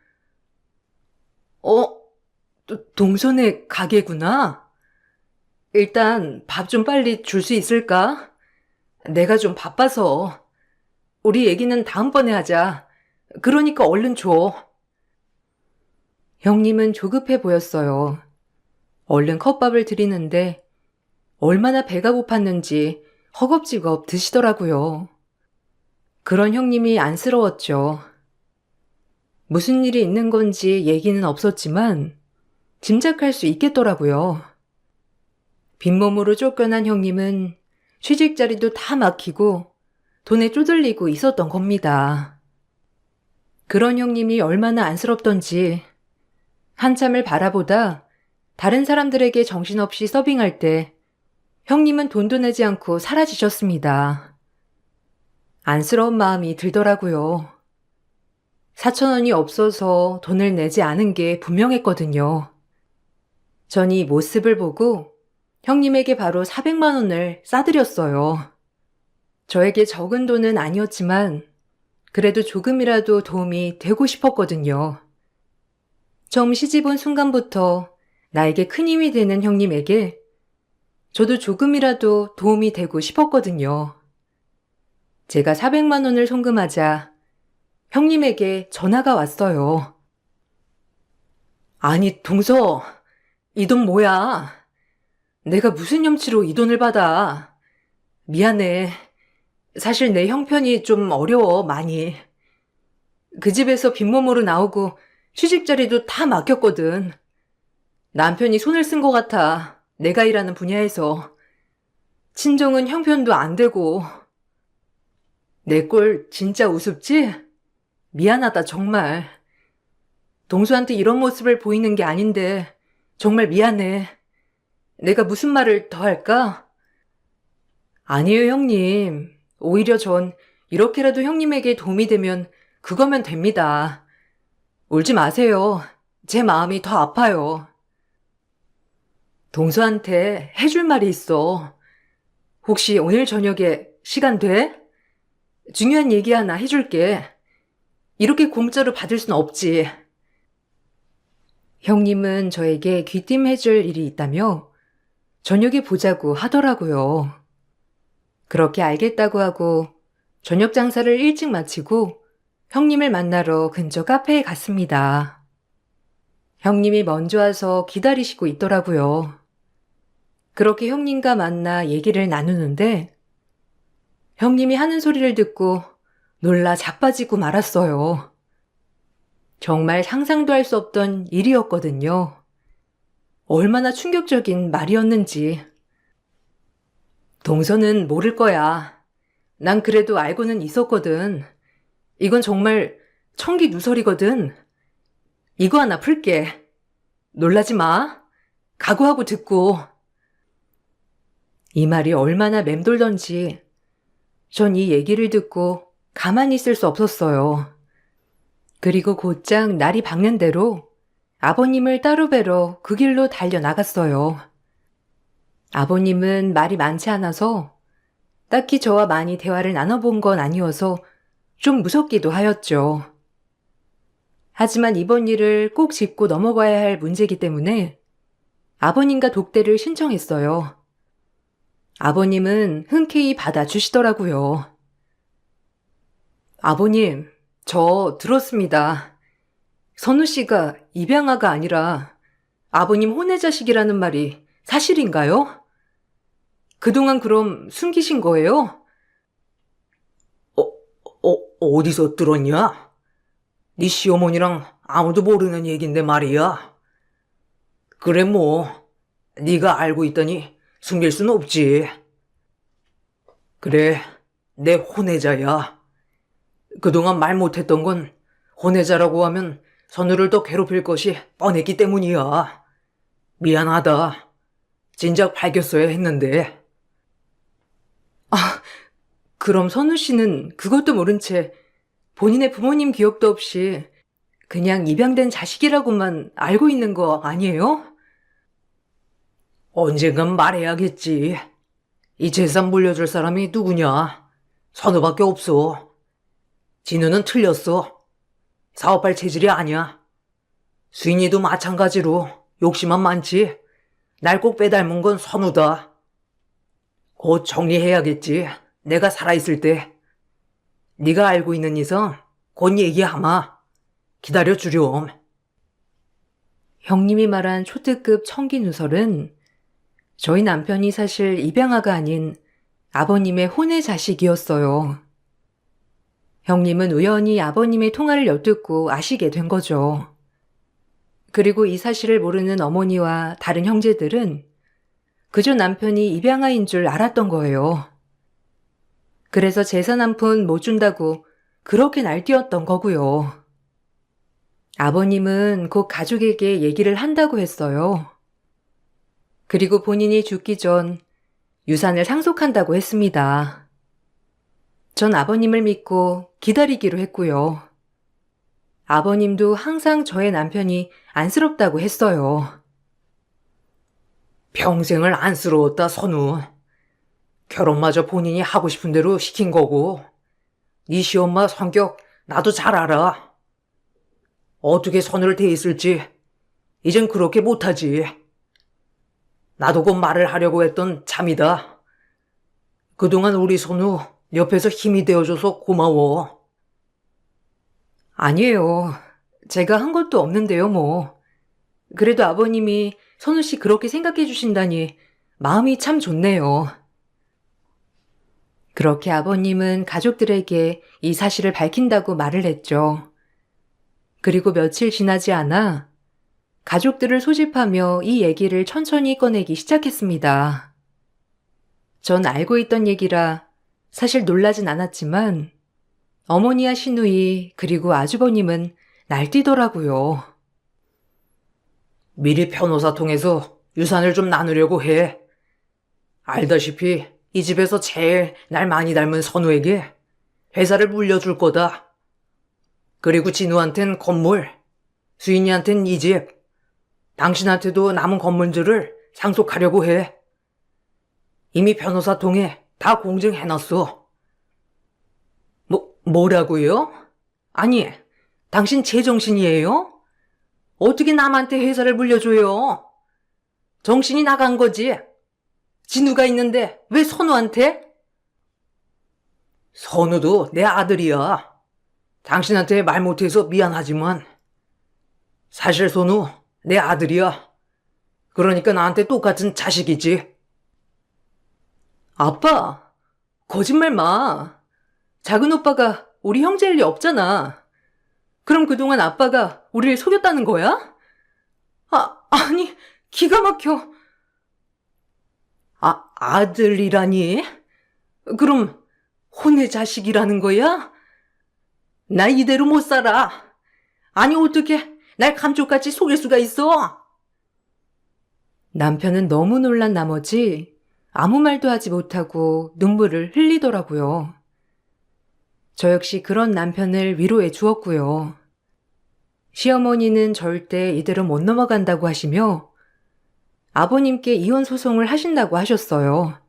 동선의 가게구나. 일단 밥 좀 빨리 줄 수 있을까? 내가 좀 바빠서. 우리 얘기는 다음번에 하자. 그러니까 얼른 줘. 형님은 조급해 보였어요. 얼른 컵밥을 드리는데 얼마나 배가 고팠는지 허겁지겁 드시더라고요. 그런 형님이 안쓰러웠죠. 무슨 일이 있는 건지 얘기는 없었지만 짐작할 수 있겠더라고요. 빈몸으로 쫓겨난 형님은 취직 자리도 다 막히고 돈에 쪼들리고 있었던 겁니다. 그런 형님이 얼마나 안쓰럽던지 한참을 바라보다 다른 사람들에게 정신없이 서빙할 때 형님은 돈도 내지 않고 사라지셨습니다. 안쓰러운 마음이 들더라고요. 4,000원이 없어서 돈을 내지 않은 게 분명했거든요. 전 이 모습을 보고 형님에게 바로 400만 원을 싸드렸어요. 저에게 적은 돈은 아니었지만 그래도 조금이라도 도움이 되고 싶었거든요. 처음 시집 온 순간부터 나에게 큰 힘이 되는 형님에게 저도 조금이라도 도움이 되고 싶었거든요. 제가 400만 원을 송금하자 형님에게 전화가 왔어요. 아니, 동서, 이 돈 뭐야? 내가 무슨 염치로 이 돈을 받아? 미안해. 사실 내 형편이 좀 어려워, 많이. 그 집에서 빈몸으로 나오고 취직 자리도 다 막혔거든. 남편이 손을 쓴 것 같아. 내가 일하는 분야에서. 친정은 형편도 안 되고. 내 꼴 진짜 우습지? 미안하다, 정말. 동수한테 이런 모습을 보이는 게 아닌데 정말 미안해. 내가 무슨 말을 더 할까? 아니에요, 형님. 오히려 전 이렇게라도 형님에게 도움이 되면 그거면 됩니다. 울지 마세요. 제 마음이 더 아파요. 동수한테 해줄 말이 있어. 혹시 오늘 저녁에 시간 돼? 중요한 얘기 하나 해줄게. 이렇게 공짜로 받을 순 없지. 형님은 저에게 귀띔해줄 일이 있다며 저녁에 보자고 하더라고요. 그렇게 알겠다고 하고 저녁 장사를 일찍 마치고 형님을 만나러 근처 카페에 갔습니다. 형님이 먼저 와서 기다리시고 있더라고요. 그렇게 형님과 만나 얘기를 나누는데 형님이 하는 소리를 듣고 놀라 자빠지고 말았어요. 정말 상상도 할 수 없던 일이었거든요. 얼마나 충격적인 말이었는지. 동서는 모를 거야. 난 그래도 알고는 있었거든. 이건 정말 청기누설이거든. 이거 하나 풀게. 놀라지 마. 각오하고 듣고. 이 말이 얼마나 맴돌던지 전 이 얘기를 듣고 가만히 있을 수 없었어요. 그리고 곧장 날이 밝는 대로 아버님을 따로 뵈러 그 길로 달려나갔어요. 아버님은 말이 많지 않아서 딱히 저와 많이 대화를 나눠본 건 아니어서 좀 무섭기도 하였죠. 하지만 이번 일을 꼭 짚고 넘어가야 할 문제이기 때문에 아버님과 독대를 신청했어요. 아버님은 흔쾌히 받아주시더라고요. 아버님, 저 들었습니다. 선우 씨가 입양아가 아니라 아버님 혼외자식이라는 말이 사실인가요? 그동안 그럼 숨기신 거예요? 어디서 들었냐? 네 시어머니랑 아무도 모르는 얘긴데 말이야. 그래 뭐, 네가 알고 있더니 숨길 순 없지. 그래, 내 혼외자야. 그동안 말 못했던 건 혼외자라고 하면 선우를 더 괴롭힐 것이 뻔했기 때문이야. 미안하다. 진작 밝혔어야 했는데. 그럼 선우 씨는 그것도 모른 채 본인의 부모님 기억도 없이 그냥 입양된 자식이라고만 알고 있는 거 아니에요? 언젠간 말해야겠지. 이 재산 물려줄 사람이 누구냐? 선우밖에 없어. 진우는 틀렸어. 사업할 체질이 아니야. 수인이도 마찬가지로 욕심만 많지. 날 꼭 빼닮은 건 선우다. 곧 정리해야겠지. 내가 살아있을 때. 네가 알고 있는 이상 곧 얘기하마. 기다려주렴. 형님이 말한 초특급 청기 누설은 저희 남편이 사실 입양아가 아닌 아버님의 혼외 자식이었어요. 형님은 우연히 아버님의 통화를 엿듣고 아시게 된 거죠. 그리고 이 사실을 모르는 어머니와 다른 형제들은 그저 남편이 입양아인 줄 알았던 거예요. 그래서 재산 한 푼 못 준다고 그렇게 날뛰었던 거고요. 아버님은 곧 가족에게 얘기를 한다고 했어요. 그리고 본인이 죽기 전 유산을 상속한다고 했습니다. 전 아버님을 믿고 기다리기로 했고요. 아버님도 항상 저의 남편이 안쓰럽다고 했어요. 평생을 안쓰러웠다, 선우. 결혼마저 본인이 하고 싶은 대로 시킨 거고. 네 시엄마 성격 나도 잘 알아. 어떻게 선우를 대했을지 이젠 그렇게 못하지. 나도 곧 말을 하려고 했던 참이다. 그동안 우리 선우 옆에서 힘이 되어줘서 고마워. 아니에요. 제가 한 것도 없는데요, 뭐. 그래도 아버님이 선우 씨 그렇게 생각해 주신다니 마음이 참 좋네요. 그렇게 아버님은 가족들에게 이 사실을 밝힌다고 말을 했죠. 그리고 며칠 지나지 않아 가족들을 소집하며 이 얘기를 천천히 꺼내기 시작했습니다. 전 알고 있던 얘기라 사실 놀라진 않았지만 어머니와 시누이 그리고 아주버님은 날뛰더라고요. 미리 변호사 통해서 유산을 좀 나누려고 해. 알다시피 이 집에서 제일 날 많이 닮은 선우에게 회사를 물려줄 거다. 그리고 진우한텐 건물, 수인이한텐 이 집, 당신한테도 남은 건물들을 상속하려고 해. 이미 변호사 통해 다 공증해놨어. 뭐라고요? 아니, 당신 제정신이에요? 어떻게 남한테 회사를 물려줘요? 정신이 나간 거지. 진우가 있는데 왜 선우한테? 선우도 내 아들이야. 당신한테 말 못해서 미안하지만 사실 선우 내 아들이야. 그러니까 나한테 똑같은 자식이지. 아빠, 거짓말 마. 작은 오빠가 우리 형제일 리 없잖아. 그럼 그동안 아빠가 우리를 속였다는 거야? 아니, 기가 막혀. 아들이라니? 그럼 혼의 자식이라는 거야? 나 이대로 못 살아. 아니 어떻게 날 감쪽같이 속일 수가 있어? 남편은 너무 놀란 나머지 아무 말도 하지 못하고 눈물을 흘리더라고요. 저 역시 그런 남편을 위로해 주었고요. 시어머니는 절대 이대로 못 넘어간다고 하시며 아버님께 이혼 소송을 하신다고 하셨어요.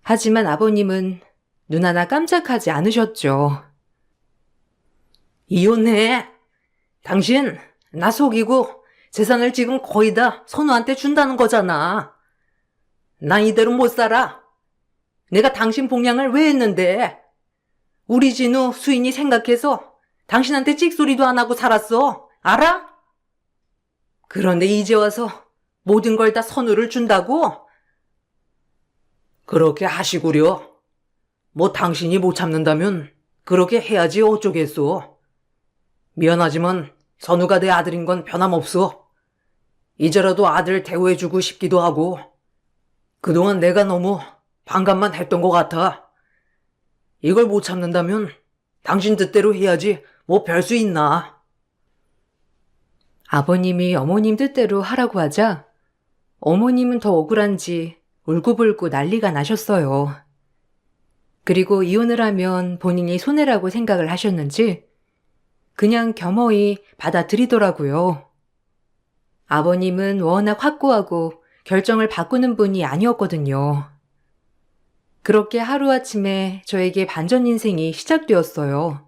하지만 아버님은 눈 하나 깜짝하지 않으셨죠. 이혼해. 당신, 나 속이고 재산을 지금 거의 다 선우한테 준다는 거잖아. 난 이대로 못 살아. 내가 당신 봉양을 왜 했는데? 우리 진우 수인이 생각해서 당신한테 찍소리도 안 하고 살았어. 알아? 그런데 이제 와서 모든 걸 다 선우를 준다고? 그렇게 하시구려. 뭐 당신이 못 참는다면 그렇게 해야지 어쩌겠소. 미안하지만 선우가 내 아들인 건 변함없어. 이제라도 아들 대우해주고 싶기도 하고 그동안 내가 너무 반감만 했던 것 같아. 이걸 못 참는다면 당신 뜻대로 해야지 뭐 별 수 있나. 아버님이 어머님 뜻대로 하라고 하자 어머님은 더 억울한지 울고불고 난리가 나셨어요. 그리고 이혼을 하면 본인이 손해라고 생각을 하셨는지 그냥 겸허히 받아들이더라고요. 아버님은 워낙 확고하고 결정을 바꾸는 분이 아니었거든요. 그렇게 하루아침에 저에게 반전 인생이 시작되었어요.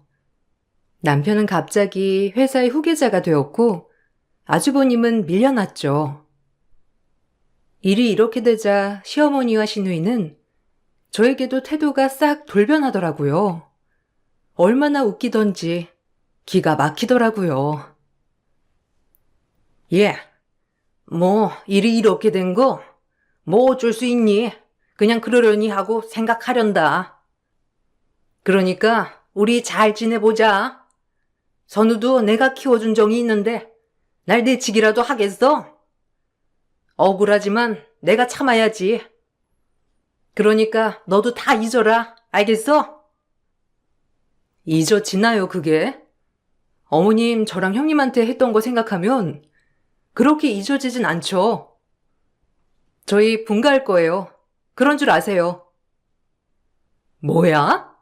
남편은 갑자기 회사의 후계자가 되었고 아주버님은 밀려났죠. 일이 이렇게 되자 시어머니와 시누이는 저에게도 태도가 싹 돌변하더라고요. 얼마나 웃기던지 기가 막히더라고요. 예, 뭐 일이 이렇게 된 거 뭐 어쩔 수 있니? 그냥 그러려니 하고 생각하련다. 그러니까 우리 잘 지내보자. 선우도 내가 키워준 정이 있는데 날 내치기라도 하겠어? 억울하지만 내가 참아야지. 그러니까 너도 다 잊어라. 알겠어? 잊어지나요, 그게? 어머님 저랑 형님한테 했던 거 생각하면 그렇게 잊어지진 않죠. 저희 분가할 거예요. 그런 줄 아세요. 뭐야?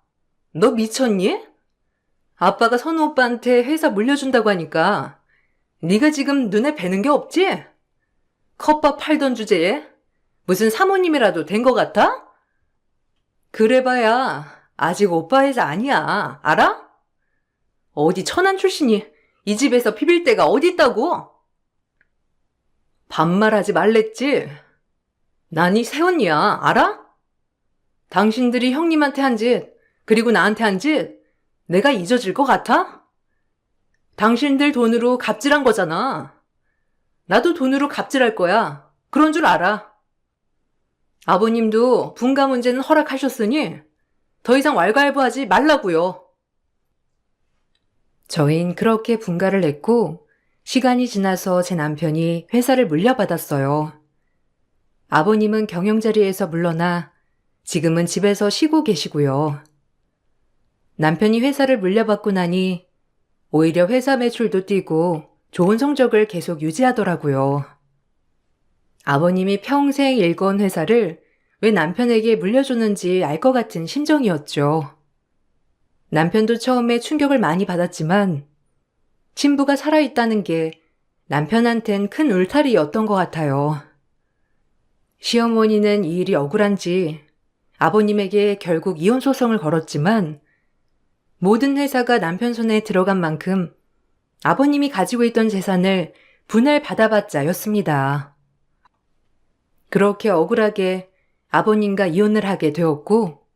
너 미쳤니? 아빠가 선우 오빠한테 회사 물려준다고 하니까 네가 지금 눈에 뵈는 게 없지? 컵밥 팔던 주제에 무슨 사모님이라도 된 것 같아? 그래봐야 아직 오빠 회사 아니야. 알아? 어디 천안 출신이 이 집에서 비빌 데가 어디 있다고? 반말하지 말랬지? 난이 새언니야. 알아? 당신들이 형님한테 한 짓, 그리고 나한테 한 짓, 내가 잊어질 것 같아? 당신들 돈으로 갑질한 거잖아. 나도 돈으로 갑질할 거야. 그런 줄 알아. 아버님도 분가 문제는 허락하셨으니 더 이상 왈가왈부하지 말라고요. 저흰 그렇게 분가를 했고 시간이 지나서 제 남편이 회사를 물려받았어요. 아버님은 경영자리에서 물러나 지금은 집에서 쉬고 계시고요. 남편이 회사를 물려받고 나니 오히려 회사 매출도 뛰고 좋은 성적을 계속 유지하더라고요. 아버님이 평생 일궈온 회사를 왜 남편에게 물려줬는지 알 것 같은 심정이었죠. 남편도 처음에 충격을 많이 받았지만 신부가 살아있다는 게 남편한텐 큰 울타리였던 것 같아요. 시어머니는 이 일이 억울한지 아버님에게 결국 이혼 소송을 걸었지만 모든 회사가 남편 손에 들어간 만큼 아버님이 가지고 있던 재산을 분할받아봤자였습니다. 그렇게 억울하게 아버님과 이혼을 하게 되었고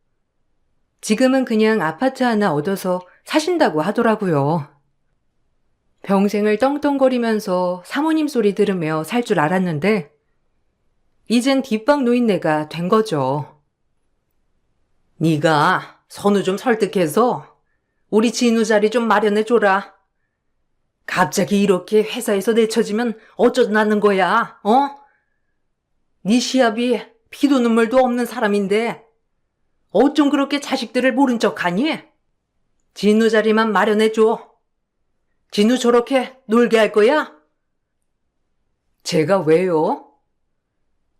지금은 그냥 아파트 하나 얻어서 사신다고 하더라고요. 평생을 떵떵거리면서 사모님 소리 들으며 살 줄 알았는데 이젠 뒷방 노인네가 된 거죠. 네가 선우 좀 설득해서 우리 진우 자리 좀 마련해줘라. 갑자기 이렇게 회사에서 내쳐지면 어쩌나는 거야, 어? 네 시합이 피도 눈물도 없는 사람인데 어쩜 그렇게 자식들을 모른 척하니? 진우 자리만 마련해줘. 진우 저렇게 놀게 할 거야? 제가 왜요?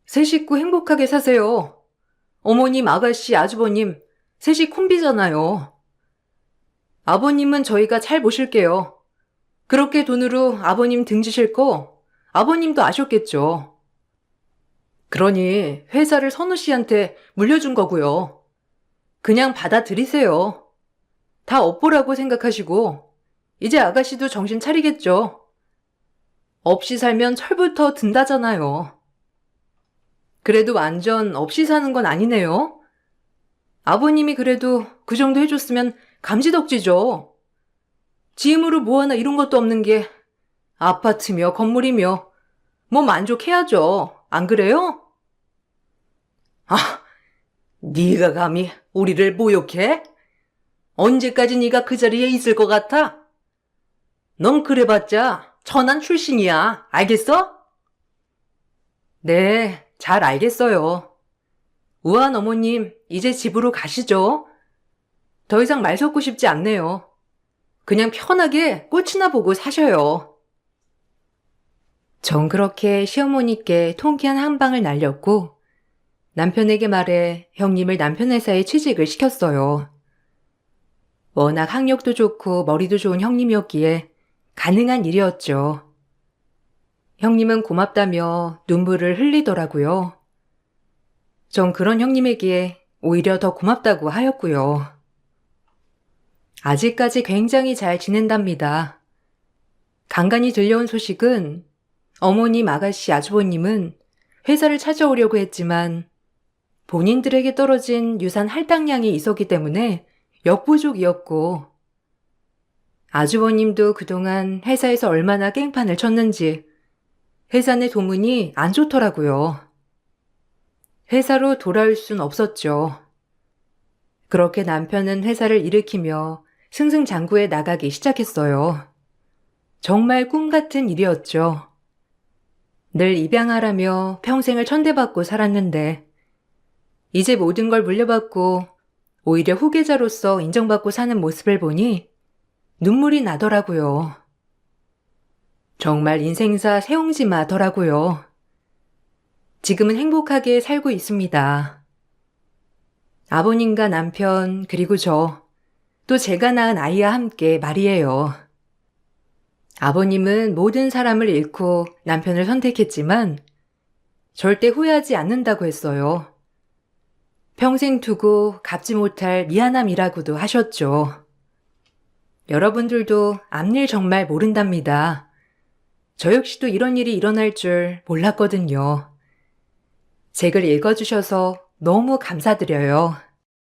세 식구 행복하게 사세요. 어머님, 아가씨, 아주버님, 셋이 콤비잖아요. 아버님은 저희가 잘 모실게요. 그렇게 돈으로 아버님 등지실 거 아버님도 아셨겠죠. 그러니 회사를 선우 씨한테 물려준 거고요. 그냥 받아들이세요. 다 업보라고 생각하시고 이제 아가씨도 정신 차리겠죠. 없이 살면 철부터 든다잖아요. 그래도 완전 없이 사는 건 아니네요. 아버님이 그래도 그 정도 해줬으면 감지덕지죠. 지 힘으로 뭐 하나 이룬 것도 없는 게 아파트며 건물이며 뭐 만족해야죠. 안 그래요? 아, 네가 감히 우리를 모욕해? 언제까지 네가 그 자리에 있을 것 같아? 넌 그래봤자 천안 출신이야. 알겠어? 네, 잘 알겠어요. 우아한 어머님, 이제 집으로 가시죠. 더 이상 말 섞고 싶지 않네요. 그냥 편하게 꽃이나 보고 사셔요. 전 그렇게 시어머니께 통쾌한 한 방을 날렸고 남편에게 말해 형님을 남편 회사에 취직을 시켰어요. 워낙 학력도 좋고 머리도 좋은 형님이었기에 가능한 일이었죠. 형님은 고맙다며 눈물을 흘리더라고요. 전 그런 형님에게 오히려 더 고맙다고 하였고요. 아직까지 굉장히 잘 지낸답니다. 간간히 들려온 소식은 어머님, 아가씨, 아주버님은 회사를 찾아오려고 했지만 본인들에게 떨어진 유산 할당량이 있었기 때문에 역부족이었고 아주버님도 그동안 회사에서 얼마나 깽판을 쳤는지 회사 내 소문이 안 좋더라고요. 회사로 돌아올 순 없었죠. 그렇게 남편은 회사를 일으키며 승승장구해 나가기 시작했어요. 정말 꿈 같은 일이었죠. 늘 입양하라며 평생을 천대받고 살았는데 이제 모든 걸 물려받고 오히려 후계자로서 인정받고 사는 모습을 보니 눈물이 나더라고요. 정말 인생사 새옹지마더라고요. 지금은 행복하게 살고 있습니다. 아버님과 남편 그리고 또 제가 낳은 아이와 함께 말이에요. 아버님은 모든 사람을 잃고 남편을 선택했지만 절대 후회하지 않는다고 했어요. 평생 두고 갚지 못할 미안함이라고도 하셨죠. 여러분들도 앞일 정말 모른답니다. 저 역시도 이런 일이 일어날 줄 몰랐거든요. 제 글 읽어주셔서 너무 감사드려요.